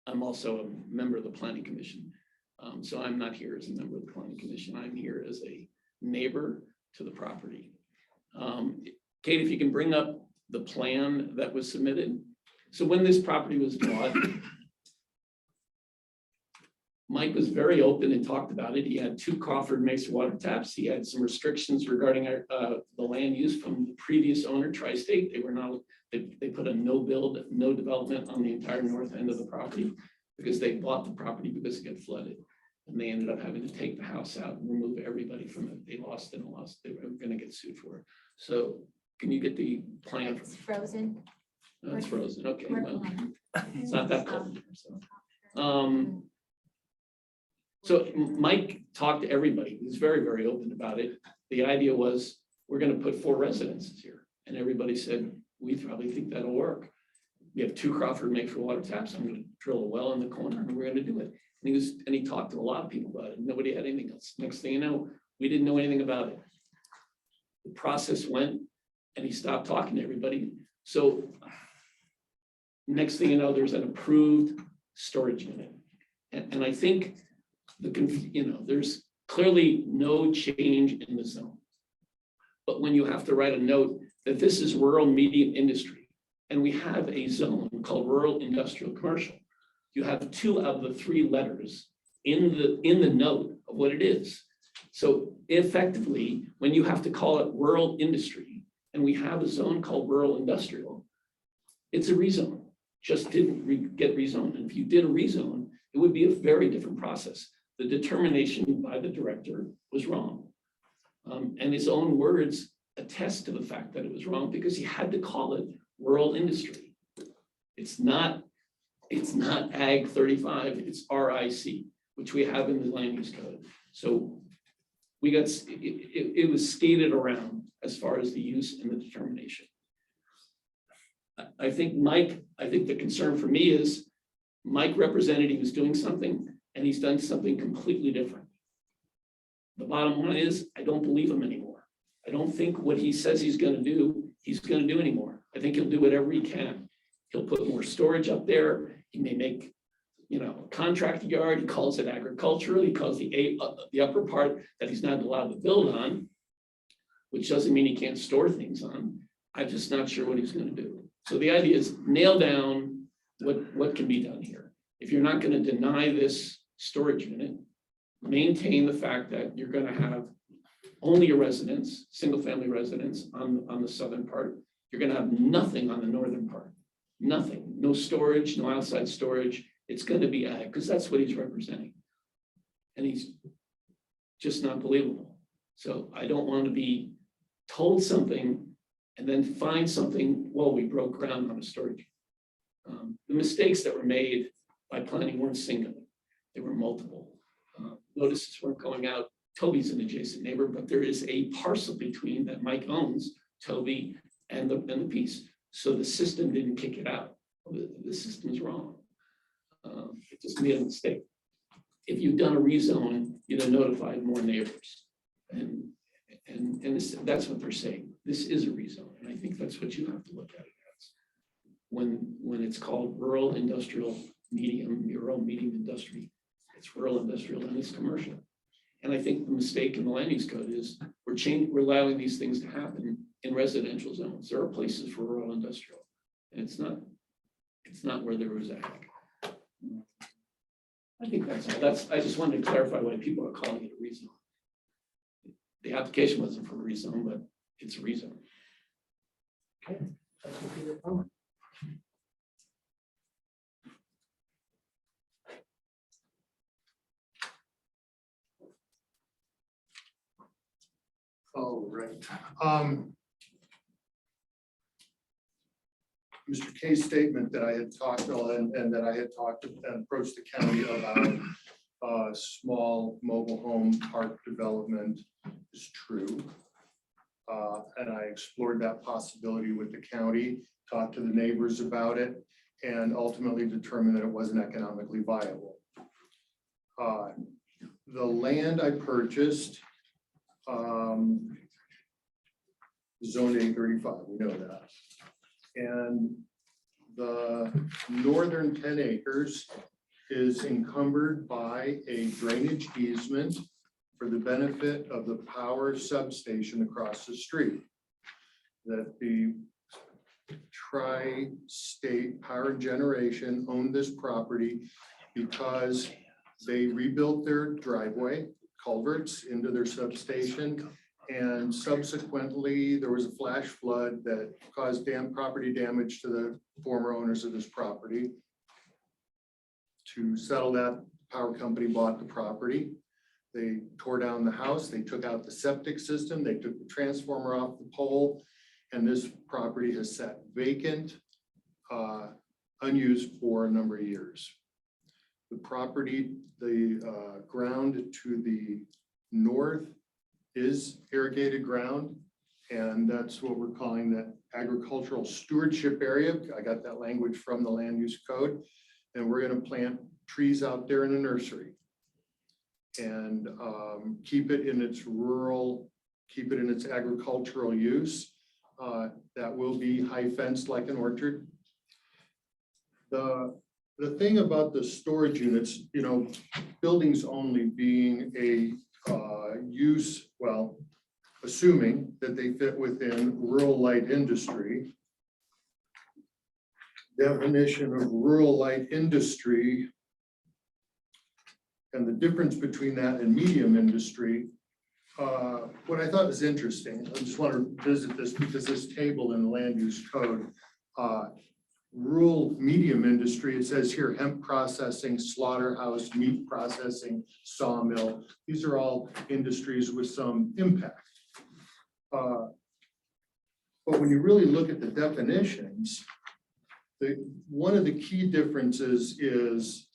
I'm also a member of the planning commission. So I'm not here as a member of the planning commission. I'm here as a neighbor to the property. Kate, if you can bring up the plan that was submitted. So when this property was bought, Mike was very open and talked about it. He had 2 Crawford Mesa water taps. He had some restrictions regarding the land use from the previous owner, Tri-State. They were not, they put a no build, no development on the entire north end of the property because they bought the property because it got flooded. And they ended up having to take the house out and remove everybody from it. They lost and lost. They were going to get sued for it. So can you get the plan? It's frozen. No, it's frozen. Okay, well, Working it's not that cold. So Mike talked to everybody. He was very, very open about it. The idea was, we're gonna put 4 residences here. And everybody said, we probably think that'll work. We have 2 Crawford Mesa water taps. I'm gonna drill a well in the corner and we're gonna do it. And he talked to a lot of people about it. Nobody had anything else. Next thing you know, we didn't know anything about it. The process went and he stopped talking to everybody. So next thing you know, there's an approved storage unit. And I think there's clearly no change in the zone. But when you have to write a note that this is rural medium industry, and we have a zone called rural industrial commercial, you have 2 of the 3 letters in the note of what it is. So effectively, when you have to call it rural industry, and we have a zone called rural industrial, it's a rezone. Just didn't get rezoned. And if you did a rezone, it would be a very different process. The determination by the director was wrong. And his own words attest to the fact that it was wrong because he had to call it rural industry. It's not Ag 35, it's RIC, which we have in the land use code. So we got, it was skated around as far as the use and the determination. I think the concern for me is Mike represented he was doing something and he's done something completely different. The bottom line is, I don't believe him anymore. I don't think what he says he's gonna do anymore. I think he'll do whatever he can. He'll put more storage up there. He may make, a contract yard. He calls it agricultural. He calls the upper part that he's not allowed to build on, which doesn't mean he can't store things on. I'm just not sure what he's gonna do. So the idea is nail down what can be done here. If you're not gonna deny this storage unit, maintain the fact that you're gonna have only a residence, single family residence on the southern part. You're gonna have nothing on the northern part. Nothing, no storage, no outside storage. It's gonna be ag, because that's what he's representing. And he's just not believable. So I don't want to be told something and then find something, well, we broke ground on a storage. The mistakes that were made by planning weren't singular. They were multiple. Notices weren't going out. Toby's an adjacent neighbor, but there is a parcel between that Mike owns, Toby and the piece. So the system didn't kick it out. The system's wrong. It just made a mistake. If you've done a rezone, you'd have notified more neighbors. And that's what they're saying. This is a rezone. And I think that's what you have to look at it as. When it's called rural industrial medium, rural medium industry, it's rural industrial and it's commercial. And I think the mistake in the land use code is we're we're allowing these things to happen in residential zones. There are places for rural industrial. And it's not where there was a hack. I think that's all. I just wanted to clarify why people are calling it a rezone. The application wasn't for a rezone, but it's a rezone. Okay. That's what people are calling. Oh, right. Mr. K's statement that I had talked on and that I had talked and approached the county about small mobile home park development is true. And I explored that possibility with the county, talked to the neighbors about it, and ultimately determined that it wasn't economically viable. The land I purchased, zoned A35, we know that. And the northern 10 acres is encumbered by a drainage easement for the benefit of the power substation across the street. That the Tri-State Power Generation owned this property because they rebuilt their driveway culverts into their substation. And subsequently, there was a flash flood that caused property damage to the former owners of this property. To settle that, power company bought the property. They tore down the house, they took out the septic system, they took the transformer off the pole, and this property has sat vacant, unused for a number of years. The property, the ground to the north is irrigated ground, and that's what we're calling the agricultural stewardship area. I got that language from the land use code, and we're going to plant trees out there in a nursery and keep it in its rural, keep it in its agricultural use. That will be high fenced like an orchard. The thing about the storage units, you know, buildings only being a use, well, assuming that they fit within rural light industry. Definition of rural light industry and the difference between that and medium industry. What I thought was interesting, I just want to visit this because this table in the land use code, rural medium industry, it says here hemp processing, slaughterhouse, meat processing, sawmill. These are all industries with some impact. But when you really look at the definitions, one of the key differences is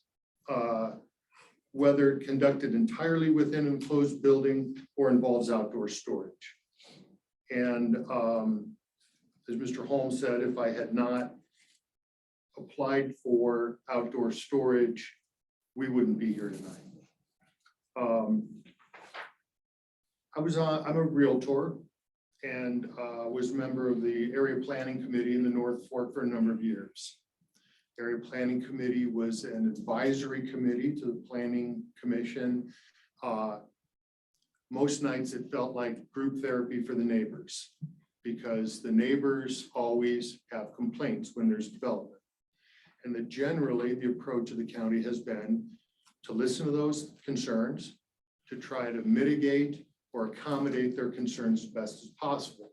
whether conducted entirely within an enclosed building or involves outdoor storage. And as Mr. Holmes said, if I had not applied for outdoor storage, we wouldn't be here tonight. I'm a realtor and was a member of the area planning committee in the North Fork for a number of years. Area Planning Committee was an advisory committee to the Planning Commission. Most nights it felt like group therapy for the neighbors because the neighbors always have complaints when there's development. And that generally the approach of the county has been to listen to those concerns, to try to mitigate or accommodate their concerns as best as possible.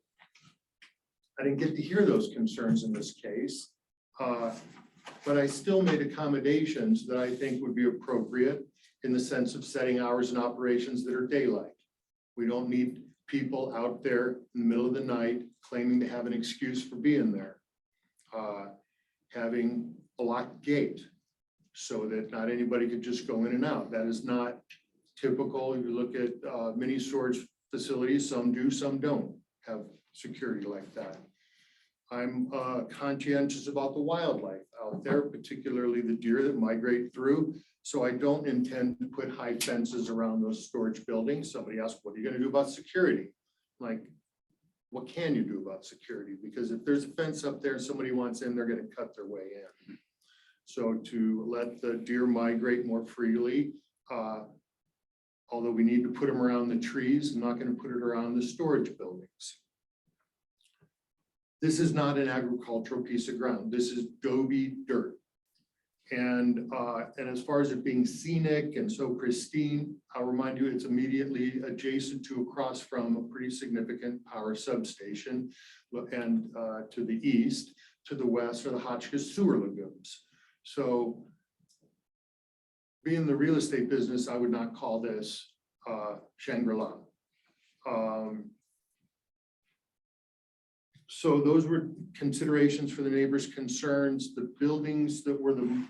I didn't get to hear those concerns in this case. But I still made accommodations that I think would be appropriate in the sense of setting hours and operations that are daylight. We don't need people out there in the middle of the night claiming to have an excuse for being there. Having a locked gate so that not anybody could just go in and out. That is not typical. If you look at mini storage facilities, some do, some don't have security like that. I'm conscientious about the wildlife out there, particularly the deer that migrate through. So I don't intend to put high fences around those storage buildings. Somebody asked, what are you going to do about security? Like, what can you do about security? Because if there's a fence up there and somebody wants in, they're going to cut their way in. So to let the deer migrate more freely, Although we need to put them around the trees, I'm not going to put it around the storage buildings. This is not an agricultural piece of ground. This is Gobi dirt. And as far as it being scenic and so pristine, I'll remind you, it's immediately adjacent to across from a pretty significant power substation. And to the east, to the west are the Hotchkiss sewer lagoons. So being in the real estate business, I would not call this Shangri-La. So those were considerations for the neighbors' concerns. The buildings that were the,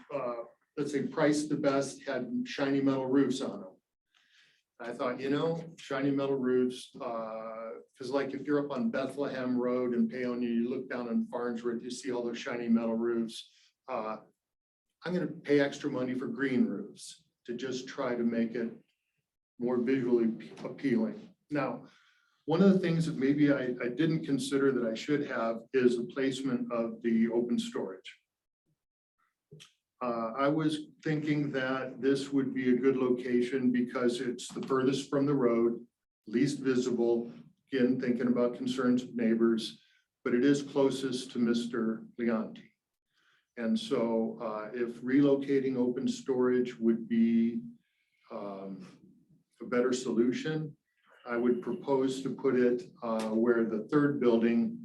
let's say, priced the best had shiny metal roofs on them. I thought, shiny metal roofs, because like if you're up on Bethlehem Road in Paonia, you look down on Farnsworth, you see all those shiny metal roofs. I'm going to pay extra money for green roofs to just try to make it more visually appealing. Now, one of the things that maybe I didn't consider that I should have is the placement of the open storage. I was thinking that this would be a good location because it's the furthest from the road, least visible, again, thinking about concerns of neighbors, but it is closest to Mr. Leonti. And so if relocating open storage would be a better solution, I would propose to put it where the third building,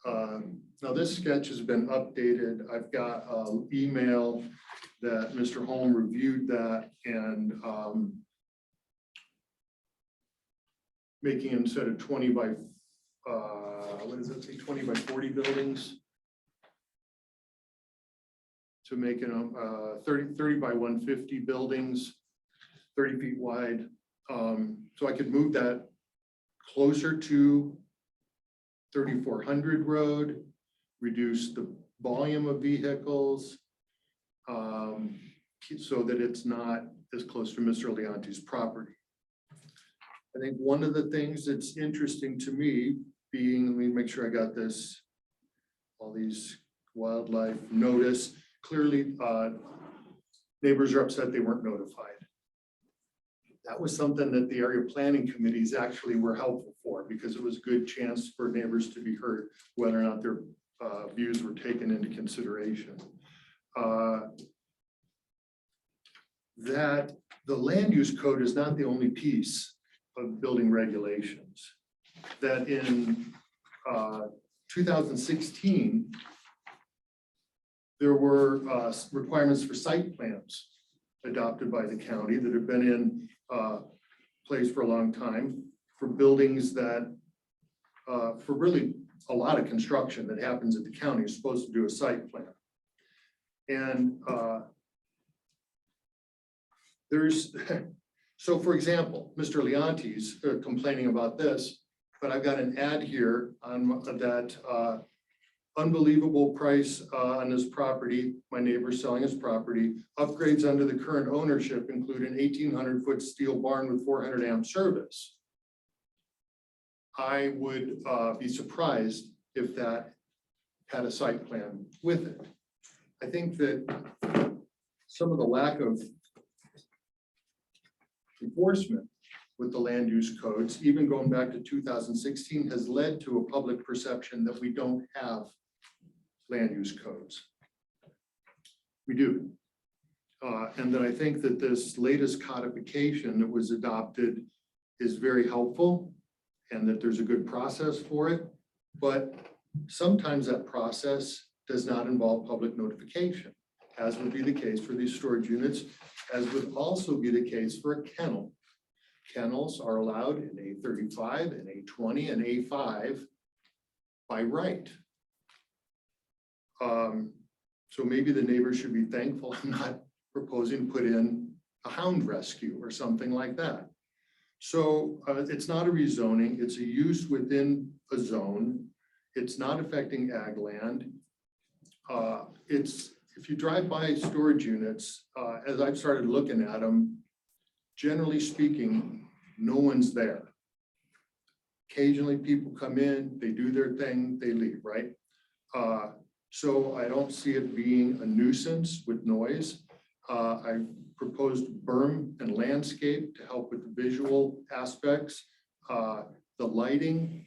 now this sketch has been updated. I've got an email that Mr. Holm reviewed that and making instead of 20 by, what does it say, 20 by 40 buildings, to make it 30 by 150 buildings, 30 feet wide. So I could move that closer to 3400 Road, reduce the volume of vehicles, so that it's not as close to Mr. Leonti's property. I think one of the things that's interesting to me being, let me make sure I got this, all these wildlife notice, clearly neighbors are upset they weren't notified. That was something that the area planning committees actually were helpful for because it was a good chance for neighbors to be heard whether or not their views were taken into consideration. That the land use code is not the only piece of building regulations. That in 2016, there were requirements for site plans adopted by the county that have been in place for a long time for buildings that, for really a lot of construction that happens at the county is supposed to do a site plan. And there's, so for example, Mr. Leonti's complaining about this, but I've got an ad here on that unbelievable price on this property. My neighbor's selling his property. Upgrades under the current ownership include an 1,800-foot steel barn with 400 amp service. I would be surprised if that had a site plan with it. I think that some of the lack of enforcement with the land use codes, even going back to 2016, has led to a public perception that we don't have land use codes. We do. And that I think that this latest codification that was adopted is very helpful and that there's a good process for it. But sometimes that process does not involve public notification, as would be the case for these storage units, as would also be the case for a kennel. Kennels are allowed in A35 and A20 and A5 by right. So maybe the neighbors should be thankful I'm not proposing to put in a hound rescue or something like that. So it's not a rezoning, it's a use within a zone. It's not affecting ag land. It's, if you drive by storage units, as I've started looking at them, generally speaking, no one's there. Occasionally people come in, they do their thing, they leave, right? So I don't see it being a nuisance with noise. I proposed berm and landscape to help with the visual aspects. The lighting,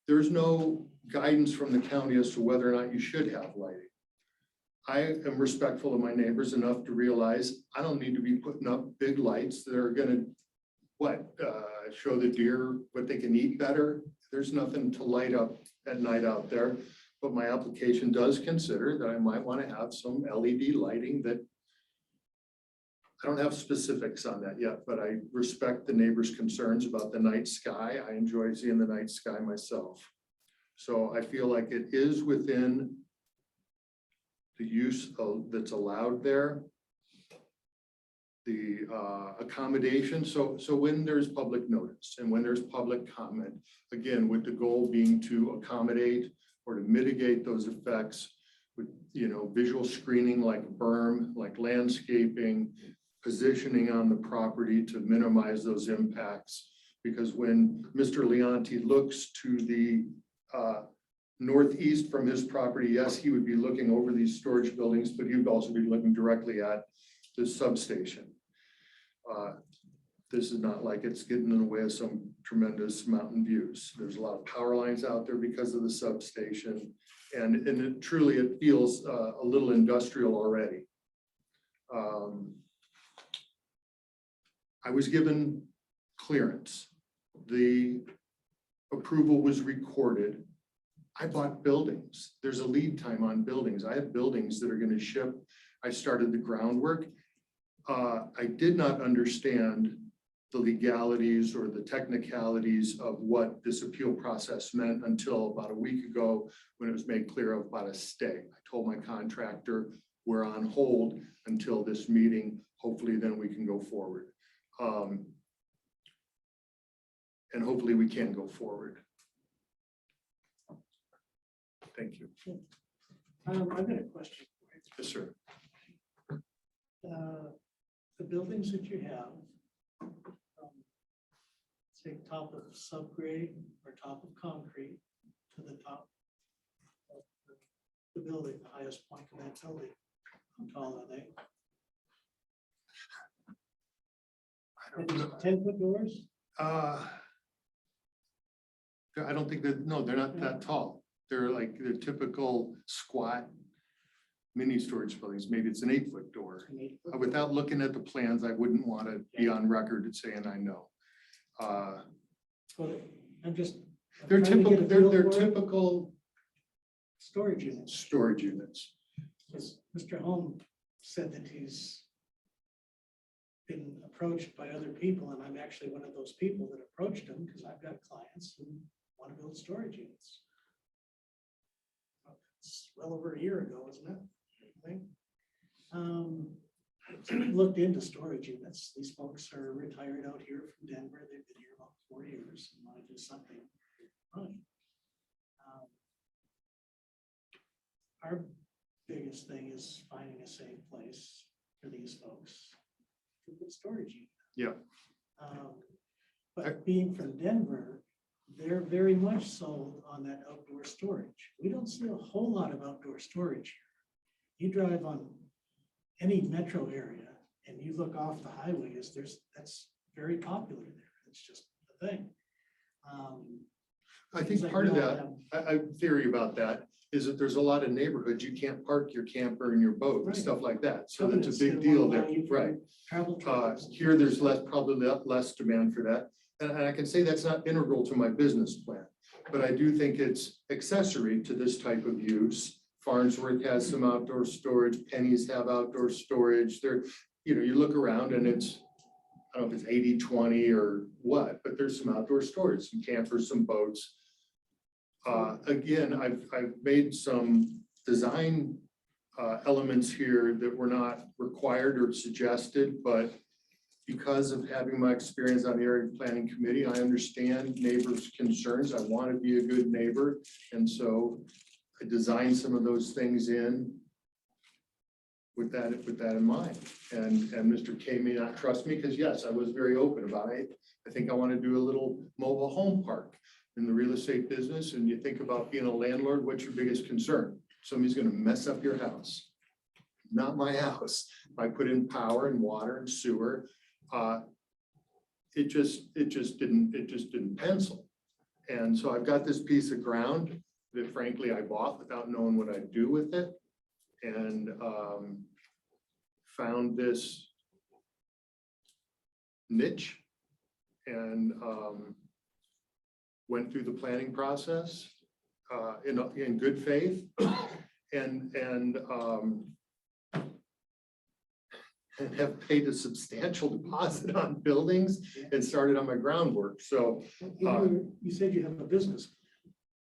there's no guidance from the county as to whether or not you should have lighting. I am respectful of my neighbors enough to realize I don't need to be putting up big lights that are gonna, show the deer what they can eat better. There's nothing to light up at night out there. But my application does consider that I might want to have some LED lighting that I don't have specifics on that yet, but I respect the neighbors' concerns about the night sky. I enjoy seeing the night sky myself. So I feel like it is within the use that's allowed there. The accommodation, so when there's public notice and when there's public comment, again, with the goal being to accommodate or to mitigate those effects with, visual screening like berm, like landscaping, positioning on the property to minimize those impacts. Because when Mr. Leonti looks to the northeast from his property, yes, he would be looking over these storage buildings, but he would also be looking directly at the substation. This is not like it's getting in the way of some tremendous mountain views. There's a lot of power lines out there because of the substation. And it truly, it feels a little industrial already. I was given clearance. The approval was recorded. I bought buildings. There's a lead time on buildings. I have buildings that are going to ship. I started the groundwork. I did not understand the legalities or the technicalities of what this appeal process meant until about a week ago when it was made clear about a stay. I told my contractor we're on hold until this meeting. Hopefully then we can go forward. And hopefully we can go forward. Thank you. I've got a question. Yes, sir. The buildings that you have, say top of subgrade or top of concrete to the top of the building, the highest point of that building, how tall are they? I don't know. 10-foot doors? I don't think that, no, they're not that tall. They're like the typical squat mini storage buildings. Maybe it's an 8-foot door. Without looking at the plans, I wouldn't want to be on record and saying I know. But I'm just. They're trying to get typical, a feel they're for it. typical Storage units. storage units. Because Mr. Holm said that he's been approached by other people, and I'm actually one of those people that approached him because I've got clients who want to build storage units. It's well over a year ago, isn't it? I think. So we looked into storage units. These folks are retired out here from Denver. They've been here about 4 years and want to do something fun. Our biggest thing is finding a safe place for these folks to put storage unit. Yeah. But being from Denver, they're very much sold on that outdoor storage. We don't see a whole lot of outdoor storage here. You drive on any metro area and you look off the highways, that's very popular there. It's just a thing. I think part of that, I theory about that is that there's a lot of neighborhoods, you can't park your camper and your boat and stuff like that. So that's a big deal there, right? Here, there's probably less demand for that. And I can say that's not integral to my business plan, but I do think it's accessory to this type of use. Farnsworth has some outdoor storage, Penny's have outdoor storage. There, you look around and it's, I don't know if it's 80-20 or what, but there's some outdoor storage, some campers, some boats. Again, I've made some design elements here that were not required or suggested, but because of having my experience on the area planning committee, I understand neighbors' concerns. I want to be a good neighbor. And so I designed some of those things in with that in mind. And Mr. K may not trust me because yes, I was very open about it. I think I want to do a little mobile home park in the real estate business. And you think about being a landlord, what's your biggest concern? Somebody's going to mess up your house. not my house. I put in power and water and sewer. It just didn't pencil. And so I've got this piece of ground that frankly I bought without knowing what I'd do with it. And found this niche and went through the planning process in good faith and have paid a substantial deposit on buildings and started on my groundwork. So You said you have a business.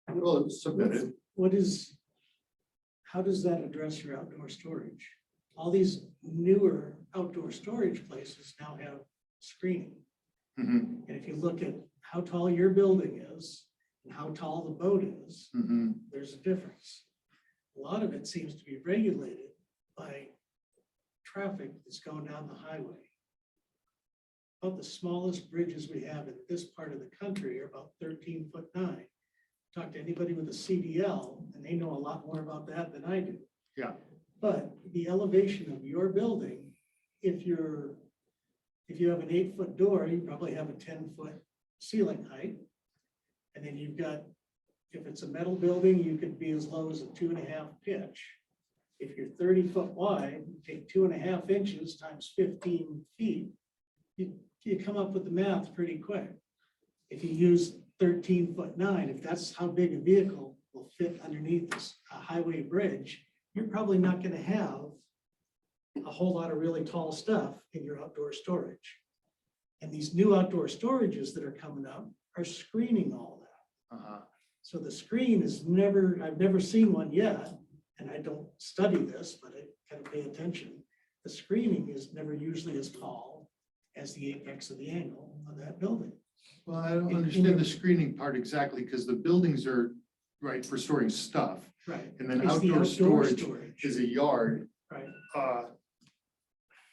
well, it was submitted. How does that address your outdoor storage? All these newer outdoor storage places now have screening. Mhm, And if you look at how tall your building is and how tall the boat is, mhm. there's a difference. A lot of it seems to be regulated by traffic that's going down the highway. About the smallest bridges we have in this part of the country are about 13'9". Talk to anybody with a CDL and they know a lot more about that than I do. Yeah. But the elevation of your building, if you have an 8-foot door, you probably have a 10-foot ceiling height. And then you've got, if it's a metal building, you could be as low as a 2.5 pitch. If you're 30 foot wide, you take 2.5 inches times 15 feet, you come up with the math pretty quick. If you use 13'9", if that's how big a vehicle will fit underneath this highway bridge, you're probably not going to have a whole lot of really tall stuff in your outdoor storage. And these new outdoor storages that are coming up are screening all that. So the screen is I've never seen one yet, and I don't study this, but I kind of pay attention. The screening is never usually as tall as the apex of the angle of that building. Well, I don't understand the screening part exactly because the buildings are right for storing stuff. Right. And then It's the outdoor storage storage. is a yard. Right. Uh,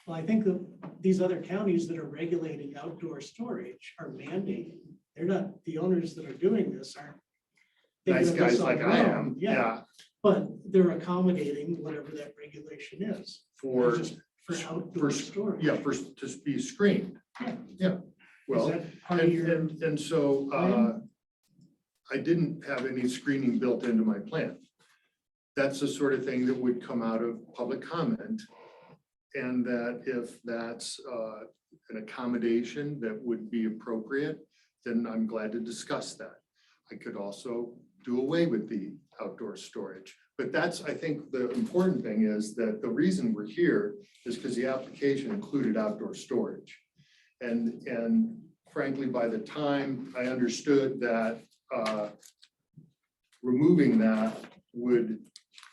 Well, I think that these other counties that are regulating outdoor storage are mandating. They're not, the owners that are doing this aren't. Nice thinking of this guys on like their I own. am, Yeah, yeah. but they're accommodating whatever that regulation is. For, Just for outdoor storage. yeah, for, to be screened. Yeah. Yeah, well, that part of and, your and so, plan? I didn't have any screening built into my plan. That's the sort of thing that would come out of public comment. And that if that's, an accommodation that would be appropriate, then I'm glad to discuss that. I could also do away with the outdoor storage. But that's, I think the important thing is that the reason we're here is because the application included outdoor storage. And frankly, by the time I understood that removing that would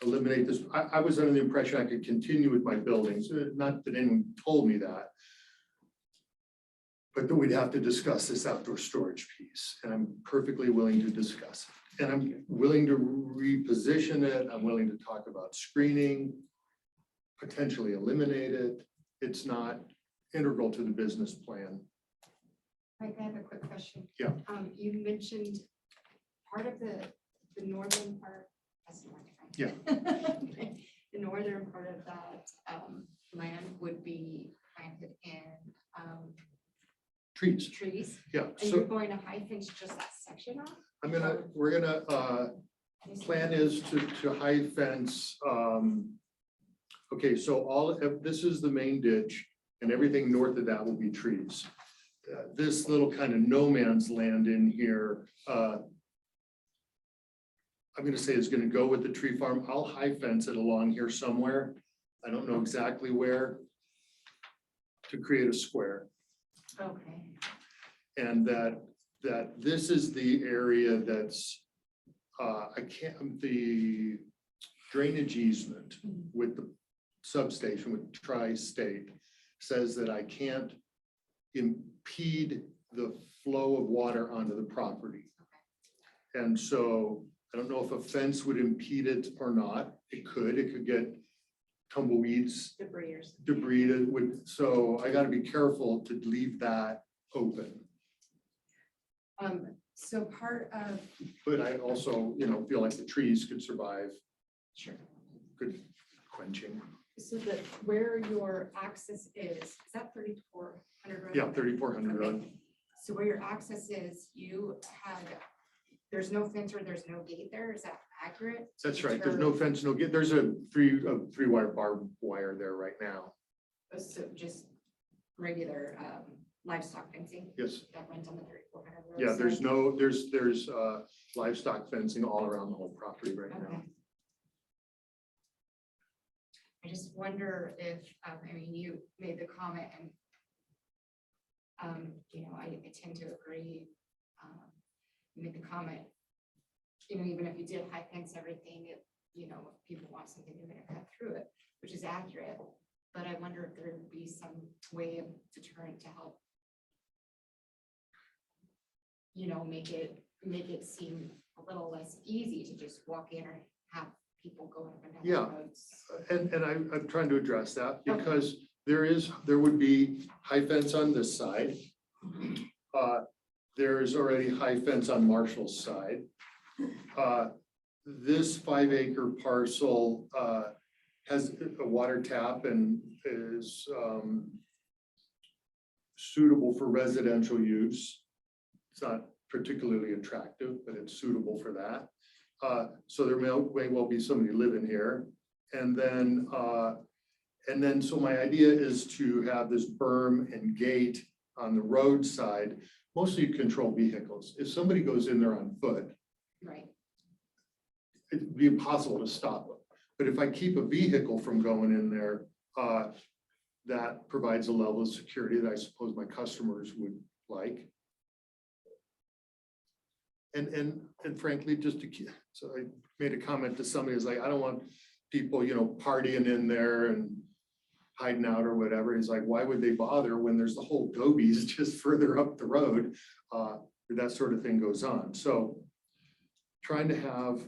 eliminate this, I was under the impression I could continue with my buildings, not that anyone told me that. But that we'd have to discuss this outdoor storage piece, and I'm perfectly willing to discuss it. And I'm willing to reposition it. I'm willing to talk about screening, potentially eliminate it. It's not integral to the business plan. Mike, I have a quick question. Yeah. You mentioned part of the northern part, that's north, right? Yeah. The northern part of that land would be planted in Trees. trees. Yeah, And so you're going to high fence just that section off? we're gonna, plan is to high fence, okay, so this is the main ditch and everything north of that will be trees. This little kind of no man's land in here, I'm gonna say is gonna go with the tree farm. I'll high fence it along here somewhere. I don't know exactly where, to create a square. Okay. And that this is the area that's, the drainage easement with the substation with Tri-State says that I can't impede the flow of water onto the property. And so I don't know if a fence would impede it or not. It could get tumbleweeds, debris that would, so I gotta be careful to leave that open. So part of, But I also, feel like the trees could survive sure. good quenching. So that where your access is that 3,400 road? Yeah, 3,400 road. Okay. So where your access is, you had, there's no fence or there's no gate there, is that accurate? That's right. There's no fence, no gate. There's a three wire barbed wire there right now. So just regular livestock fencing? Yes. That runs on the 3,400 road? Yeah, there's side? no, there's livestock fencing all around the whole property right now. Okay. I just wonder if, I mean, you made the comment and you know, I tend to agree. You made the comment, you know, even if you did high fence everything, if, you know, if people want something, they're gonna cut through it, which is accurate. But I wonder if there would be some way of deterrent to help, you know, make it seem a little less easy to just walk in or have people go up and down Yeah. the roads. And I'm trying to address that because there would be high fence on this side. There's already high fence on Marshall's side. This 5-acre parcel has a water tap and is suitable for residential use. It's not particularly attractive, but it's suitable for that. So there may well be somebody living here. And then so my idea is to have this berm and gate on the road side, mostly control vehicles. If somebody goes in there on foot, Right. it'd be impossible to stop them. But if I keep a vehicle from going in there, that provides a level of security that I suppose my customers would like. And frankly, just to keep, so I made a comment to somebody, is like, I don't want people, you know, partying in there and hiding out or whatever. He's like, why would they bother when there's the whole Gobies just further up the road? That sort of thing goes on. So trying to have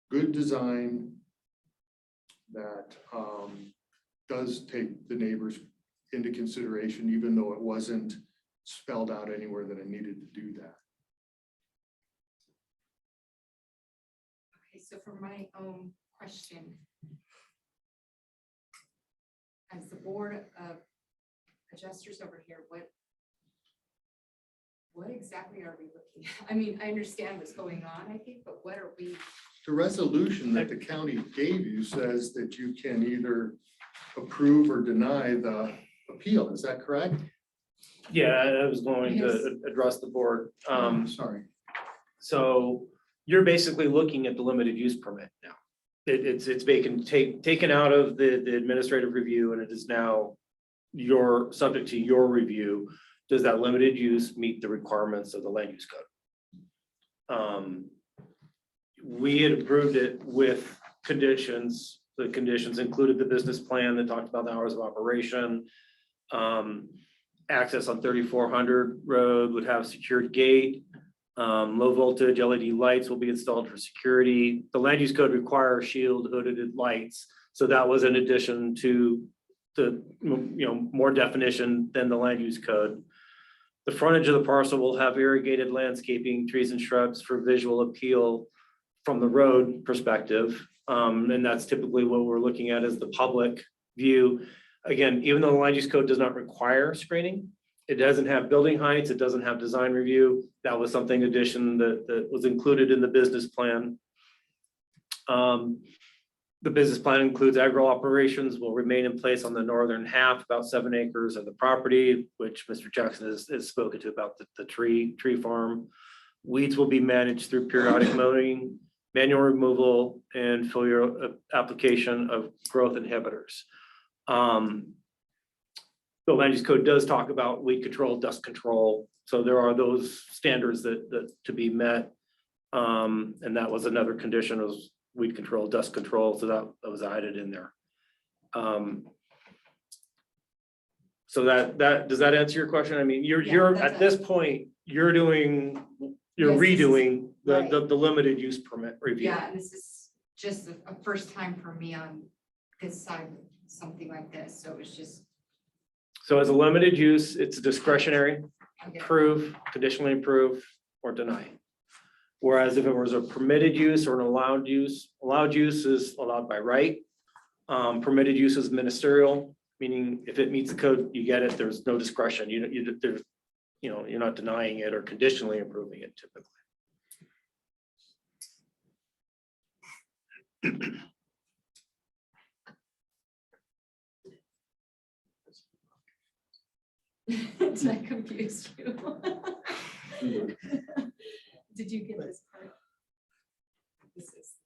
good design that does take the neighbors into consideration, even though it wasn't spelled out anywhere that I needed to do that. Okay, so for my own question, as the board of adjusters over here, what exactly are we looking at? I mean, I understand what's going on, I think, but what are we? The resolution that the county gave you says that you can either approve or deny the appeal. Is that correct? Yeah, I was going Yes. to address the board. Sorry. So you're basically looking at the limited use permit now. It's taken out of the administrative review, and it is now subject to your review. Does that limited use meet the requirements of the land use code? We had approved it with conditions. The conditions included the business plan that talked about the hours of operation. Access on 3,400 road would have secured gate. Low voltage LED lights will be installed for security. The land use code requires shield hooded lights. So that was in addition to the, you know, more definition than the land use code. The frontage of the parcel will have irrigated landscaping, trees and shrubs for visual appeal from the road perspective. And that's typically what we're looking at as the public view. Again, even though the land use code does not require screening, it doesn't have building heights, it doesn't have design review. That was something addition that was included in the business plan. The business plan includes agro operations will remain in place on the northern half, about 7 acres of the property, which Mr. Jackson has spoken to about the tree farm. Weeds will be managed through periodic mowing, manual removal, and foliar application of growth inhibitors. The land use code does talk about weed control, dust control. So there are those standards that to be met. And that was another condition of weed control, dust control. So that was added in there. So that does that answer your question? I mean, you're at this point, you're redoing Right. the limited use permit review. Yeah, and this is just a first time for me on this side, of something like this, so it was just. So as a limited use, it's discretionary, Okay. approve, conditionally approve, or deny. Whereas if it was a permitted use or an allowed use is allowed by right. Permitted use is ministerial, meaning if it meets the code, you get it. There's no discretion. There's, you're not denying it or conditionally approving it typically. Did I confuse you? Did you get this part? This is.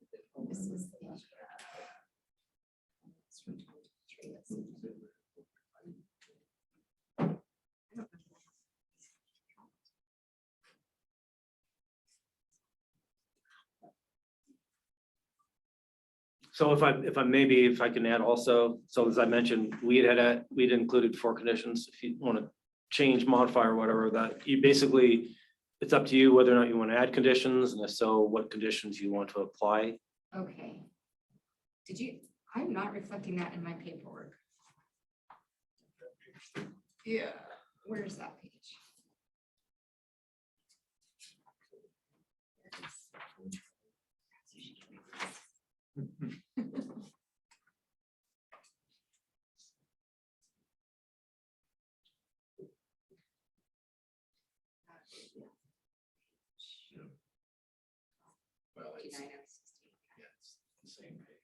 So if I can add also, so as I mentioned, we'd included 4 conditions. If you want to change, modify or whatever, that you basically, it's up to you whether or not you want to add conditions, and if so, what conditions you want to apply. Okay. I'm not reflecting that in my paperwork. Yeah, where's that page? Well, it's the same page.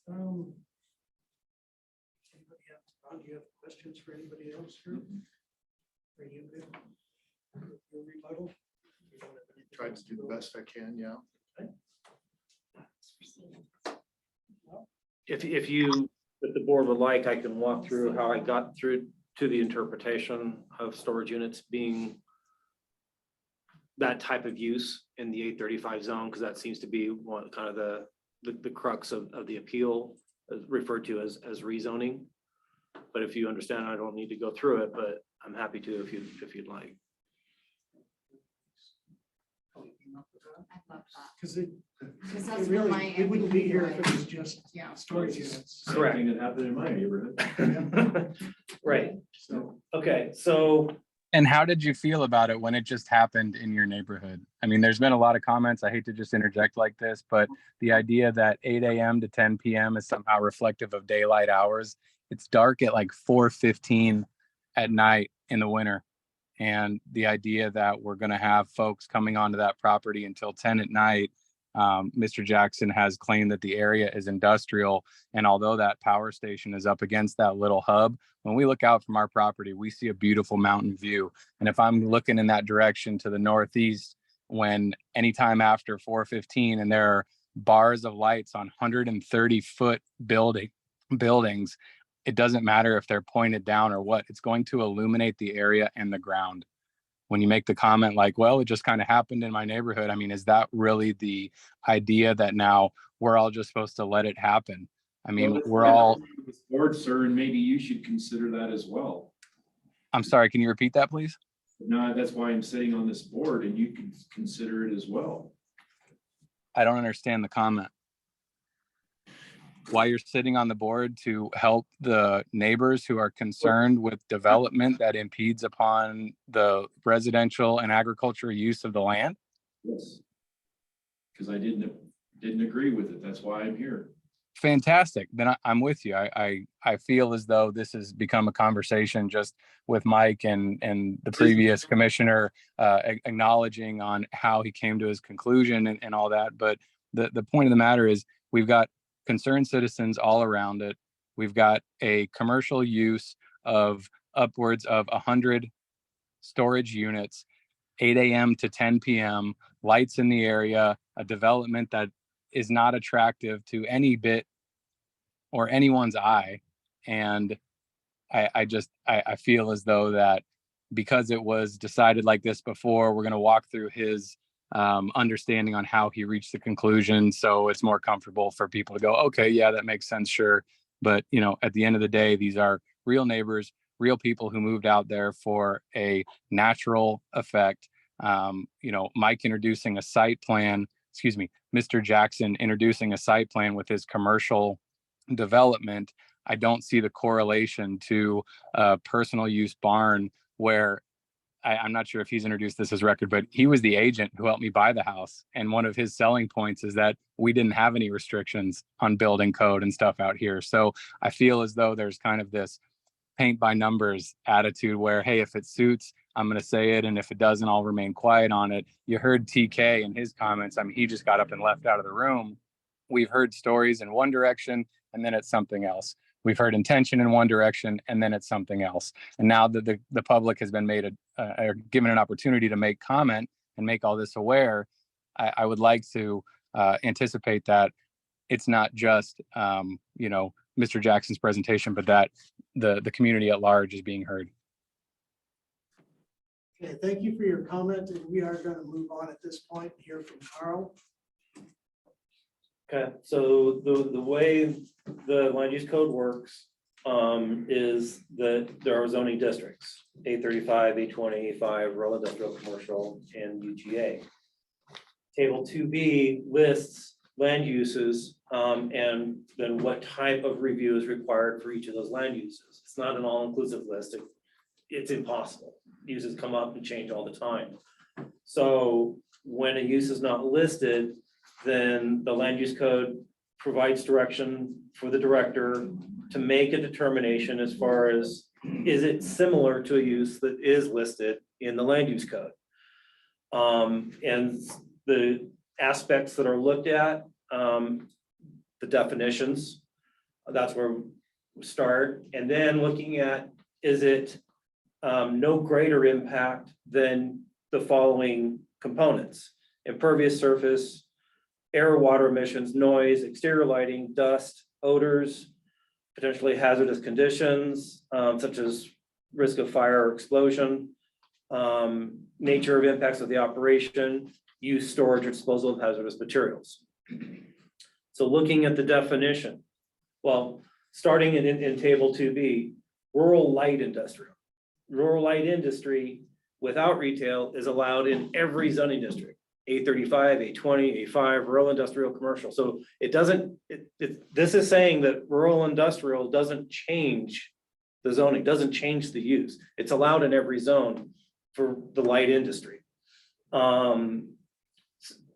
Ron, do you have questions for anybody else here? Are you good? Your rebuttal? You don't have anything Tried else to do the go? best I can, yeah. If the board would like, I can walk through how I got through to the interpretation of storage units being that type of use in the 835 zone, because that seems to be one kind of the crux of the appeal, referred to as rezoning. But if you understand, I don't need to go through it, but I'm happy to if you'd like. I love that. Because it Because that's really, what my we wouldn't be here if MBTA it was just Yeah. storage units. Correct. Same thing that happened in my neighborhood. Right. So Okay, so And how did you feel about it when it just happened in your neighborhood? I mean, there's been a lot of comments. I hate to just interject like this, but the idea that 8 a.m. to 10 p.m. is somehow reflective of daylight hours. It's dark at like 4:15 at night in the winter. And the idea that we're going to have folks coming onto that property until 10 at night. Mr. Jackson has claimed that the area is industrial. And although that power station is up against that little hub, when we look out from our property, we see a beautiful mountain view. And if I'm looking in that direction to the northeast, when anytime after 4:15 and there are bars of lights on 130-foot buildings, it doesn't matter if they're pointed down or what, it's going to illuminate the area and the ground. When you make the comment like, well, it just kind of happened in my neighborhood. I mean, is that really the idea that now we're all just supposed to let it happen? I mean, we're all. Board, sir, and maybe you should consider that as well. I'm sorry, can you repeat that, please? No, that's why I'm sitting on this board and you can consider it as well. I don't understand the comment. Why you're sitting on the board to help the neighbors who are concerned with development that impedes upon the residential and agriculture use of the land? Yes. Because I didn't agree with it. That's why I'm here. Fantastic. Then I'm with you. I feel as though this has become a conversation just with Mike and the previous commissioner acknowledging on how he came to his conclusion and all that. But the point of the matter is we've got concerned citizens all around it. We've got a commercial use of upwards of 100 storage units, 8 a.m. to 10 p.m., lights in the area, a development that is not attractive to any bit or anyone's eye. And I feel as though that because it was decided like this before, we're going to walk through his understanding on how he reached the conclusion. So it's more comfortable for people to go, okay, yeah, that makes sense. Sure. But, you know, at the end of the day, these are real neighbors, real people who moved out there for a natural effect. You know, Mike introducing a site plan, excuse me, Mr. Jackson introducing a site plan with his commercial development. I don't see the correlation to a personal use barn where I'm not sure if he's introduced this as record, but he was the agent who helped me buy the house. And one of his selling points is that we didn't have any restrictions on building code and stuff out here. So I feel as though there's kind of this paint by numbers attitude where, hey, if it suits, I'm going to say it. And if it doesn't, I'll remain quiet on it. You heard TK in his comments. I mean, he just got up and left out of the room. We've heard stories in one direction and then it's something else. We've heard intention in one direction and then it's something else. And now that the public has been made given an opportunity to make comment and make all this aware, I would like to anticipate that it's not just, you know, Mr. Jackson's presentation, but that the community at large is being heard. Okay, thank you for your comment, and we are going to move on at this point and hear from Carl. Okay, so the way the land use code works is that there are zoning districts, A35, A20, A5, rural industrial, commercial, and UGA. Table 2B lists land uses and then what type of review is required for each of those land uses. It's not an all-inclusive list. It's impossible. Uses come up and change all the time. So when a use is not listed, then the land use code provides direction for the director to make a determination as far as, is it similar to a use that is listed in the land use code? And the aspects that are looked at, the definitions, that's where we start. And then looking at, is it no greater impact than the following components: impervious surface, air, water emissions, noise, exterior lighting, dust, odors, potentially hazardous conditions, such as risk of fire or explosion, nature of impacts of the operation, use, storage, or disposal of hazardous materials. So looking at the definition, well, starting in table 2B, rural light industrial. Rural light industry without retail is allowed in every zoning district. A35, A20, A5, rural industrial, commercial. So it doesn't, this is saying that rural industrial doesn't change the zoning, doesn't change the use. It's allowed in every zone for the light industry.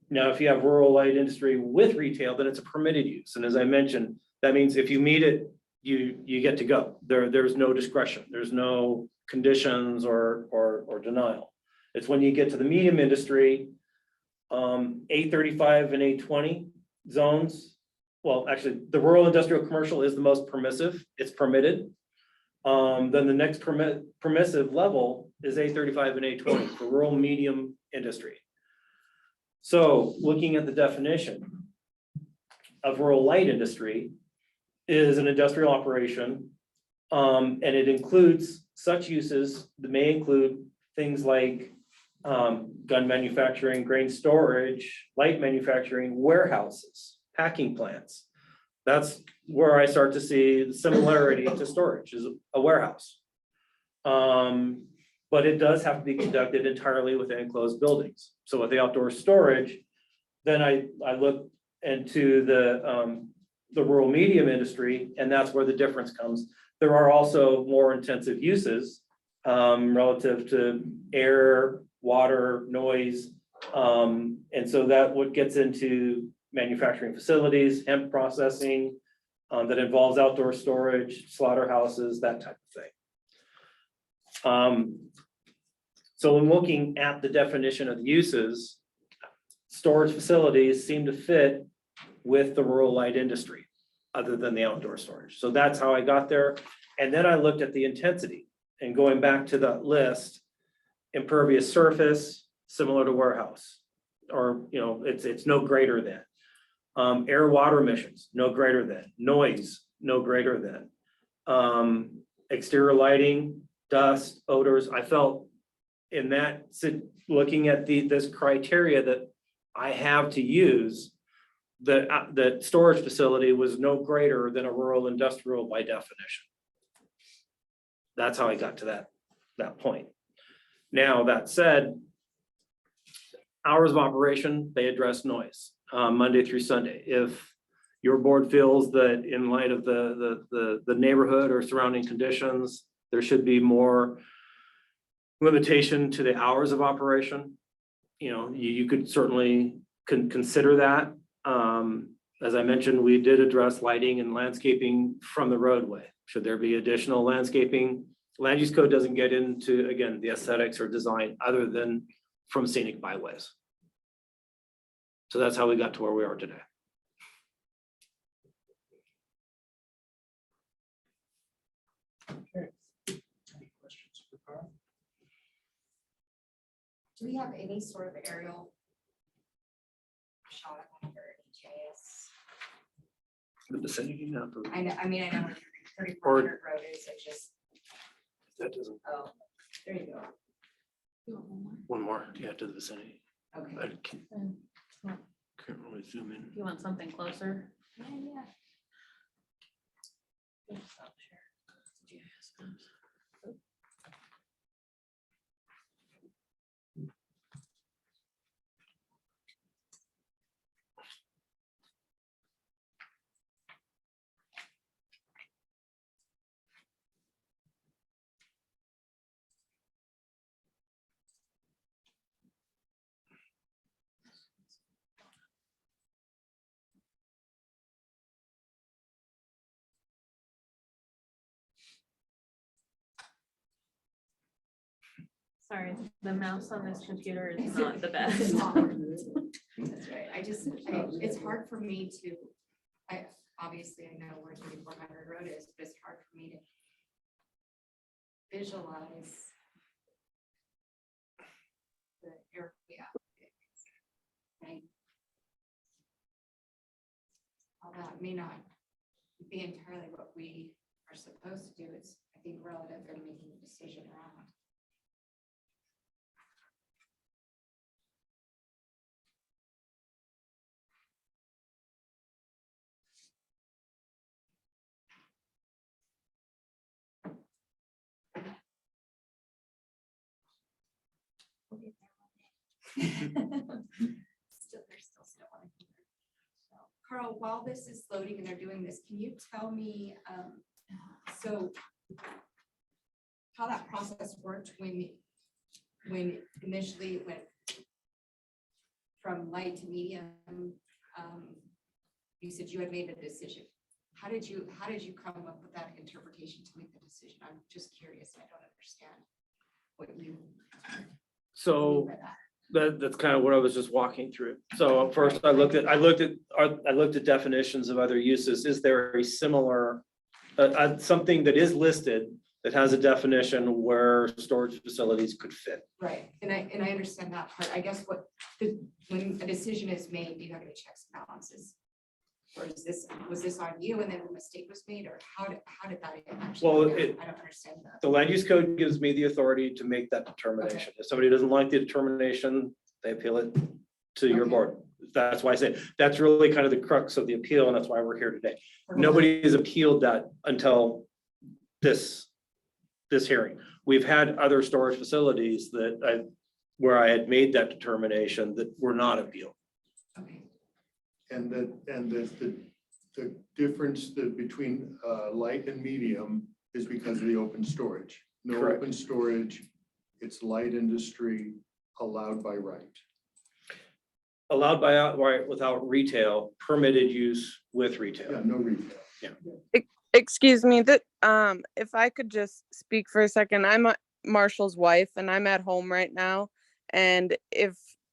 Now, if you have rural light industry with retail, then it's a permitted use. And as I mentioned, that means if you meet it, you get to go. There's no discretion. There's no conditions or denial. It's when you get to the medium industry, A35 and A20 zones. Well, actually, the rural industrial commercial is the most permissive. It's permitted. Then the next permissive level is A35 and A20 for rural medium industry. So looking at the definition of rural light industry is an industrial operation, and it includes such uses that may include things like gun manufacturing, grain storage, light manufacturing, warehouses, packing plants. That's where I start to see the similarity to storage, is a warehouse. But it does have to be conducted entirely within enclosed buildings. So with the outdoor storage, then I look into the rural medium industry, and that's where the difference comes. There are also more intensive uses relative to air, water, noise. And so that what gets into manufacturing facilities, hemp processing, that involves outdoor storage, slaughterhouses, that type of thing. So when looking at the definition of uses, storage facilities seem to fit with the rural light industry, other than the outdoor storage. So that's how I got there. And then I looked at the intensity, and going back to that list, impervious surface, similar to warehouse, or, you know, it's no greater than. Air, water emissions, no greater than. Noise, no greater than. Exterior lighting, dust, odors. I felt in that, looking at this criteria that I have to use, the storage facility was no greater than a rural industrial by definition. That's how I got to that point. Now, that said, hours of operation, they address noise, Monday through Sunday. If your board feels that in light of the neighborhood or surrounding conditions, there should be more limitation to the hours of operation, you know, you could certainly consider that. As I mentioned, we did address lighting and landscaping from the roadway. Should there be additional landscaping? Land use code doesn't get into, again, the aesthetics or design other than from scenic byways. So that's how we got to where we are today. Okay. Any questions for Carl? Do we have any sort of aerial shot of our EJS? The vicinity map. I know, I mean, I know where 3400 road is, I just, That doesn't, oh, there you go. one more, yeah, to the vicinity. Okay. I can't really zoom in. You want something closer? Yeah. Sorry, the mouse on this computer is not the best. That's right. It's hard for me to, obviously I know where 3400 road is, but it's hard for me to visualize the area. Right? Although that may not be entirely what we are supposed to do, it's, I think, relative in making a decision around. There's still snow on it. So, Carl, while this is loading and they're doing this, can you tell me, so how that process worked when initially it went from light to medium? You said you had made a decision. How did you come up with that interpretation to make the decision? I'm just curious. I don't understand what you. So that's kind of what I was just walking through. So first I looked at definitions of other uses. Is there a similar, something that is listed that has a definition where storage facilities could fit? Right, and I understand that part. I guess when a decision is made, do you have any checks and balances? Or was this on you and then a mistake was made, or how did that actually? Well, I don't understand that. the land use code gives me the authority to make that determination. Okay. If somebody doesn't like the determination, they appeal it to your Okay. board. That's why I say, that's really kind of the crux of the appeal, and that's why we're here today. Nobody has appealed that until this hearing. We've had other storage facilities where I had made that determination that were not appealed. Okay. And the difference between light and medium is because of the open storage. No Correct. open storage, it's light industry allowed by right. Allowed by outright without retail, permitted use with retail. Yeah, no retail. Excuse me, if I could just speak for a second, I'm Marshall's wife and I'm at home right now. And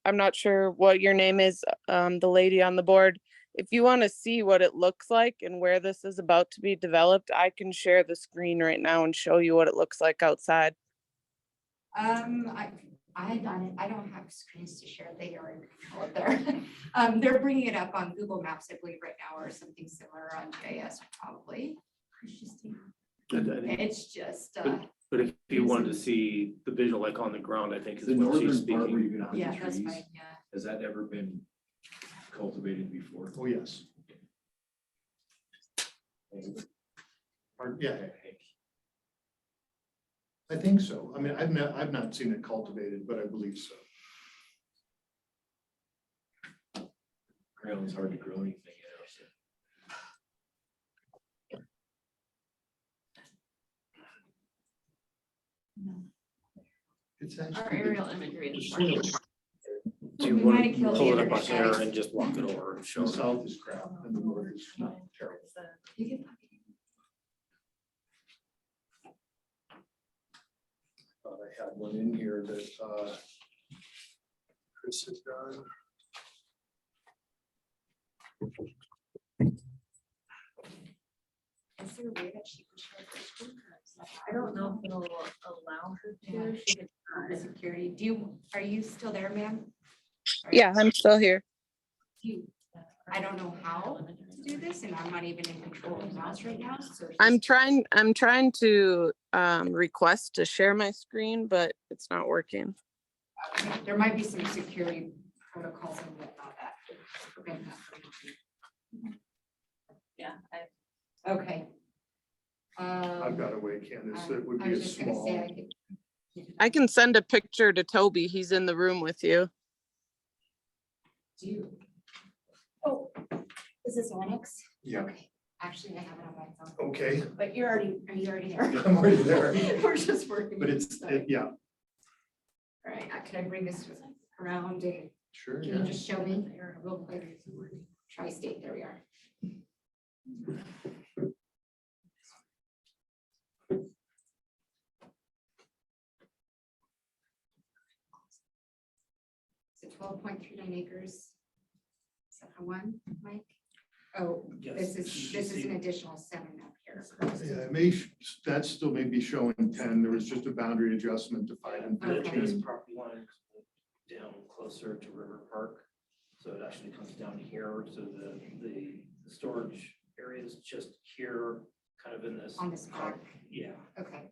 I'm not sure what your name is, the lady on the board. If you want to see what it looks like and where this is about to be developed, I can share the screen right now and show you what it looks like outside. I don't have screens to share. They are in control of there. They're bringing it up on Google Maps, I believe, right now, or something similar on GIS probably. It's just. But if you wanted to see the visual like on the ground, I think is The what she's northern part where speaking. you're gonna Yeah, have the that's trees, fine, yeah. has that ever been cultivated before. Oh, yes. Yeah. I think so. I mean, I've not seen it cultivated, but I believe so. Ground's hard to grow anything It's Our actually. aerial imagery is the soil working. Do you We want might have to killed the pull it up internet, on air guys. and just walk it over and show The it? south is crap and the north is not terrible. You can- Thought I had one in here that Chris had done. Is there a way that she can share her screen? I don't know if it'll allow her to. She could The security, are you still there, ma'am? Yeah, I'm still here. I don't know how to do this, and I'm not even in control of the mouse right now, so. I'm trying to request to share my screen, but it's not working. There might be some security protocols and whatnot that prevent that from happening. Yeah. Okay. I've got a way, Candace, that would I be was a just gonna say, small. I could. I can send a picture to Toby. He's in the room with you. Do you? Oh, is this Onyx? Yeah. Okay, actually, I have it on my phone. Okay. But are you already there? I'm already there. We're just working. But it's, yeah, All right, can I bring this around and sure, can yeah. you just show me real quick? Tri-state, there we are. So 12.39 acres. Is that the one, Mike? Oh, Yes, this is an additional 7 up here. Yeah, it may, that still may be showing 10. There was just a boundary adjustment to 5 and Okay. 15. Property line down closer to River Park. So it actually comes down here. So the storage area is just here, kind of in this. On this back. Yeah. Okay.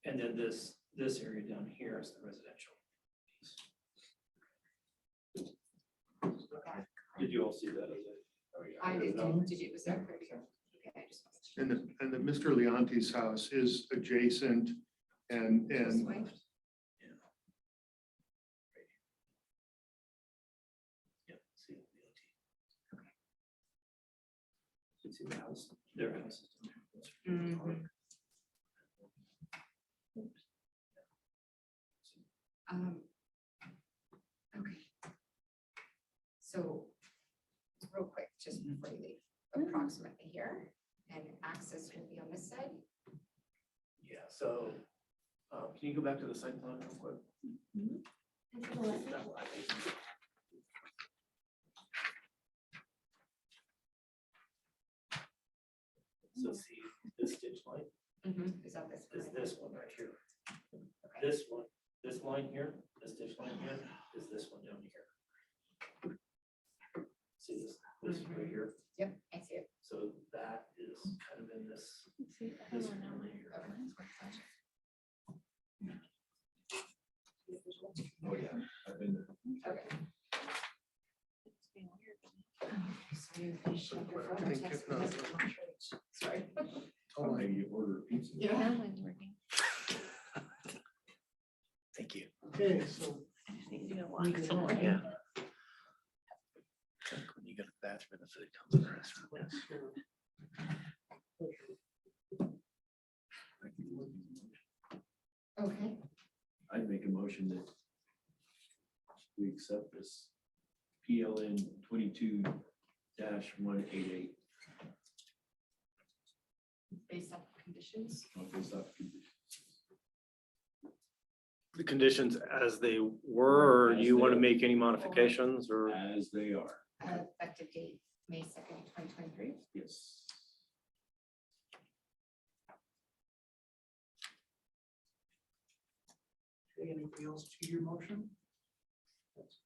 And then this area down here is the residential piece. Did you all see that? I did, was that clear? Okay, I just. And the Mr. Leonti's house is adjacent and This way? Yeah, see the see the house, their house is down here closer to the park. Okay. So, real quick, just before you leave, approximately here, and access will be on this side. Yeah, so, can you go back to the site plan real quick? So see this ditch line Is that this? is this one right here. Okay. This line here, this ditch line here is this one down here. See this right here? Yep, I see it. So that is kind of in this area here. Oh, yeah, I've been there. Okay. Sorry. Oh, maybe you order a pizza. Yeah. Thank you. Okay, so. Yeah. When you go to the bathroom, that's what it comes in the restaurant. Okay. I'd make a motion that we accept this PLN 22-188. Based on conditions. The conditions as they were, or do you want to make any modifications or? As they are. Effective date, May 2nd, 2023. Yes. Anything else to your motion? That's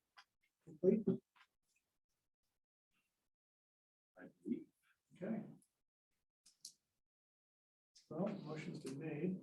complete. Okay. Well, motion's been made.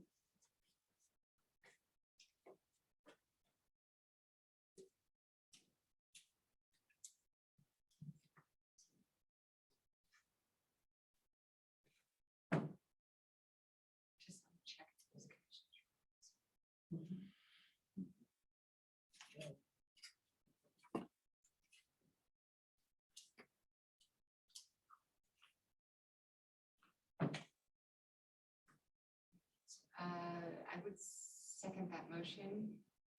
would second that motion.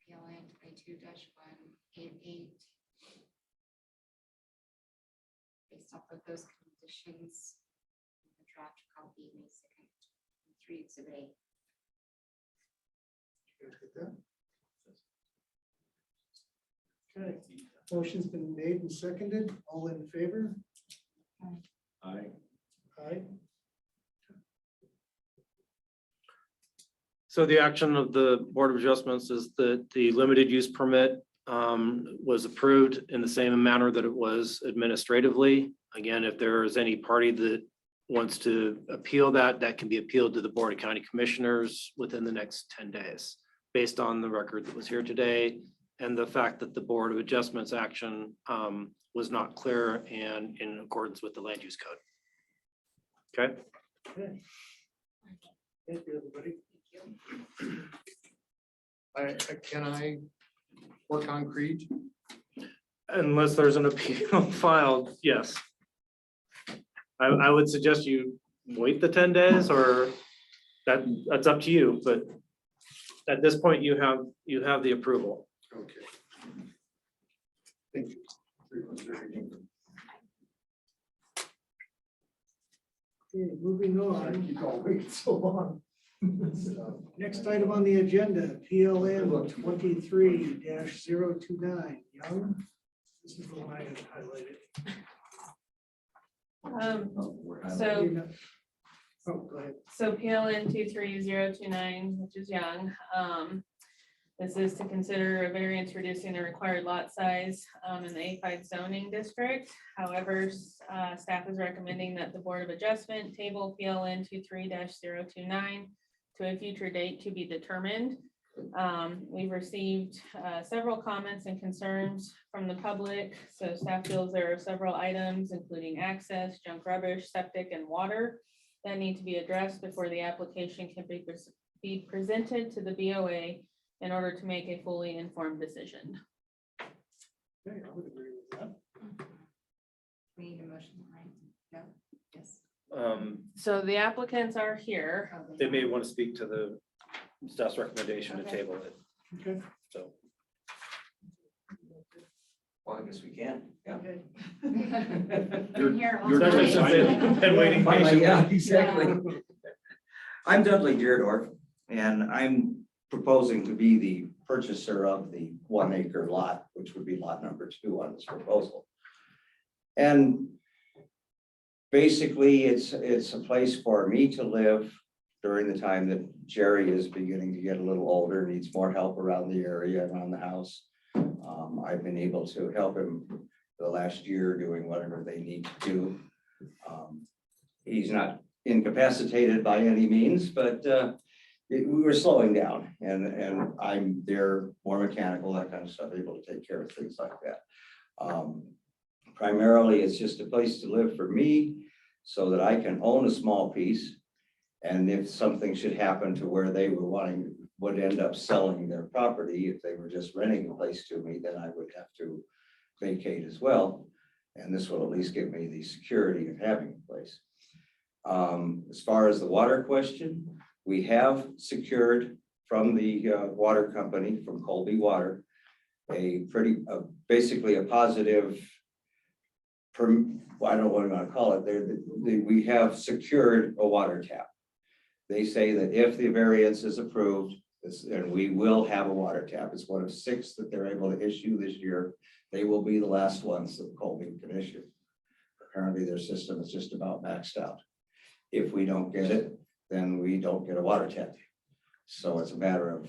PLN 22-188. Based off of those conditions. The draft copy, May 2nd, 3 Exhibit A. You guys get that? Okay, motion's been made and seconded. All in favor? Aye. Aye. So the action of the Board of Adjustments is that the limited use permit was approved in the same manner that it was administratively. Again, if there is any party that wants to appeal that, that can be appealed to the Board of County Commissioners within the next 10 days, based on the record that was here today and the fact that the Board of Adjustments action was not clear and in accordance with the land use code. Okay. Okay. Thank you, everybody. Can I work concrete? Unless there's an appeal filed, yes. I would suggest you wait the 10 days or that's up to you, but at this point you have the approval. Okay. Thank you. Okay, moving on. You all wait so long. Next item on the agenda, PLN 23-029, Young. This is the one I have highlighted. So, Oh, go ahead. so PLN 23029, which is Young. This is to consider a variance reducing the required lot size in the A5 zoning district. However, staff is recommending that the Board of Adjustment table PLN 23-029 to a future date to be determined. We've received several comments and concerns from the public. So staff feels there are several items, including access, junk rubbish, septic, and water that need to be addressed before the application can be presented to the BOA in order to make a fully informed decision. Okay, I would agree with that. We need a motion, right? No? Yes. So the applicants are here. They may want to speak to the staff's recommendation to Okay. table it, Okay. so. Well, I guess we can, yeah. Okay. Been here all you're night. Especially since they've been waiting patiently. Yeah, exactly. I'm Dudley Deerdorf, and I'm proposing to be the purchaser of the 1 acre lot, which would be lot number 2 on this proposal. And basically, it's a place for me to live during the time that Jerry is beginning to get a little older, needs more help around the area, around the house. I've been able to help him the last year doing whatever they need to do. He's not incapacitated by any means, but we were slowing down, and I'm there, more mechanical, that kind of stuff, able to take care of things like that. Primarily, it's just a place to live for me so that I can own a small piece. And if something should happen to where they would end up selling their property, if they were just renting a place to me, then I would have to vacate as well. And this will at least give me the security of having a place. As far as the water question, we have secured from the water company, from Colby Water, basically a positive, I don't know what I'm gonna call it, we have secured a water tap. They say that if the variance is approved, and we will have a water tap, it's one of 6 that they're able to issue this year. They will be the last ones that Colby can issue. Apparently their system is just about maxed out. If we don't get it, then we don't get a water tap. So it's a matter of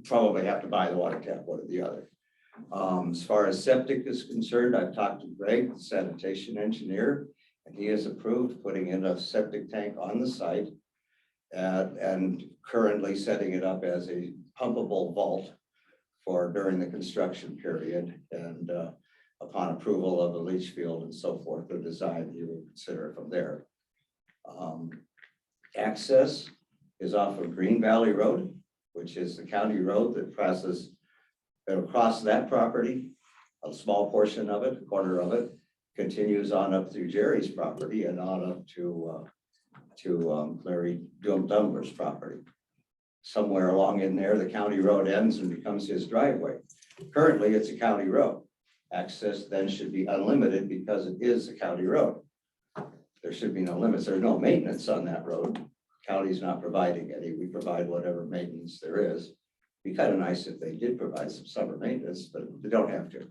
probably have to buy the water tap, one or the other. As far as septic is concerned, I've talked to Greg, the sanitation engineer, and he has approved putting in a septic tank on the site and currently setting it up as a pumpable vault for during the construction period. And upon approval of the leach field and so forth, the design, you will consider from there. Access is off of Green Valley Road, which is the county road that crosses across that property. A small portion of it, a quarter of it, continues on up through Jerry's property and on up to Larry Dumler's property. somewhere along in there, the county road ends and becomes his driveway. Currently, it's a county road. Access then should be unlimited because it is a county road. There should be no limits. There's no maintenance on that road. County's not providing any. We provide whatever maintenance there is. Be kind of nice if they did provide some summer maintenance, but they don't have to.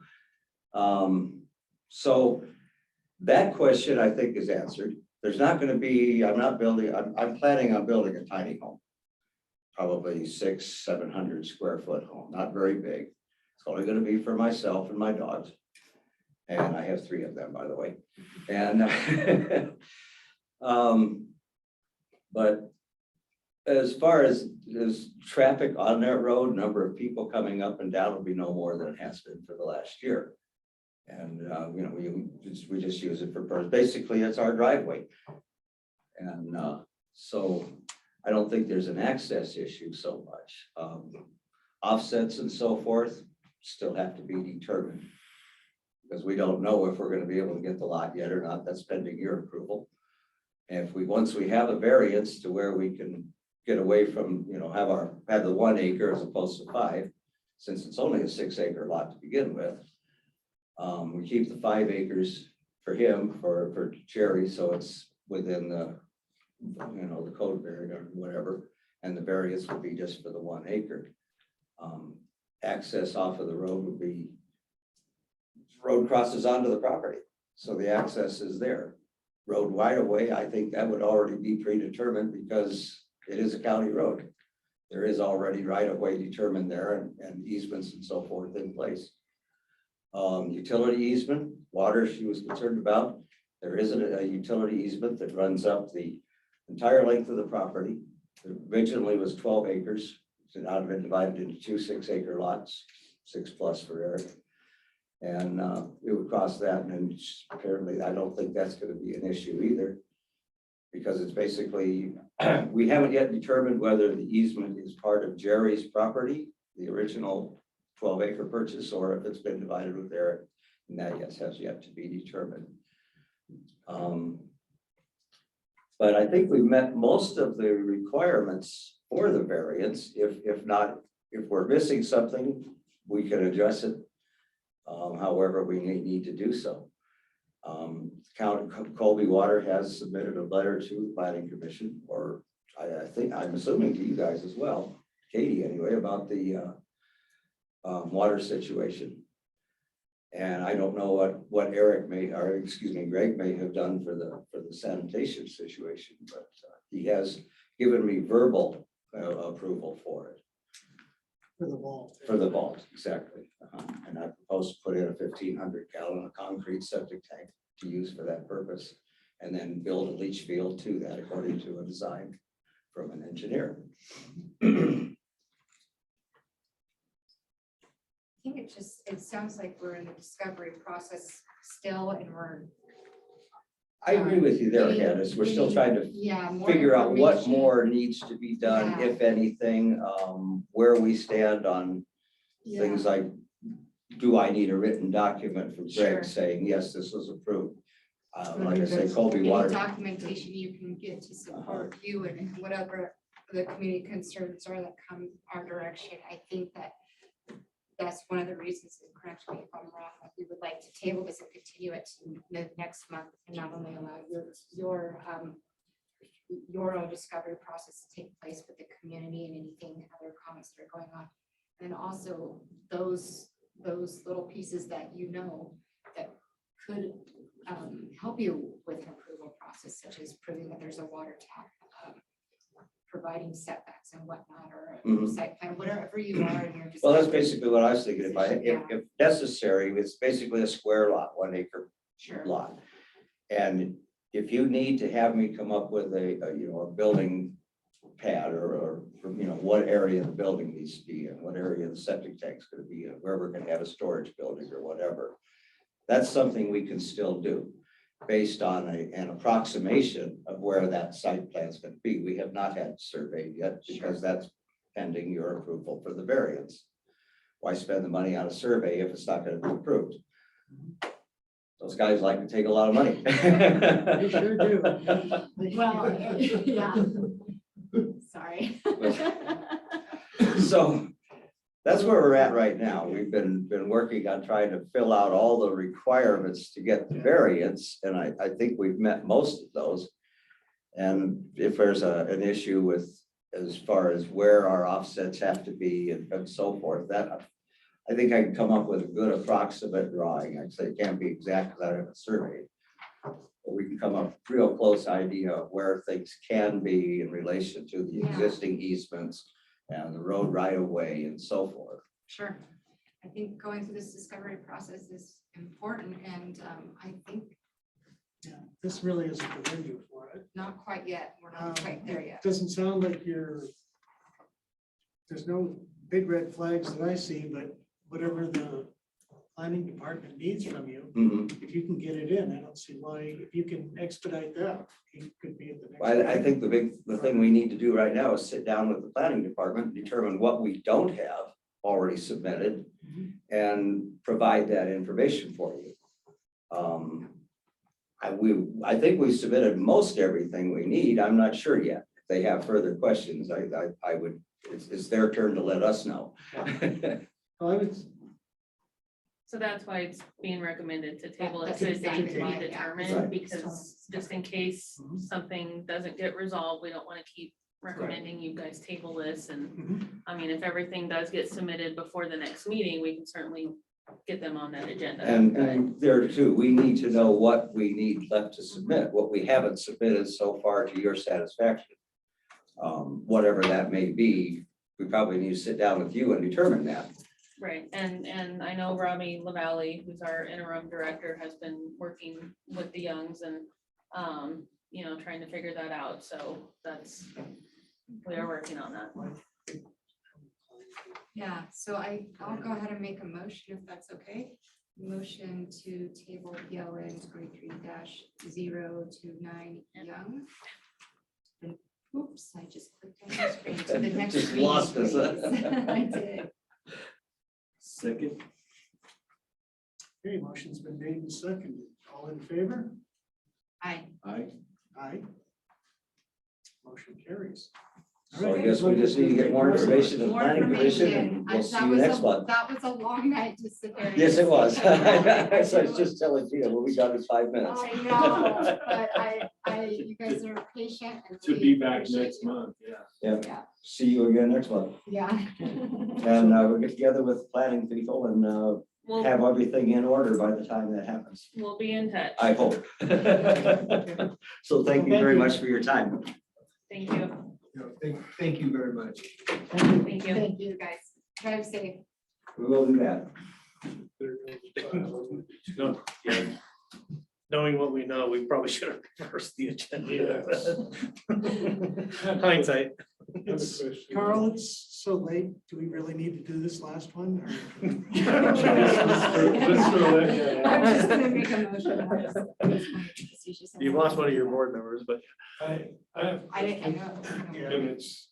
So that question I think is answered. There's not going to be, I'm planning on building a tiny home. Probably 600-700 square foot home, not very big. It's only going to be for myself and my dogs. And I have 3 of them, by the way. And but as far as traffic on that road, number of people coming up and down will be no more than it has been for the last year. And you know, we just use it for basically it's our driveway. And so I don't think there's an access issue so much. Offsets and so forth still have to be determined. Because we don't know if we're going to be able to get the lot yet or not. That's pending your approval. And if once we have a variance to where we can get away from, you know, have the 1 acre as opposed to 5, since it's only a 6 acre lot to begin with. We keep the 5 acres for him, for Jerry, so it's within the, you know, the code barrier or whatever, and the variance would be just for the 1 acre. Access off of the road would be, road crosses onto the property, so the access is there. Road right of way, I think that would already be predetermined because it is a county road. There is already right of way determined there and easements and so forth in place. Utility easement, water she was concerned about. There isn't a utility easement that runs up the entire length of the property. It originally was 12 acres. It's now been divided into 2 6-acre lots, 6+ for Eric. And it would cross that, and apparently I don't think that's going to be an issue either. Because it's basically, we haven't yet determined whether the easement is part of Jerry's property, the original 12-acre purchase, or if it's been divided with Eric, and that has yet to be determined. But I think we've met most of the requirements for the variance. If not, if we're missing something, we can address it. However, we need to do so. Colby Water has submitted a letter to the Planning Commission, or I think, I'm assuming to you guys as well, Katie anyway, about the water situation. And I don't know what Eric may, or excuse me, Greg may have done for the sanitation situation, but he has given me verbal approval for it. For the vault. For the vault, exactly. And I propose to put in a 1,500 gallon of concrete septic tank to use for that purpose, and then build a leach field to that according to a design from an engineer. I think it sounds like we're in the discovery process still, and I agree with you there, Candace. We're still trying to figure out what more needs to be done, if anything, where we stand on things like, do I need a written document from Greg saying, yes, this was approved? Like I say, Colby any Water. documentation you can get to support you and whatever the community concerns are that come our direction. I think that's one of the reasons, and correct me if I'm wrong, that we would like to table this and continue it to the next month, and not only allow your own discovery process to take place with the community and anything, other comments that are going on. And also those little pieces that you know that could help you with an approval process, such as proving that there's a water tap, providing setbacks and whatnot, or site plan, whatever you are in your. Well, that's basically what I was thinking. If necessary, it's basically a square lot, 1 acre lot. And if you need to have me come up with a building pad or what area the building needs to be in, what area the septic tank's going to be in, where we're going to have a storage building or whatever, that's something we can still do based on an approximation of where that site plan is going to be. We have not had surveyed yet because that's pending your approval for the variance. Why spend the money on a survey if it's not going to be approved? Those guys like to take a lot of money. They sure do. Well, yeah. Sorry. So that's where we're at right now. We've been working on trying to fill out all the requirements to get the variance, and I think we've met most of those. And if there's an issue with, as far as where our offsets have to be and so forth, that I think I can come up with a good approximate drawing. I'd say it can't be exact because I haven't surveyed. But we can come up with a real close idea of where things can be in relation to the existing easements and the road right of way and so forth. Sure. I think going through this discovery process is important, and I think Yeah, this really isn't the venue for it. not quite yet. We're not quite there yet. Doesn't sound like there's no big red flags that I see, but whatever the planning department needs from you, Mhm. if you can get it in, I don't see why, if you can expedite that, he could be at the next. I think the thing we need to do right now is sit down with the planning department, determine what we don't have already submitted and provide that information for you. I think we submitted most everything we need. I'm not sure yet. If they have further questions, I would, it's their turn to let us know. Well, I would, So that's why it's being recommended to table it That's to a date exactly to right, be yeah. determined, Right. because just in case something doesn't get resolved, we don't want to keep recommending you guys table this. And I mean, if everything does get submitted before the next meeting, we can certainly get them on that agenda. And there too, we need to know what we need left to submit, what we haven't submitted so far to your satisfaction. Whatever that may be, we probably need to sit down with you and determine that. Right, and I know Robbie LaValle, who's our interim director, has been working with the Youngs and, you know, trying to figure that out, so we are working on that. Yeah, so I'll go ahead and make a motion if that's okay. Motion to table PLN 23-029 Young. And oops, I just clicked on the screen to the next. Just screen, lost us. please. I did. Second. okay, motion's been made and seconded. All in favor? Aye. Aye. Aye. Motion carries. So I guess we just need to get more information to the More planning commission information. and we'll That see you was next a- month. That was a long night to sit there. and Yes, it was. just- So I was just telling you, we'll be done in 5 minutes. I know, but you guys are patient and. To we be back appreciate next you. month, yeah. Yeah, Yeah, see you again next month. yeah. And we'll get together with planning people and have everything in order by the time that happens. We'll be in touch. I hope. So thank you very much for your time. Thank you. Thank you very much. Thank you. Thank you, guys. Drive safe. We will do that. No, yeah. Knowing what we know, we probably should have reversed the agenda. Hindsight. It's, Carl, it's so late. Do we really need to do this last one? or- I'm just gonna make a motion. I was facetious. You've lost one of your board members, but I have. I didn't, I know. And it's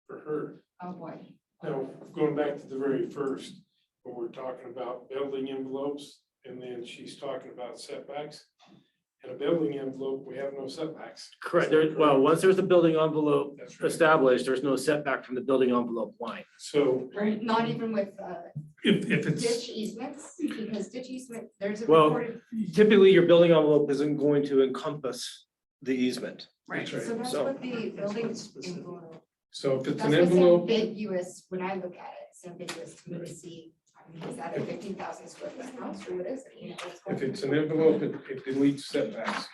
for her. Oh, boy. Now, going back to the very first, when we're talking about building envelopes, and then she's talking about setbacks. In a building envelope, we have no setbacks. correct, there, well, once there's a building envelope That's right. established, there's no setback from the building envelope line. So Right, not even with if it's, ditch easements, because ditch easement, there's a Well, recorded. typically, your building envelope isn't going to encompass the easement. Right. So that's So- what the building envelope. so if it's That's an what's envelope, ambiguous when I look at it. It's ambiguous to me to see, I mean, is that a 15,000 square foot house or what is it? You know, what's if going it's an envelope, it deletes setbacks.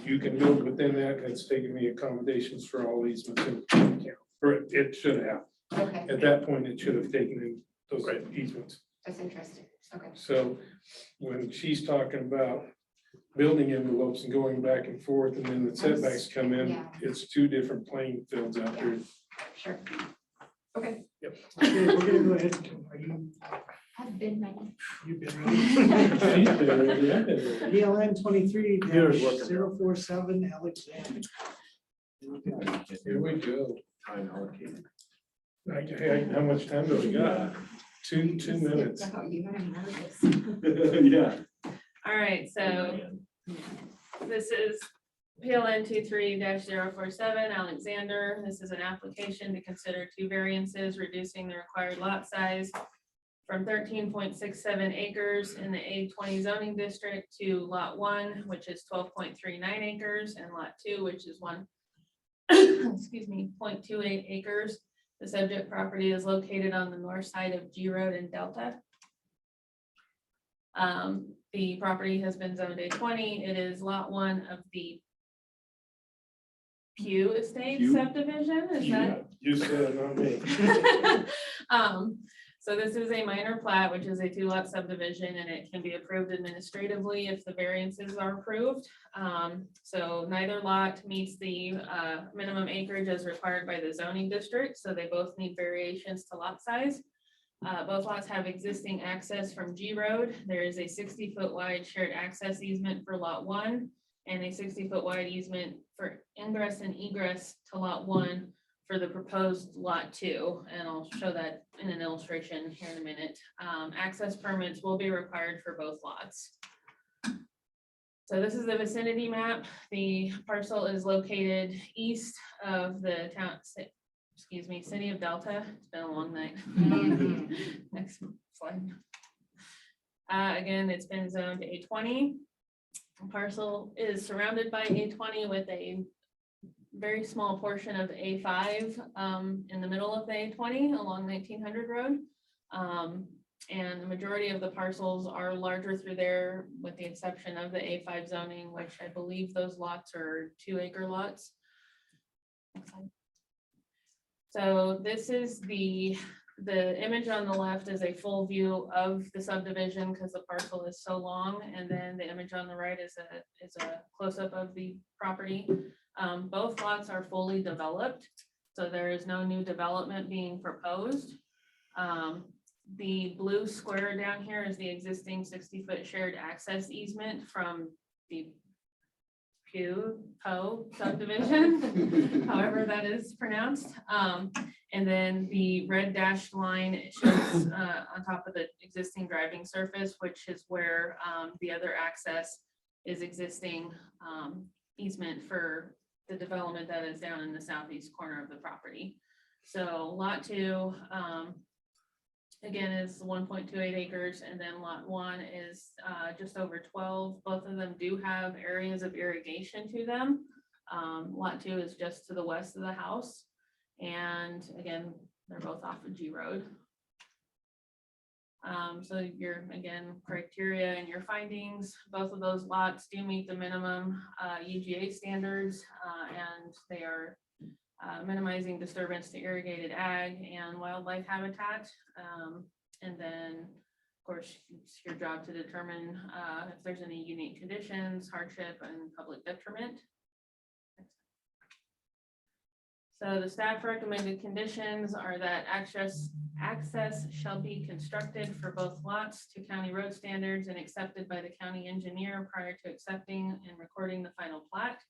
You can build within that, and it's taking the accommodations for all easements into account, or it should have. on. Okay, At that point, it should have taken in those easements. that's interesting. Okay. So when she's talking about building envelopes and going back and forth, and then the setbacks come in, Yeah. it's two different playing fields out there. Sure. Okay. Yep. Okay, we're gonna go ahead. Are I've been ready. you've been She's ready? been ready, I've been ready. BLN 23 Computer's working. 047 Alexander. Here we go. Time allocated. How much time do we got? Two minutes. Oh, you know, I'm nervous. Yeah. All right, so this is PLN 23-047 Alexander. This is an application to consider two variances, reducing the required lot size from 13.67 acres in the A20 zoning district to lot 1, which is 12.39 acres, and lot 2, which is 0.28 acres. The subject property is located on the north side of G Road in Delta. The property has been zoned A20. It is lot 1 of the Pew Estate Pew? subdivision, is that? You said it, not me. So this is a minor plat, which is a 2-lot subdivision, and it can be approved administratively if the variances are approved. So neither lot meets the minimum acreage as required by the zoning district, so they both need variations to lot size. Both lots have existing access from G Road. There is a 60-foot wide shared access easement for lot 1 and a 60-foot wide easement for ingress and egress to lot 1 for the proposed lot 2. And I'll show that in an illustration here in a minute. Access permits will be required for both lots. So this is the vicinity map. The parcel is located east of the town, city of Delta. It's been a long night. Next slide. Again, it's been zoned A20. The parcel is surrounded by A20 with a very small portion of A5 in the middle of the A20 along 1900 Road. And the majority of the parcels are larger through there, with the exception of the A5 zoning, which I believe those lots are 2-acre lots. So this is the image on the left is a full view of the subdivision because the parcel is so long, and then the image on the right is a close-up of the property. Both lots are fully developed, so there is no new development being proposed. The blue square down here is the existing 60-foot shared access easement from the Pew subdivision, however that is pronounced. And then the red dashed line shows on top of the existing driving surface, which is where the other access is existing easement for the development that is down in the southeast corner of the property. So lot 2, again, is 1.28 acres, and then lot 1 is just over 12. Both of them do have areas of irrigation to them. Lot 2 is just to the west of the house. And again, they're both off of G Road. So your, again, criteria and your findings, both of those lots do meet the minimum UGA standards, and they are minimizing disturbance to irrigated ag and wildlife habitat. And then, of course, it's your job to determine if there's any unique conditions, hardship, and public detriment. So the staff recommended conditions are that access shall be constructed for both lots to county road standards and accepted by the county engineer prior to accepting and recording the final plat.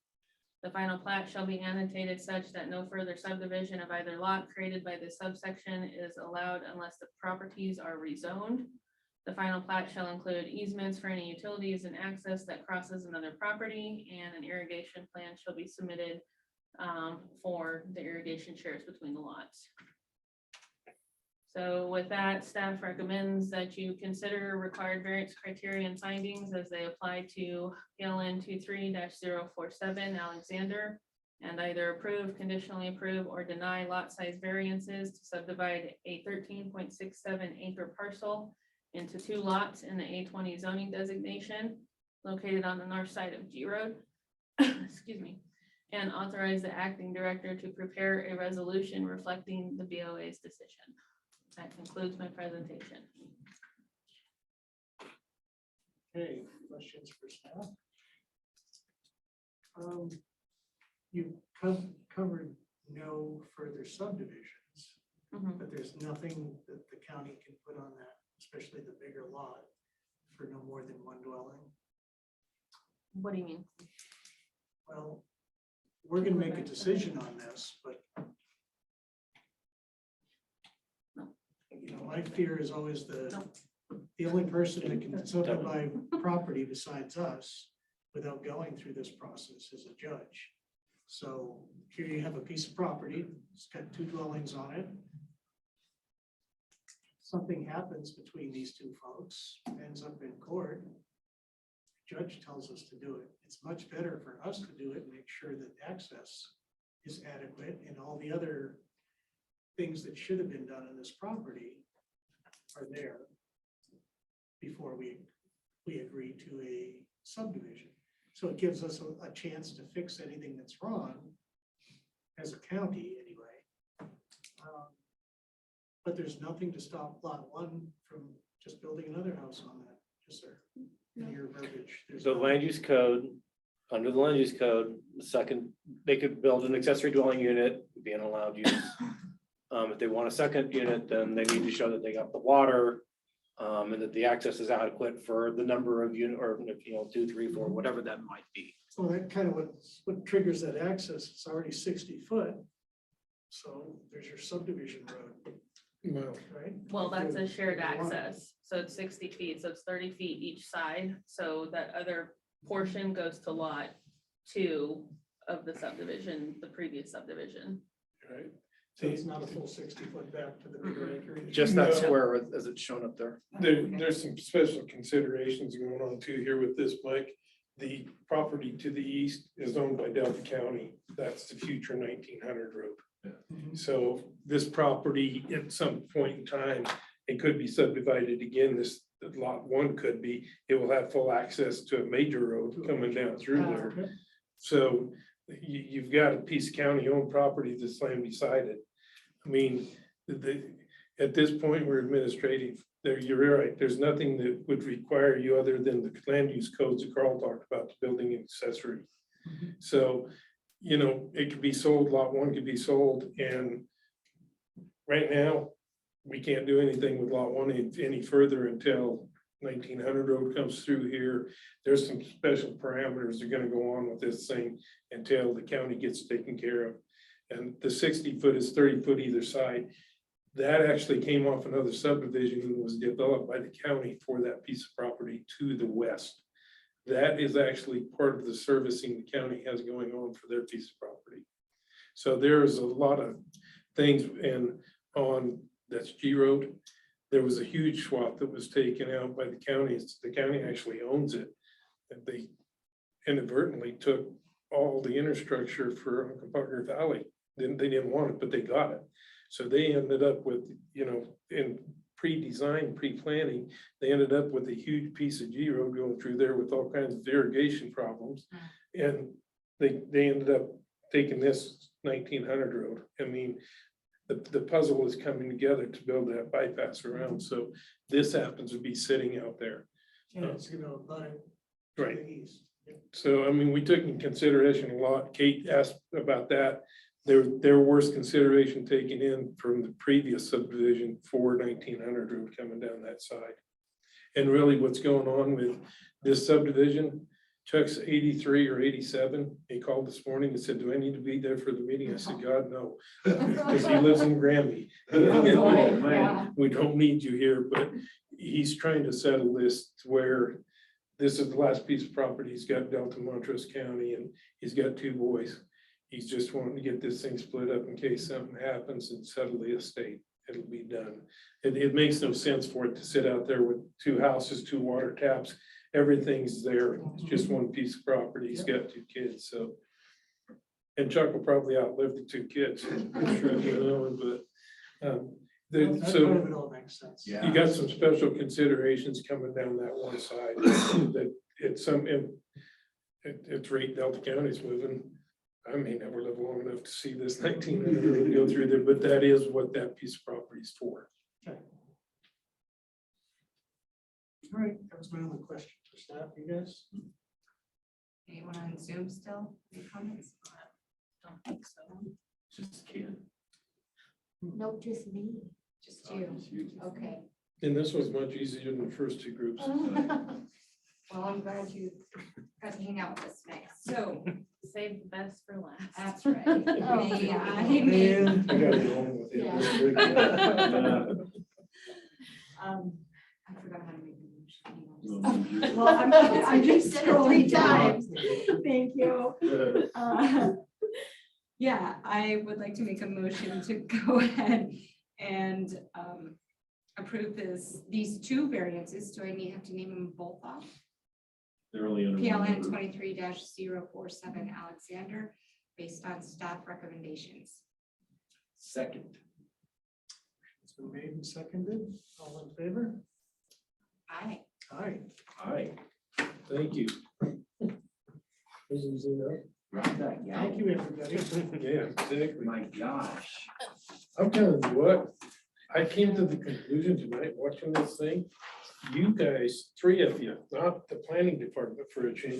The final plat shall be annotated such that no further subdivision of either lot created by this subsection is allowed unless the properties are rezoned. The final plat shall include easements for any utilities and access that crosses another property, and an irrigation plan shall be submitted for the irrigation shares between the lots. So with that, staff recommends that you consider required variance criteria and findings as they apply to PLN 23-047 Alexander, and either approve, conditionally approve, or deny lot size variances to subdivide a 13.67 acre parcel into 2 lots in the A20 zoning designation located on the north side of G Road. Excuse me. And authorize the acting director to prepare a resolution reflecting the BOA's decision. That concludes my presentation. Okay, questions for staff? You covered no further subdivisions, but there's nothing that the county can put on that, especially the bigger lot, for no more than 1 dwelling. What do you mean? Well, we're gonna make a decision on this, but you know, my fear is always the only person that can subdivide property besides us without going through this process as a judge. So here you have a piece of property, it's got 2 dwellings on it. Something happens between these 2 folks, ends up in court. Judge tells us to do it. It's much better for us to do it and make sure that access is adequate and all the other things that should have been done on this property are there before we agree to a subdivision. So it gives us a chance to fix anything that's wrong as a county anyway. But there's nothing to stop lot 1 from just building another house on that, yes, sir. In your verbiage. there's The no- land use code, under the land use code, the second, they could build an accessory dwelling unit, be an allowed use. If they want a second unit, then they need to show that they got the water, and that the access is adequate for the number of unit, or, 2, 3, 4, whatever that might be. Well, that kind of what triggers that access, it's already 60 foot. So there's your subdivision road, No. right? Well, that's a shared If you want it. access, so it's 60 feet, so it's 30 feet each side, so that other portion goes to lot 2 of the subdivision, the previous subdivision. Right. So it's not a full 60 foot back to the bigger acreage. Just that No. square as it's shown up there. There's some special considerations going on too here with this, Mike. The property to the east is owned by Delta County. That's the future 1900 road. So this property at some point in time, it could be subdivided again. This lot 1 could be, it will have full access to a major road coming down through there. So you've got a piece of county owned property that's land beside it. I mean, at this point, we're administrative. There, you're right. There's nothing that would require you other than the land use codes that Carl talked about, the building accessory. So, it could be sold, lot 1 could be sold, and right now, we can't do anything with lot 1 any further until 1900 road comes through here. There's some special parameters that are gonna go on with this thing until the county gets taken care of. And the 60 foot is 30 foot either side. That actually came off another subdivision and was developed by the county for that piece of property to the west. That is actually part of the servicing the county has going on for their piece of property. So there's a lot of things, and on that's G Road, there was a huge swath that was taken out by the county. The county actually owns it. And they inadvertently took all the infrastructure for Uncle Buckner Valley. They didn't want it, but they got it. So they ended up with, in pre-design, pre-planning, they ended up with a huge piece of G Road going through there with all kinds of irrigation problems. And they ended up taking this 1900 road. I mean, the puzzle is coming together to build that bypass around. So this happens to be sitting out there. And it's, about it to Right. the east. So, I mean, we took in consideration a lot. Kate asked about that. There was consideration taken in from the previous subdivision for 1900 road coming down that side. And really what's going on with this subdivision, Chuck's 83 or 87. He called this morning and said, do I need to be there for the meeting? I said, God, no. Because he lives in Granby. We don't need you here, but he's trying to settle this to where this is the last piece of property. He's got Delta Montrose County and he's got 2 boys. He's just wanting to get this thing split up in case something happens and settle the estate. It'll be done. It makes no sense for it to sit out there with 2 houses, 2 water taps. Everything's there. It's just one piece of property. He's got 2 kids, so. And Chuck will probably outlive the 2 kids. But That so part of it all makes sense. you got some special considerations coming down that one side that it's rate Delta County's moving. I may never live long enough to see this 1900 go through there, but that is what that piece of property is for. Okay. All right, that was my only question for staff, you guys. Anyone on Zoom still? Any comments? Don't think so. Just can't. Nope, just me. Just you. Okay. And this was much easier than the first 2 groups. Well, I'm glad you got to hang out with us tonight. So, Save the best for last. that's right. May I- Man, I gotta go home with you. I forgot how to make a motion. Well, I'm just scrolling down. Thank you. Yeah, I would like to make a motion to go ahead and approve these two variances. Do I have to name them both off? They're only under. one PLN roof. 23-047 Alexander, based on staff recommendations. Second. It's been made and seconded. All in favor? Aye. Aye. Aye. Thank you. Thank you, everybody. Yeah, exactly. My gosh. I'm telling you what, I came to the conclusion tonight, watching this thing, you guys, three of you, not the planning department for a change,